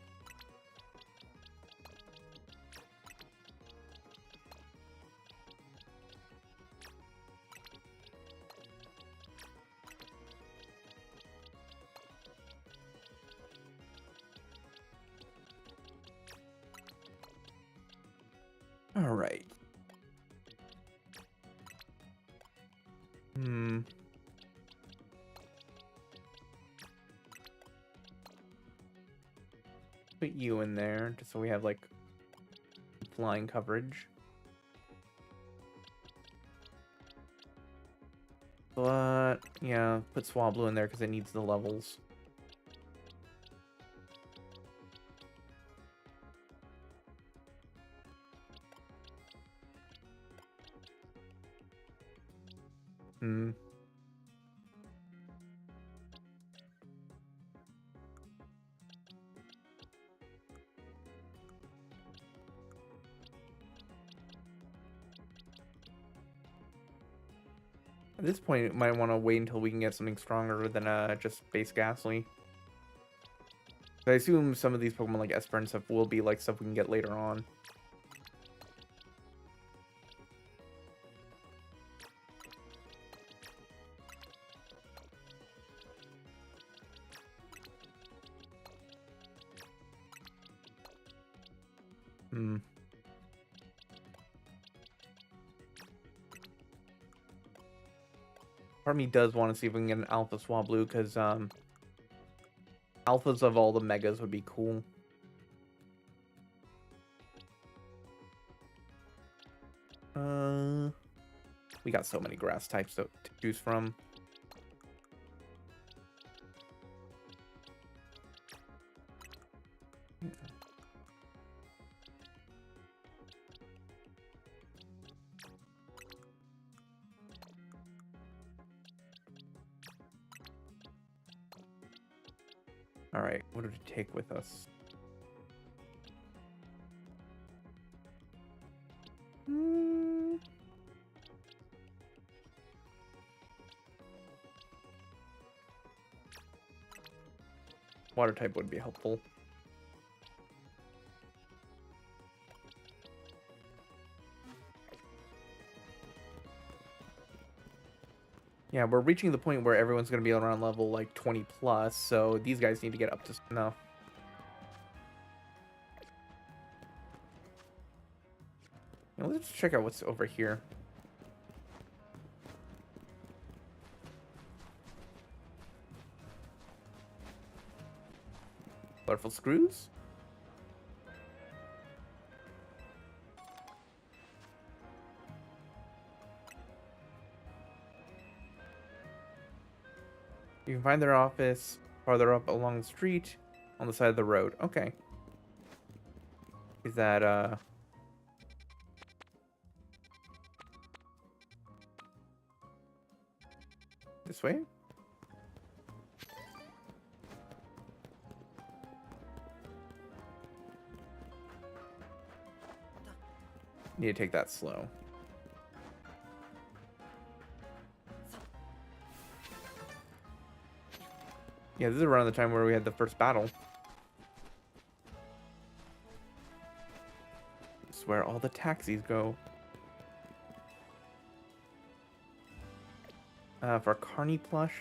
All right. Put you in there just so we have like flying coverage. But yeah, put Swablu in there because it needs the levels. At this point, you might want to wait until we can get something stronger than just base Ghastly. I assume some of these Pokemon like Esper and stuff will be like stuff we can get later on. Hmm. Part of me does want to see if we can get an Alpha Swablu, because alphas of all the megas would be cool. We got so many grass types to choose from. All right, what did we take with us? Water type would be helpful. Yeah, we're reaching the point where everyone's going to be around level like 20 plus, so these guys need to get up to snuff. Now let's check out what's over here. Colorful screws? You can find their office farther up along the street on the side of the road. Okay. Is that, this way? Need to take that slow. Yeah, this is around the time where we had the first battle. This is where all the taxis go. For Carney plush.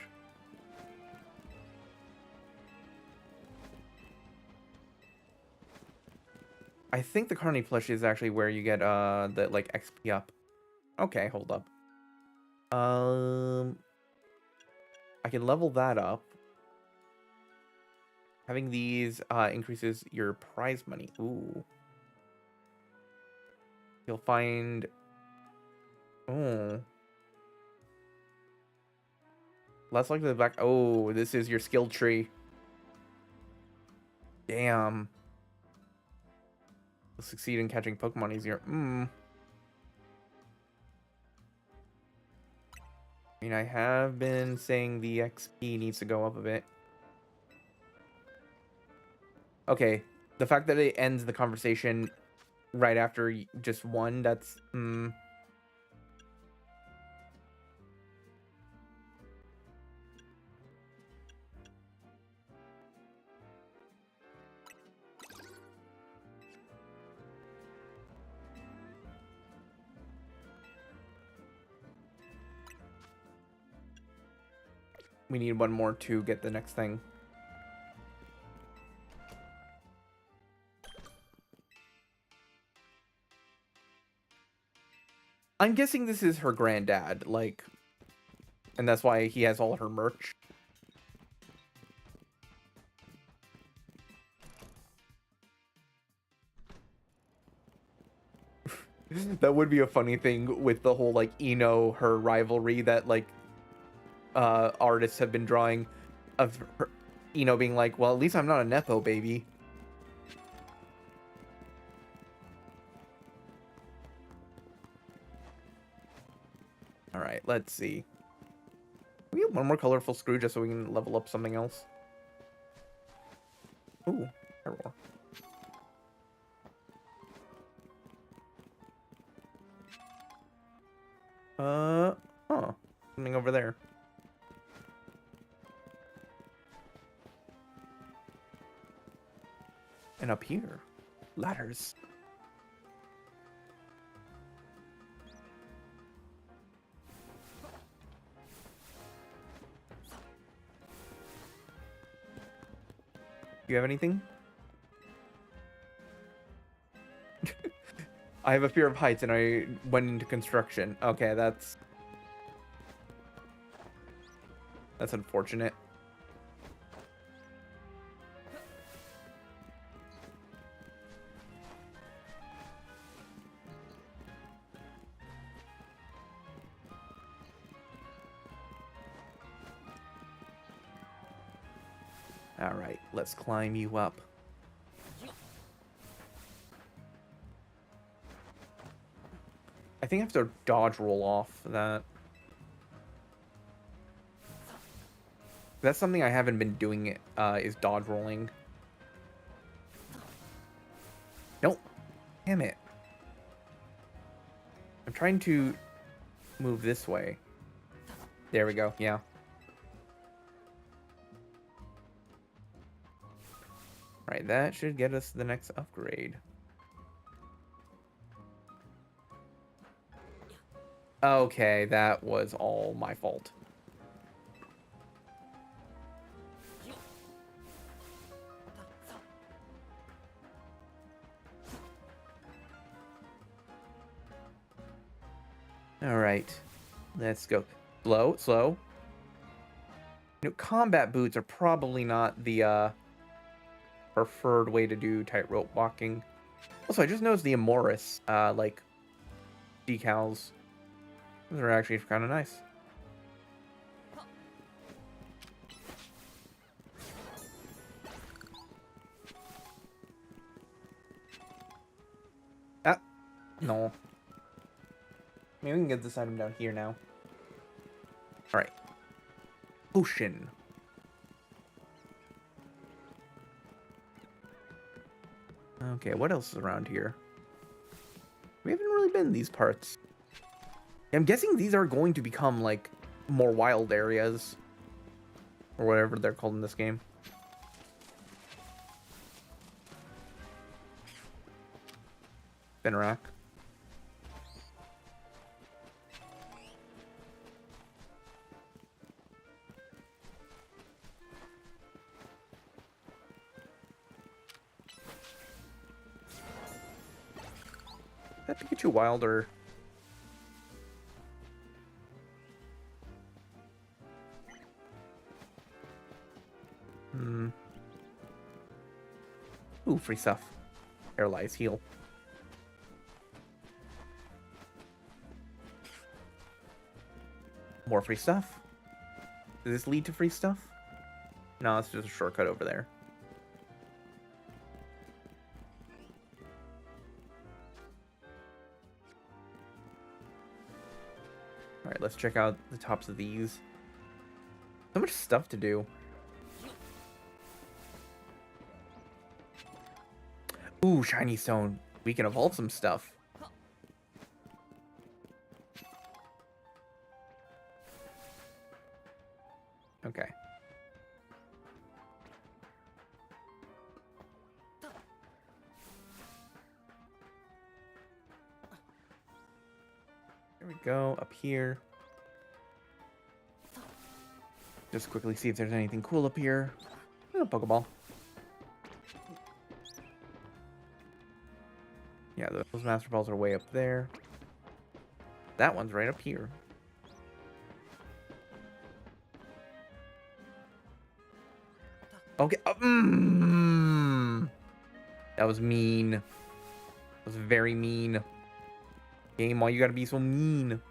I think the Carney plush is actually where you get the like XP up. Okay, hold up. I can level that up. Having these increases your prize money. Ooh. You'll find... Oh. Less likely to back... Oh, this is your skill tree. Damn. You'll succeed in catching Pokemon easier. I mean, I have been saying the XP needs to go up a bit. Okay. The fact that it ends the conversation right after just one, that's... We need one more to get the next thing. I'm guessing this is her granddad, like... And that's why he has all her merch. That would be a funny thing with the whole, like, her rivalry that, like, artists have been drawing of her, being like, well, at least I'm not a Nepo baby. Alright, let's see. We have one more colorful screw just so we can level up something else. Ooh, error. Huh. Something over there. And up here, ladders. Do you have anything? I have a fear of heights and I went into construction. Okay, that's unfortunate. All right, let's climb you up. I think I have to dodge roll off that. That's something I haven't been doing, is dodge rolling. Nope. Damn it. I'm trying to move this way. There we go, yeah. Right, that should get us the next upgrade. Okay, that was all my fault. All right, let's go. Slow, slow. You know, combat boots are probably not the preferred way to do tightrope walking. Also, I just noticed the Amoris, like, decals. Those are actually kind of nice. Ah, no. Maybe we can get this item down here now. Alright. Potion. Okay, what else is around here? We haven't really been in these parts. I'm guessing these are going to become, like, more wild areas. Or whatever they're called in this game. Finrack. Is that Pikachu wild or... Ooh, free stuff. Paralyze, heal. More free stuff. Does this lead to free stuff? No, it's just a shortcut over there. Alright, let's check out the tops of these. So much stuff to do. Ooh, shiny stone. We can evolve some stuff. Okay. There we go, up here. Just quickly see if there's anything cool up here. Oh, Pokeball. Yeah, those Master Balls are way up there. That one's right up here. Okay. That was mean. That was very mean. Game, why you gotta be so mean?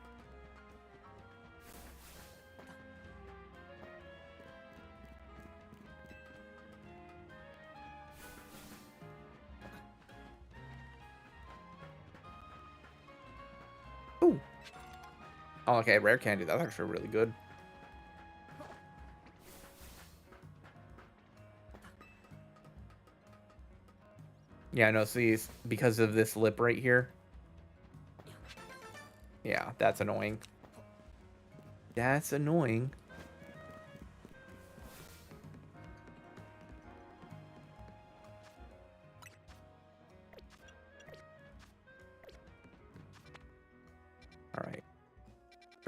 Ooh. Oh, okay, rare candy. That's actually really good. Yeah, no, see, because of this lip right here. Yeah, that's annoying. That's annoying.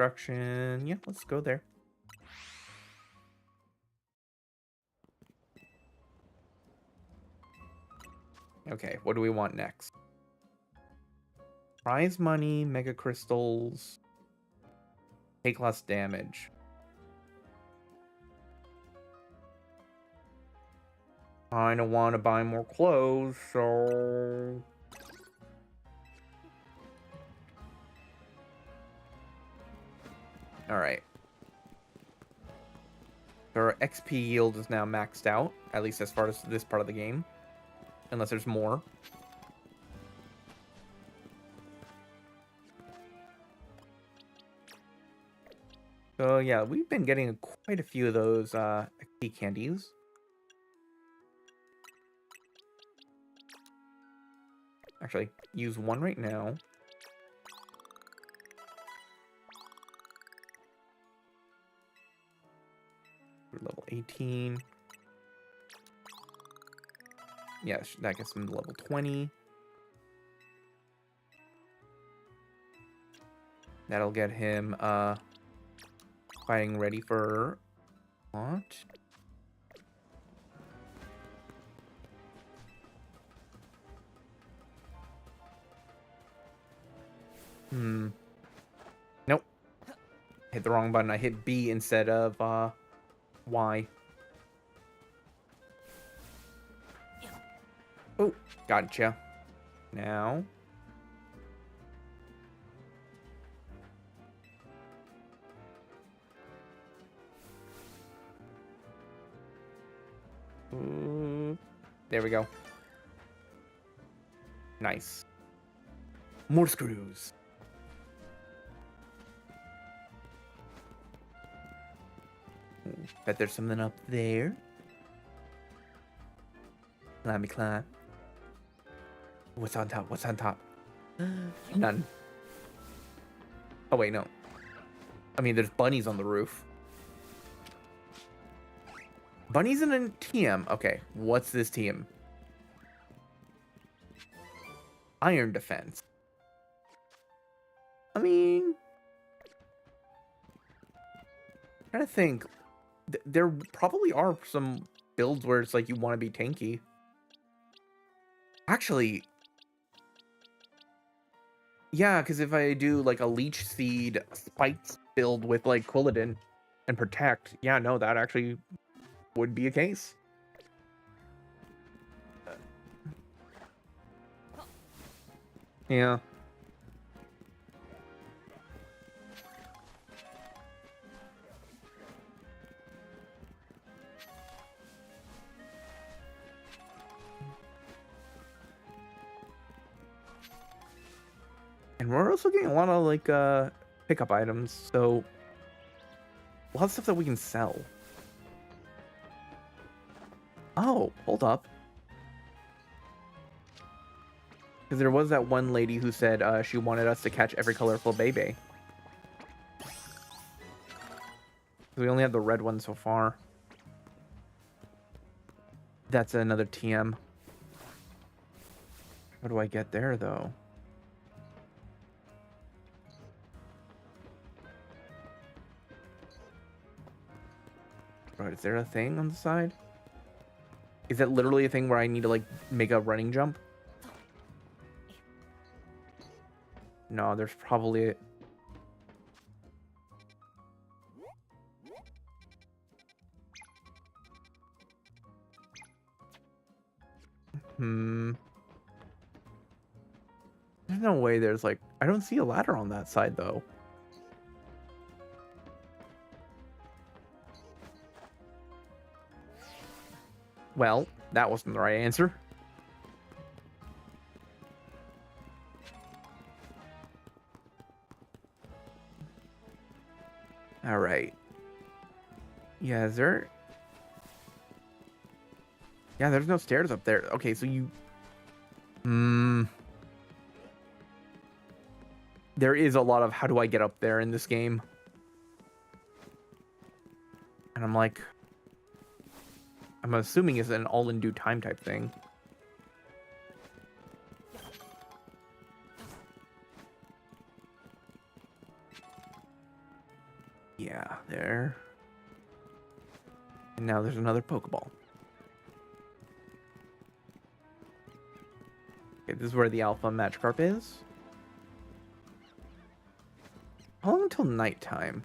construction. Yeah, let's go there. Okay, what do we want next? Prize money, mega crystals, take less damage. I don't want to buy more clothes, so... Alright. So our XP yield is now maxed out, at least as far as this part of the game. Unless there's more. So yeah, we've been getting quite a few of those XP candies. Actually, use one right now. We're level 18. Yeah, that gets him to level 20. That'll get him fighting ready for what? Nope. Hit the wrong button. I hit B instead of Y. Oh, gotcha. Now. There we go. Nice. More screws. Bet there's something up there. Let me climb. What's on top? What's on top? None. Oh, wait, no. I mean, there's bunnies on the roof. Bunnies in a TM. Okay, what's this TM? Iron defense. I mean... I'm trying to think. There probably are some builds where it's like you want to be tanky. Actually... Yeah, because if I do like a Leech Seed Spikes build with like Quilladin and Protect, yeah, no, that actually would be a case. Yeah. And we're also getting a lot of like pickup items, so a lot of stuff that we can sell. Oh, hold up. Because there was that one lady who said she wanted us to catch every colorful baby. We only have the red one so far. That's another TM. What do I get there, though? Right, is there a thing on the side? Is that literally a thing where I need to, like, make a running jump? No, there's probably... There's no way there's, like... I don't see a ladder on that side, though. Well, that wasn't the right answer. Alright. Yeah, is there... Yeah, there's no stairs up there. Okay, so you... There is a lot of how do I get up there in this game. And I'm like... I'm assuming it's an all in due time type thing. Yeah, there. And now there's another Pokeball. Okay, this is where the Alpha Magikarp is. How long until nighttime?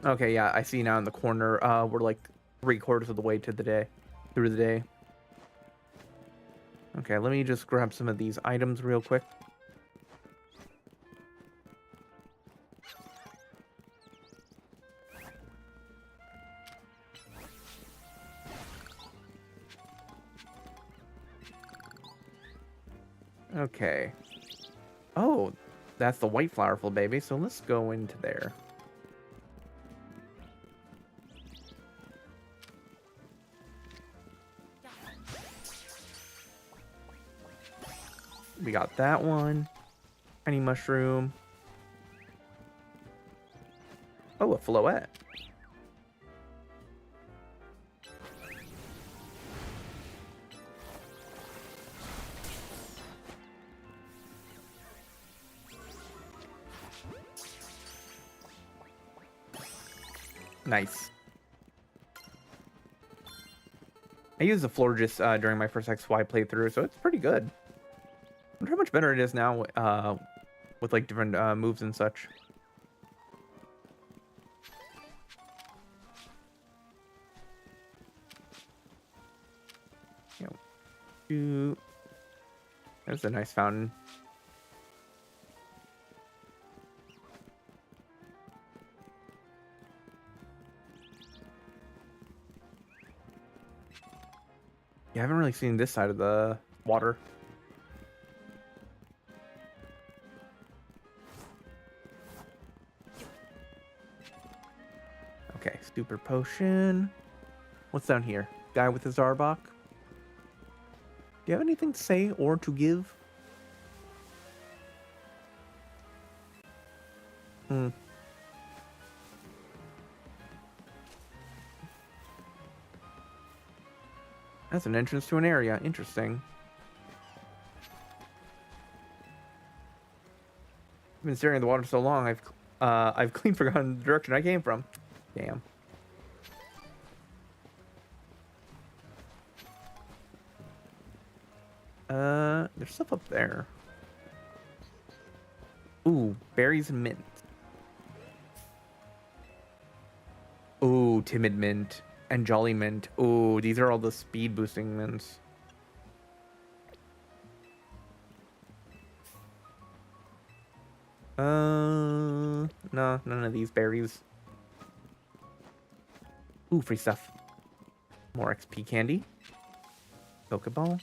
Okay, yeah, I see now in the corner. We're like 3/4 of the way to the day, through the day. Okay, let me just grab some of these items real quick. Okay. Oh, that's the white flowerful baby, so let's go into there. We got that one. Tiny mushroom. Oh, a floette. Nice. I used the Florges during my first XY playthrough, so it's pretty good. I wonder how much better it is now with like different moves and such. That's a nice fountain. Yeah, I haven't really seen this side of the water. Okay, super potion. What's down here? Guy with his Arbok. Do you have anything to say or to give? Hmm. That's an entrance to an area. Interesting. I've been staring at the water so long, I've clean forgotten the direction I came from. Damn. There's stuff up there. Ooh, berries and mint. Ooh, timid mint and jolly mint. Ooh, these are all the speed boosting mints. No, none of these berries. Ooh, free stuff. More XP candy. Pokeball.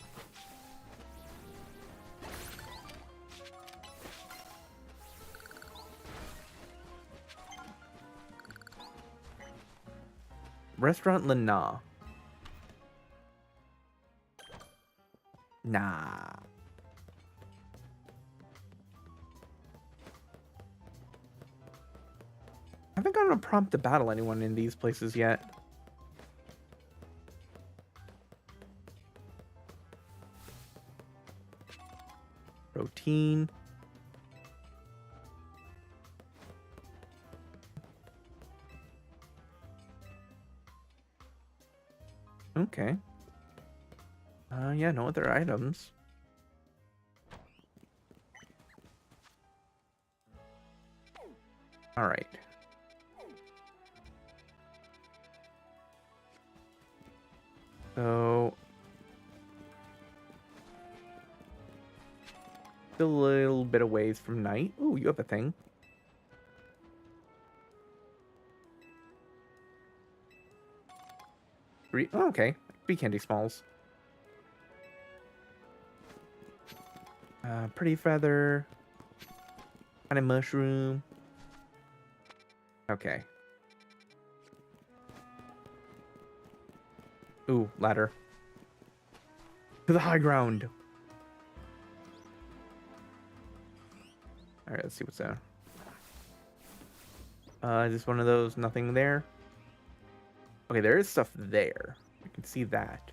Restaurant Lana. Nah. I haven't gotten a prompt to battle anyone in these places yet. Protein. Okay. Yeah, no other items. All right. So, still a little bit of ways from night. Ooh, you have a thing. Oh, okay. Bee candy smalls. Pretty feather. Kind of mushroom. Okay. Ooh, ladder. To the high ground. Alright, let's see what's there. Is this one of those? Nothing there? Okay, there is stuff there. I can see that.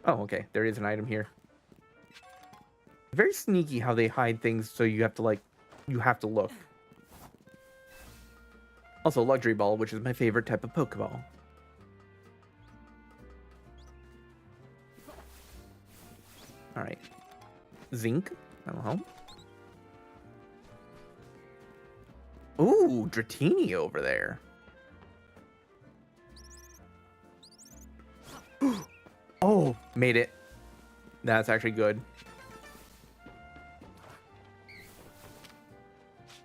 Oh, okay. There is an item here. Very sneaky how they hide things so you have to, like, You have to look. Also, Luxury Ball, which is my favorite type of Pokeball. Alright. Zinc? That'll help. Ooh, Dratini over there. Oh, made it. That's actually good.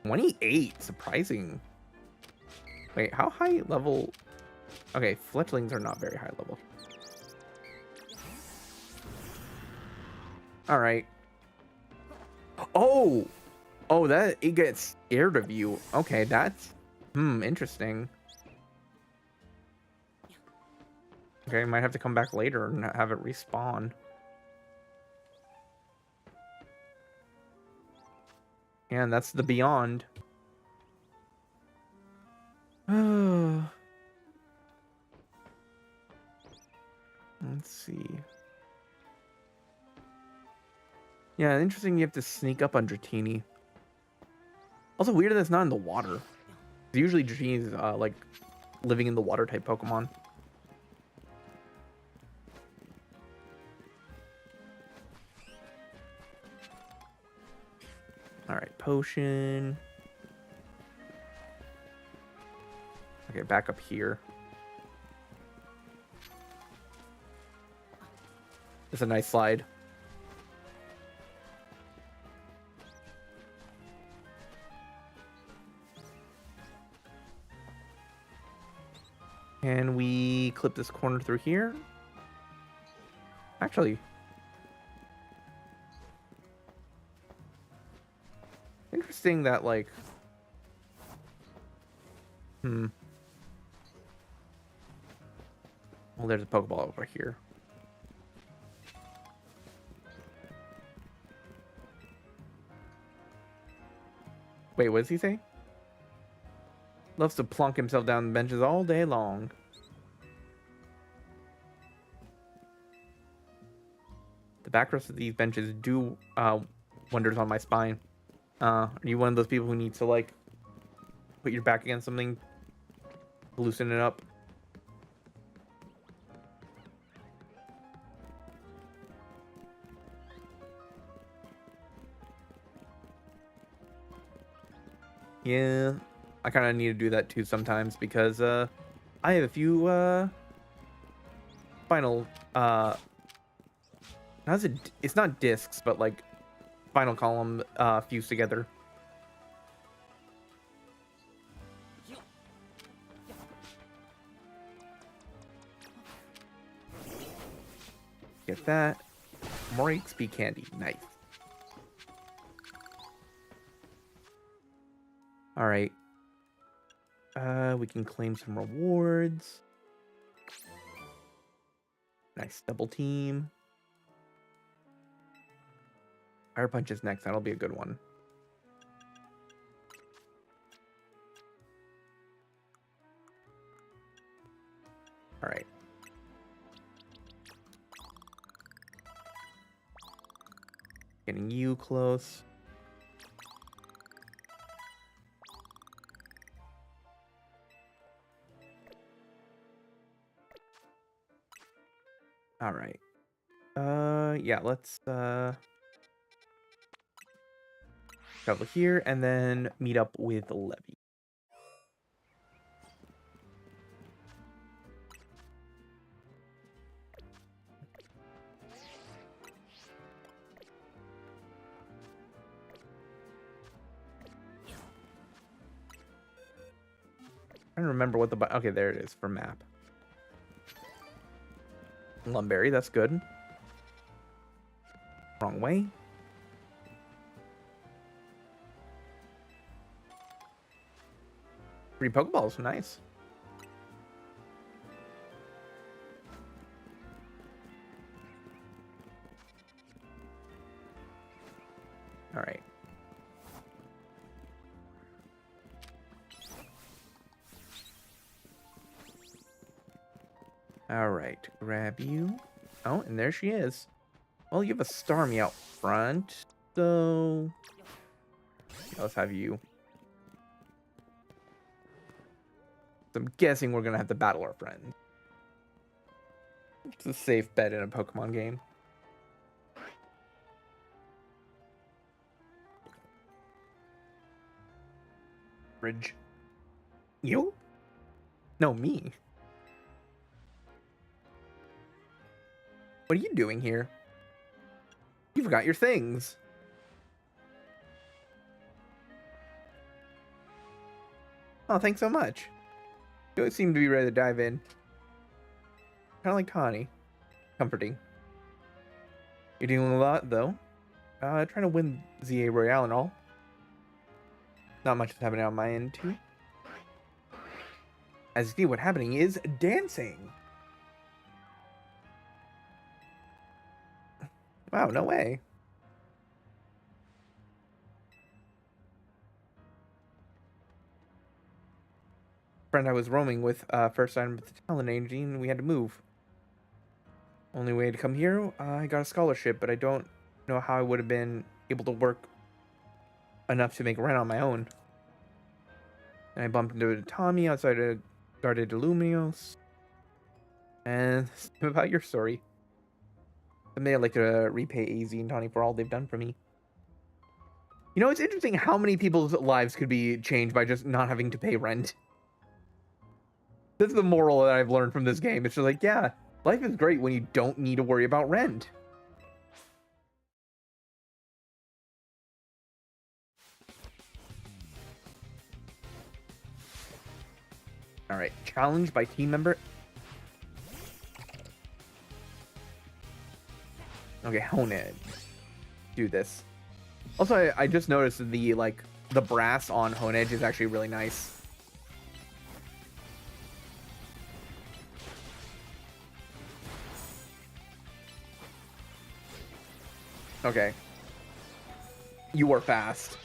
28, surprising. Wait, how high level? Okay, fletchlings are not very high level. All right. Oh, that it gets scared of you. Okay, that's interesting. Okay, might have to come back later and have it respawn. And that's the beyond. Let's see. Yeah, interesting. You have to sneak up on Dratini. Also weird that it's not in the water. Usually Dratini is like living in the water type Pokemon. All right, potion. Okay, back up here. It's a nice slide. Can we clip this corner through here? Actually, interesting that, like, well, there's a Pokeball over here. Wait, what does he say? Loves to plunk himself down the benches all day long. The backrest of these benches do wonders on my spine. Are you one of those people who needs to, like, put your back against something to loosen it up? Yeah, I kind of need to do that too sometimes because I have a few final it's not discs, but like final column fused together. Get that. More XP candy. Nice. All right. We can claim some rewards. Nice double team. Fire Punch is next. That'll be a good one. All right. Getting you close. All right. Yeah, let's travel here and then meet up with Levy. I don't remember what the okay, there it is for map. Lumberry, that's good. Wrong way. Free Pokeballs, nice. All right. All right, grab you. Oh, and there she is. Well, you have a Starmie out front, so Let's have you. So I'm guessing we're gonna have to battle our friends. It's a safe bet in a Pokemon game. Bridge. You? No, me. What are you doing here? You forgot your things. Oh, thanks so much. You always seem to be ready to dive in. Kind of like Connie. Comforting. You're doing a lot, though. Trying to win ZA Royale and all. Not much is happening on my end, too. As you see, what's happening is dancing. Wow, no way. Friend I was roaming with first time with the talent agency, and we had to move. Only way to come here, I got a scholarship, but I don't know how I would have been able to work enough to make rent on my own. And I bumped into Tommy outside of Garde de Luminos. And about your story. Someday I'd like to repay AZ and Tawny for all they've done for me. You know, it's interesting how many people's lives could be changed by just not having to pay rent. That's the moral that I've learned from this game. It's just like, yeah, life is great when you don't need to worry about rent. Alright, challenge by team member. Okay, Honed. Do this. Also, I just noticed the, like, the brass on Honedge is actually really nice. Okay. You are fast.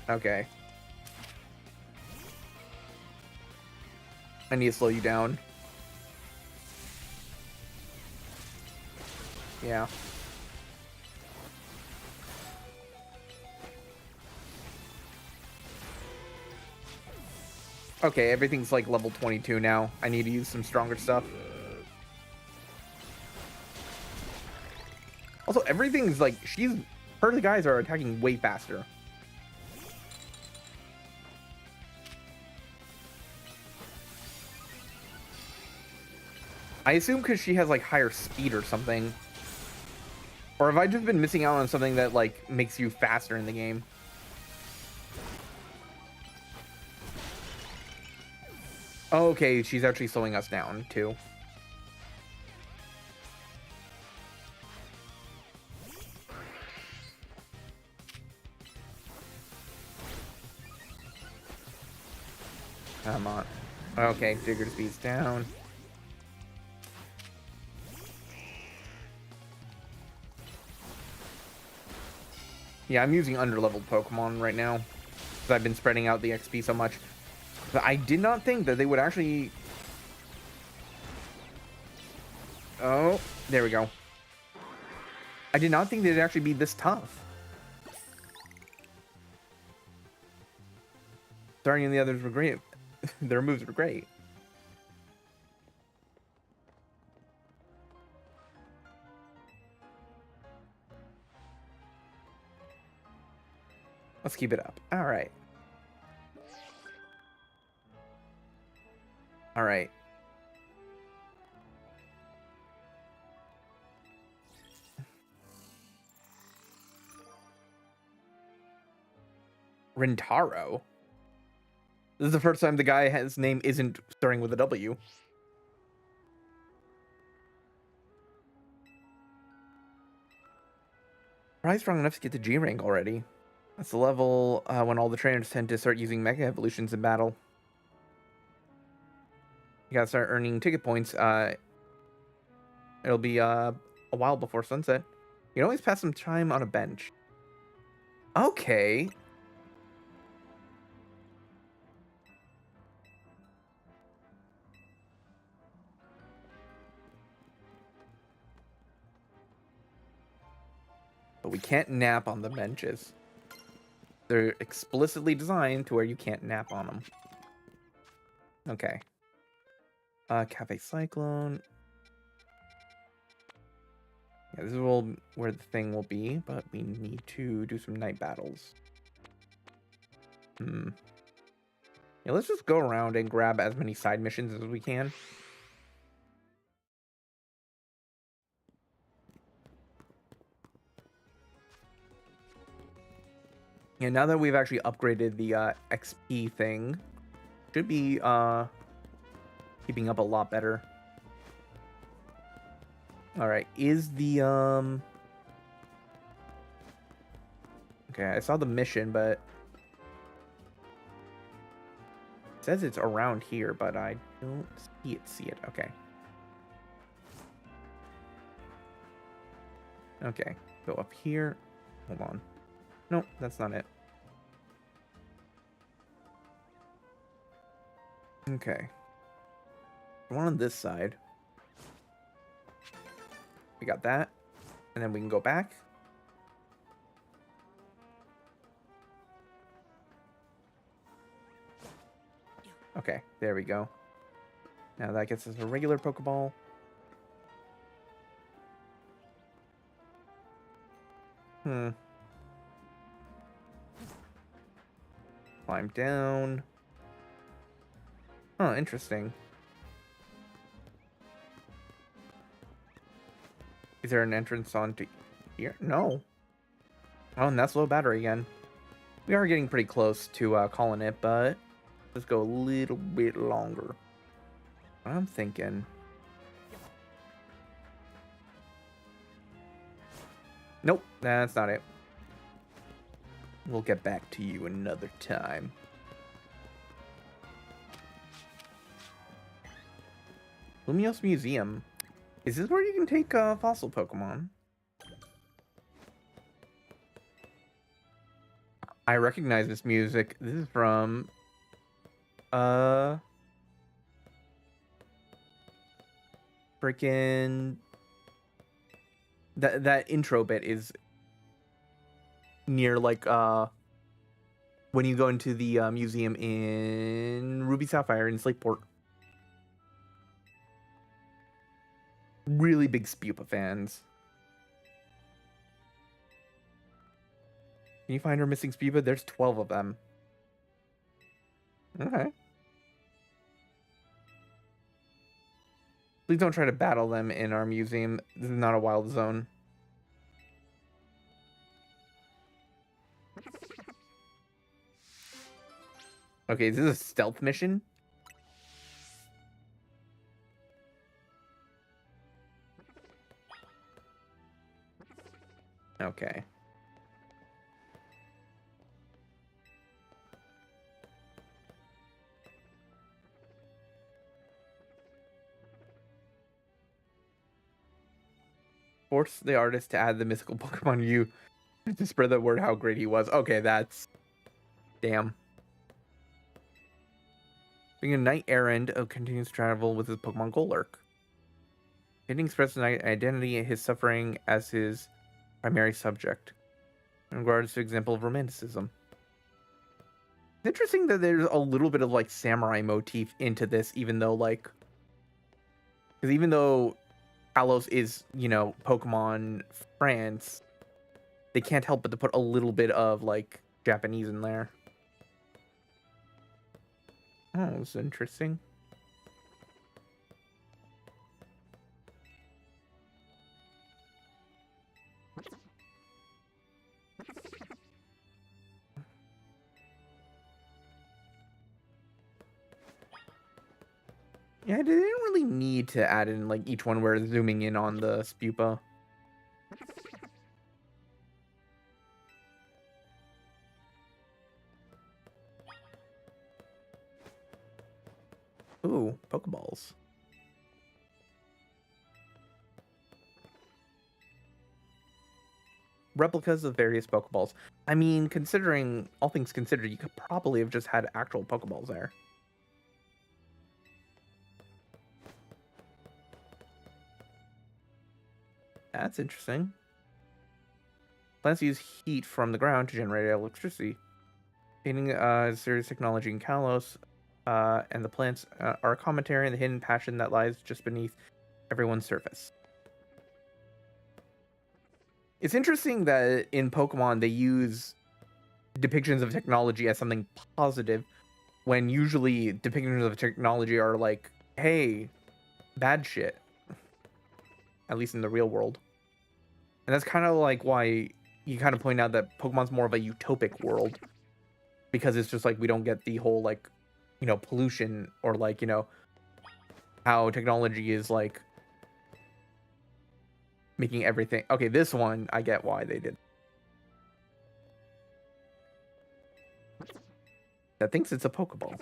Okay. I need to slow you down. Yeah. Okay, everything's like level 22 now. I need to use some stronger stuff. Also, everything's like, her guys are attacking way faster. I assume because she has like higher speed or something. Or have I just been missing out on something that like makes you faster in the game? Oh, okay, she's actually slowing us down too. Come on. Okay, Digger speed's down. Yeah, I'm using underleveled Pokemon right now because I've been spreading out the XP so much. But I did not think that they would actually... Oh, there we go. I did not think they'd actually be this tough. Starting and the others were great. Their moves were great. Let's keep it up. All right. All right. Rintaro. This is the first time the guy his name isn't starting with a W. Probably strong enough to get to G rank already. That's the level when all the trainers tend to start using Mega Evolutions in battle. You gotta start earning ticket points. It'll be a while before sunset. You can always pass some time on a bench. Okay. But we can't nap on the benches. They're explicitly designed to where you can't nap on them. Okay. Cafe Cyclone. Yeah, this is where the thing will be, but we need to do some night battles. Yeah, let's just go around and grab as many side missions as we can. Yeah, now that we've actually upgraded the XP thing, should be keeping up a lot better. Alright, is the okay, I saw the mission, but it says it's around here, but I don't see it. Okay. Okay, go up here. Hold on. Nope, that's not it. Okay. One on this side. We got that. And then we can go back. Okay, there we go. Now that gets us a regular Pokeball. Climb down. Oh, interesting. Is there an entrance onto here? No. Oh, and that's low battery again. We are getting pretty close to calling it, but let's go a little bit longer. I'm thinking. Nope, that's not it. We'll get back to you another time. Lumiose Museum. Is this where you can take fossil Pokemon? I recognize this music. This is from freaking that intro bit is near like when you go into the museum in Ruby Sapphire in Slateport. Really big Spupa fans. Can you find our missing Spupa? There's 12 of them. Okay. Please don't try to battle them in our museum. This is not a wild zone. Okay, is this a stealth mission? Okay. Force the artist to add the mystical Pokemon you to spread the word how great he was. Okay, that's... Damn. Being a knight errand, continues to travel with his Pokemon Golurk. Getting expressed his identity, his suffering as his primary subject. In regards to example of romanticism. It's interesting that there's a little bit of like samurai motif into this, even though like... Because even though Kalos is, you know, Pokemon France, they can't help but to put a little bit of like Japanese in there. Oh, that's interesting. Yeah, they didn't really need to add in like each one where zooming in on the Spupa. Ooh, Pokeballs. Replicas of various Pokeballs. I mean, considering all things considered, you could probably have just had actual Pokeballs there. That's interesting. Plants use heat from the ground to generate electricity. Painting serious technology in Kalos, and the plants are a commentary on the hidden passion that lies just beneath everyone's surface. It's interesting that in Pokemon they use depictions of technology as something positive, when usually depictions of technology are like, hey, bad shit. At least in the real world. And that's kind of like why you kind of point out that Pokemon's more of a utopic world. Because it's just like we don't get the whole like, pollution or like, how technology is like making everything. Okay, this one, I get why they did. That thinks it's a Pokeball.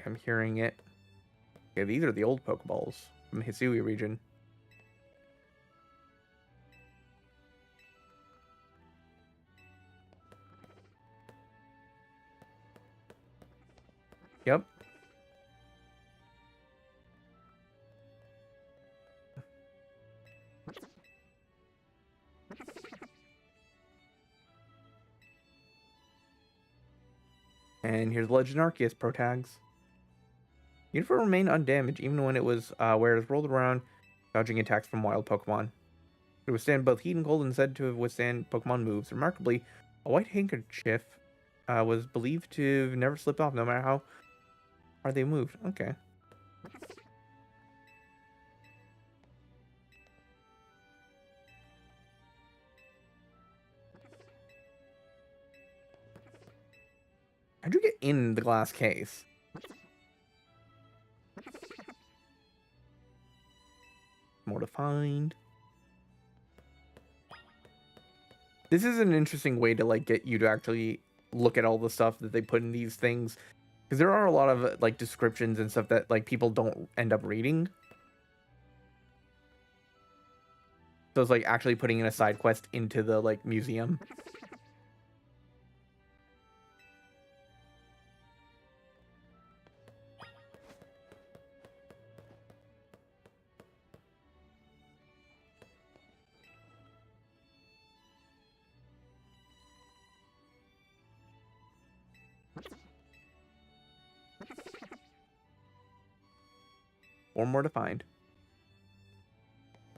I'm hearing it. Okay, these are the old Pokeballs from the Hisui region. Yep. And here's Legend Arceus Pro Tags. Uniform remained undamaged even when it was where it was rolled around, dodging attacks from wild Pokemon. It withstand both heat and cold and said to withstand Pokemon moves. Remarkably, a white handkerchief was believed to never slip off, no matter how hard they moved. Okay. How'd you get in the glass case? More to find. This is an interesting way to like get you to actually look at all the stuff that they put in these things, because there are a lot of like descriptions and stuff that like people don't end up reading. So it's like actually putting in a side quest into the like museum. Or more to find.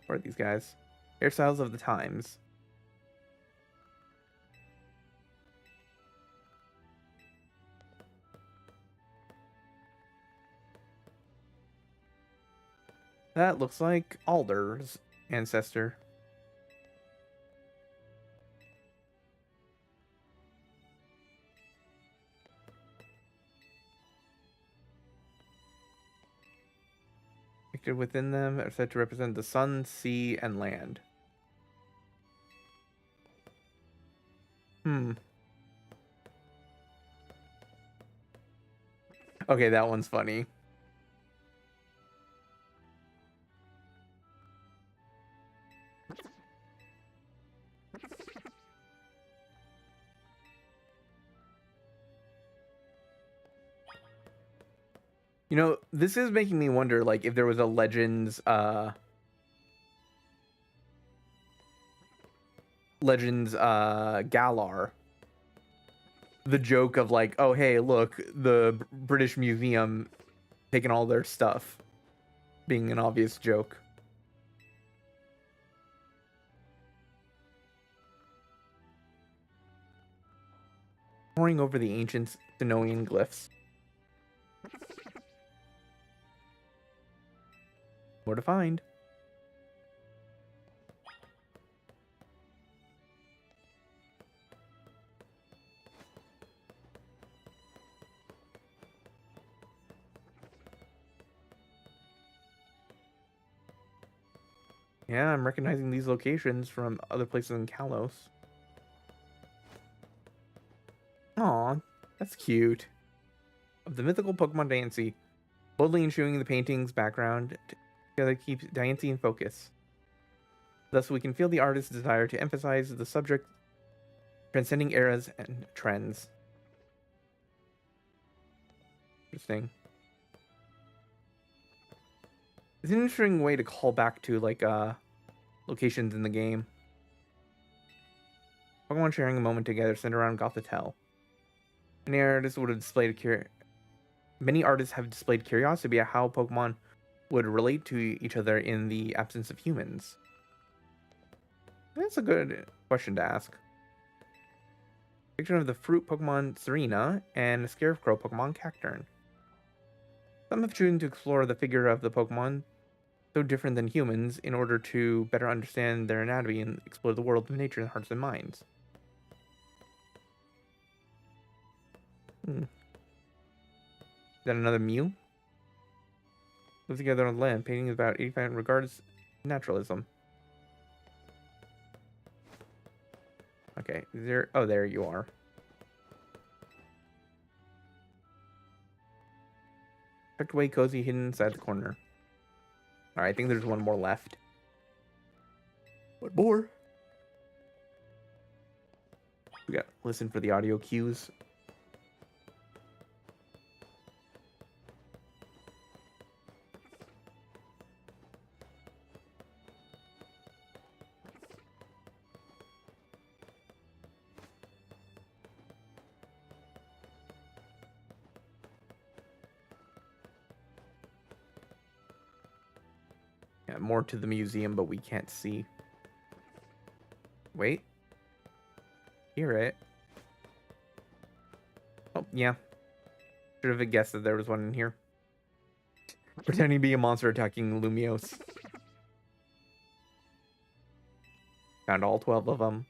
What are these guys? Hairstyles of the times. That looks like Alder's ancestor. Pictured within them are said to represent the sun, sea, and land. Okay, that one's funny. This is making me wonder, like, if there was a Legends Galar. The joke of like, oh hey, look, the British Museum taking all their stuff, being an obvious joke. Poring over the ancient Denoian glyphs. More to find. Yeah, I'm recognizing these locations from other places in Kalos. Aw, that's cute. Of the mythical Pokemon Diancie, boldly ensuing the painting's background together keeps Diancie in focus. Thus, we can feel the artist's desire to emphasize the subject, transcending eras and trends. interesting. It's an interesting way to call back to, like, locations in the game. Pokemon sharing a moment together centered around Gothitelle. Many artists would have displayed Many artists have displayed curiosity about how Pokemon would relate to each other in the absence of humans. That's a good question to ask. Picture of the fruit Pokemon Serena and a scarecrow Pokemon Cacturne. Some have chosen to explore the figure of the Pokemon, so different than humans, in order to better understand their anatomy and explore the world of nature in hearts and minds. Is that another Mew? Live together on land. Painting is about 85 regards naturalism. Okay, there. Oh, there you are. Tucked away, cozy, hidden inside the corner. Alright, I think there's one more left. One more. We got to listen for the audio cues. Yeah, more to the museum, but we can't see. Wait. Hear it. Oh, yeah. Should have guessed that there was one in here. Pretending to be a monster attacking Lumiose. Found all 12 of them.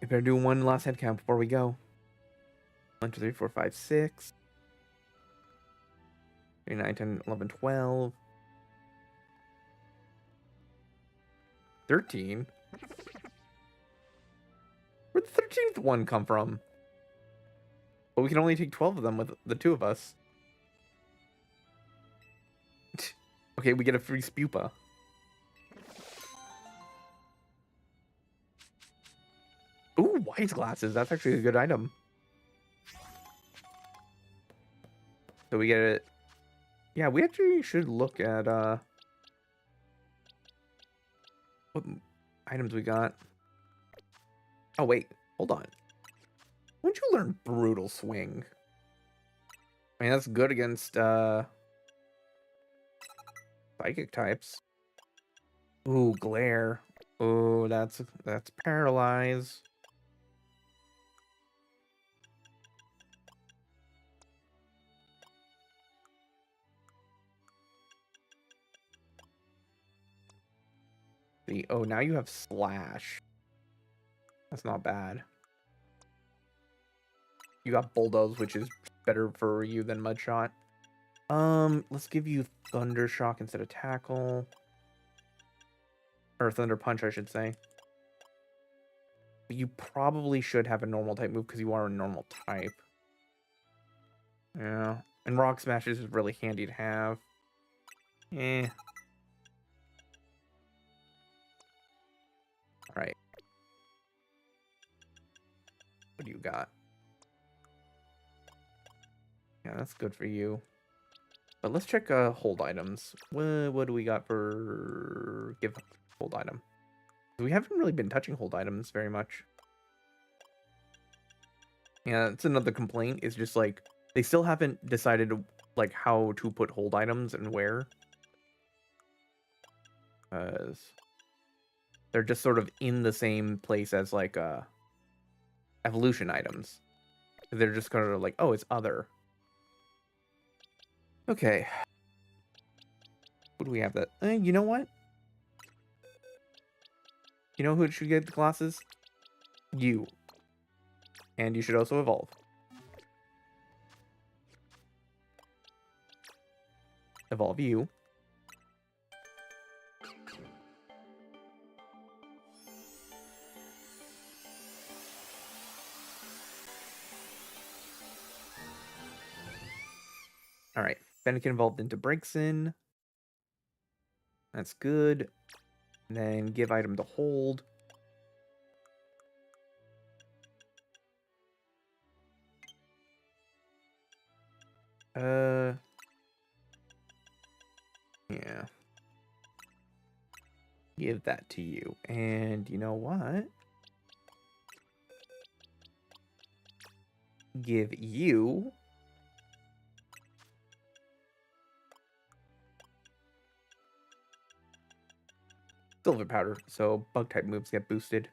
We better do one last head count before we go. 1, 2, 3, 4, 5, 6. 8, 9, 10, 11, 12. 13? Where'd the 13th one come from? But we can only take 12 of them with the two of us. Okay, we get a free Spupa. Ooh, wise glasses. That's actually a good item. So we get it. Yeah, we actually should look at what items we got. Oh wait, hold on. When'd you learn Brutal Swing? I mean, that's good against psychic types. Ooh, Glare. Ooh, that's Paralyze. Oh, now you have Slash. That's not bad. You got Bulldoze, which is better for you than Mudshot. Let's give you Thunder Shock instead of Tackle. Or Thunder Punch, I should say. But you probably should have a normal type move because you are a normal type. Yeah. And Rock Smash is really handy to have. Eh. Alright. What do you got? Yeah, that's good for you. But let's check hold items. What do we got for give hold item? We haven't really been touching hold items very much. Yeah, that's another complaint. Is just like they still haven't decided like how to put hold items and where. They're just sort of in the same place as like evolution items. They're just kind of like, oh, it's other. Okay. What do we have that? You know what? You know who should get the glasses? You. And you should also evolve. Evolve you. Alright. Fennekin evolved into Braixen. That's good. And then give item to hold. Yeah. Give that to you. And you know what? Give you silver powder, so bug type moves get boosted.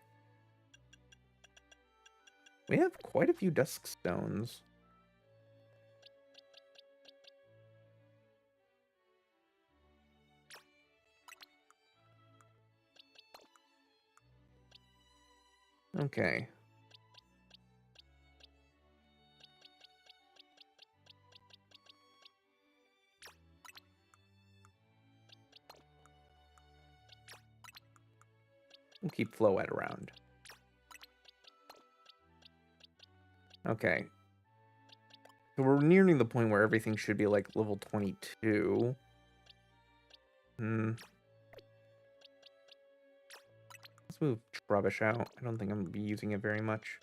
We have quite a few dusk stones. Okay. We'll keep Floette around. Okay. So we're nearing the point where everything should be like level 22. Let's move Trubbish out. I don't think I'm going to be using it very much.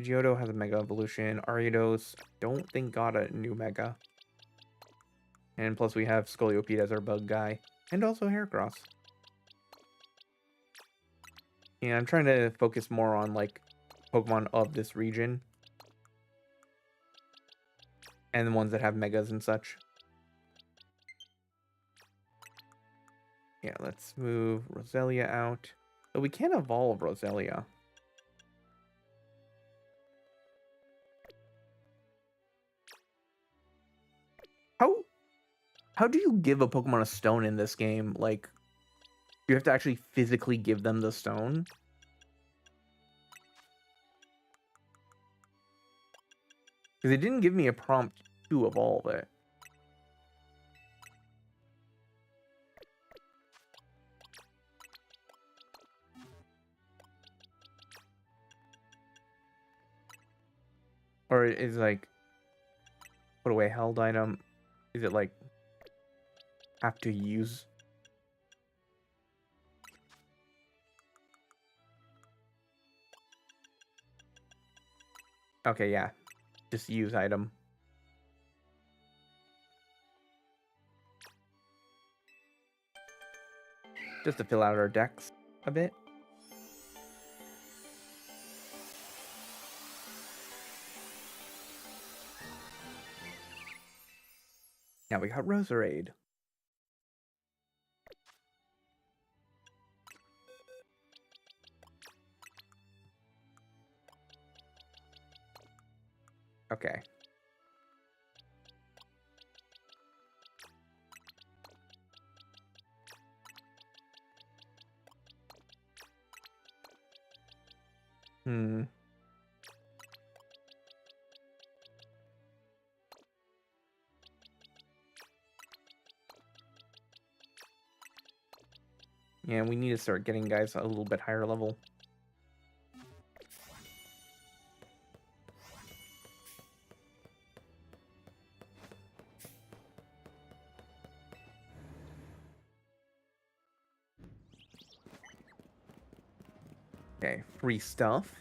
Geodo has a Mega Evolution. Ariados, don't think got a new Mega. And plus we have Scoliope as our bug guy. And also Heracross. Yeah, I'm trying to focus more on, like, Pokemon of this region. And the ones that have Megas and such. Yeah, let's move Roselia out. But we can't evolve Roselia. How do you give a Pokemon a stone in this game? Like, you have to actually physically give them the stone? Because it didn't give me a prompt to evolve it. Or is like, put away held item. Is it like, have to use? Okay, yeah. Just use item. Just to fill out our decks a bit. Now we got Roserade. Okay. Yeah, we need to start getting guys a little bit higher level. Okay, free stuff.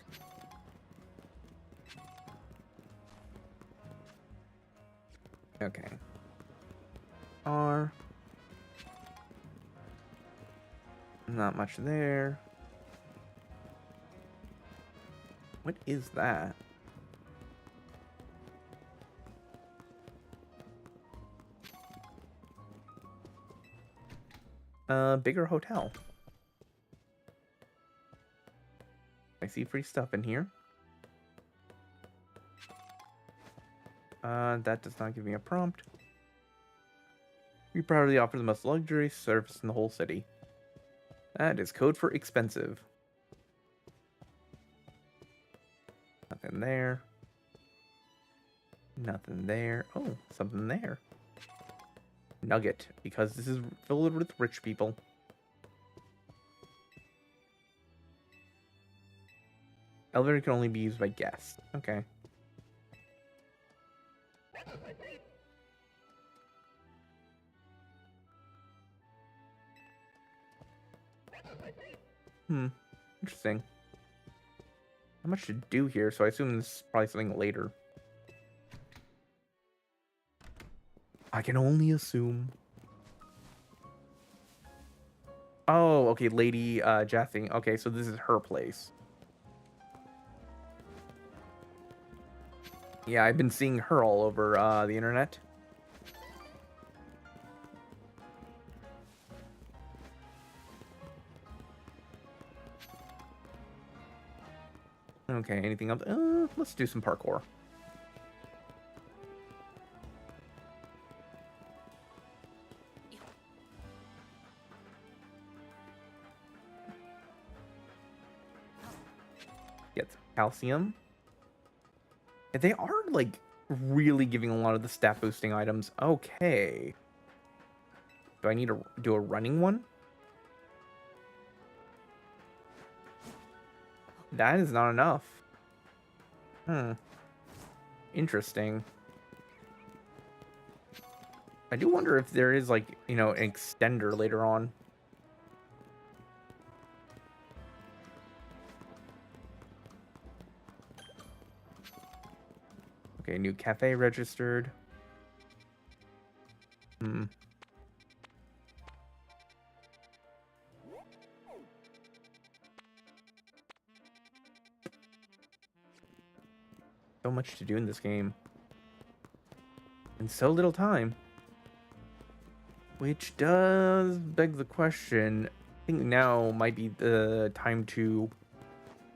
Okay. R. Not much there. What is that? Bigger hotel. I see free stuff in here. That does not give me a prompt. We proudly offer the most luxurious service in the whole city. That is code for expensive. Nothing there. Nothing there. Oh, something there. Nugget, because this is filled with rich people. Elevator can only be used by guests. Okay. Interesting. Not much to do here, so I assume this is probably something later. I can only assume. Oh, okay, Lady Jeffing. Okay, so this is her place. Yeah, I've been seeing her all over the internet. Okay, anything else? Let's do some parkour. Get some calcium. They are, like, really giving a lot of the stat boosting items. Okay. Do I need to do a running one? That is not enough. Interesting. I do wonder if there is, like, you know, an extender later on. Okay, new cafe registered. So much to do in this game. And so little time. Which does beg the question. I think now might be the time to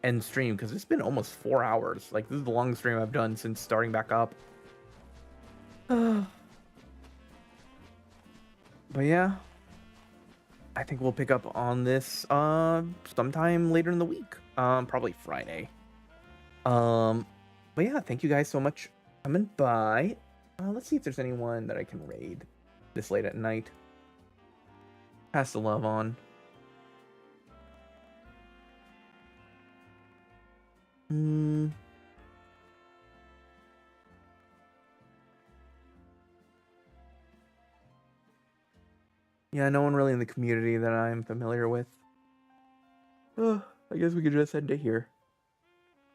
end stream, because it's been almost 4 hours. Like, this is the longest stream I've done since starting back up. But yeah, I think we'll pick up on this sometime later in the week. Probably Friday. But yeah, thank you guys so much for coming by. Let's see if there's anyone that I can raid this late at night. Pass the love on. Yeah, no one really in the community that I'm familiar with. I guess we could just end it here.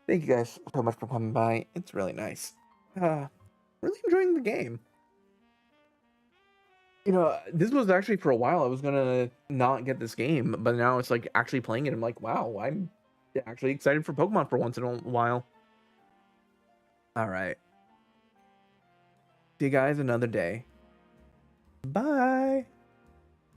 Thank you guys so much for coming by. It's really nice. Really enjoying the game. You know, this was actually for a while I was gonna not get this game, but now it's like actually playing it. I'm like, wow, I'm actually excited for Pokemon for once in a while. All right. See you guys another day. Bye.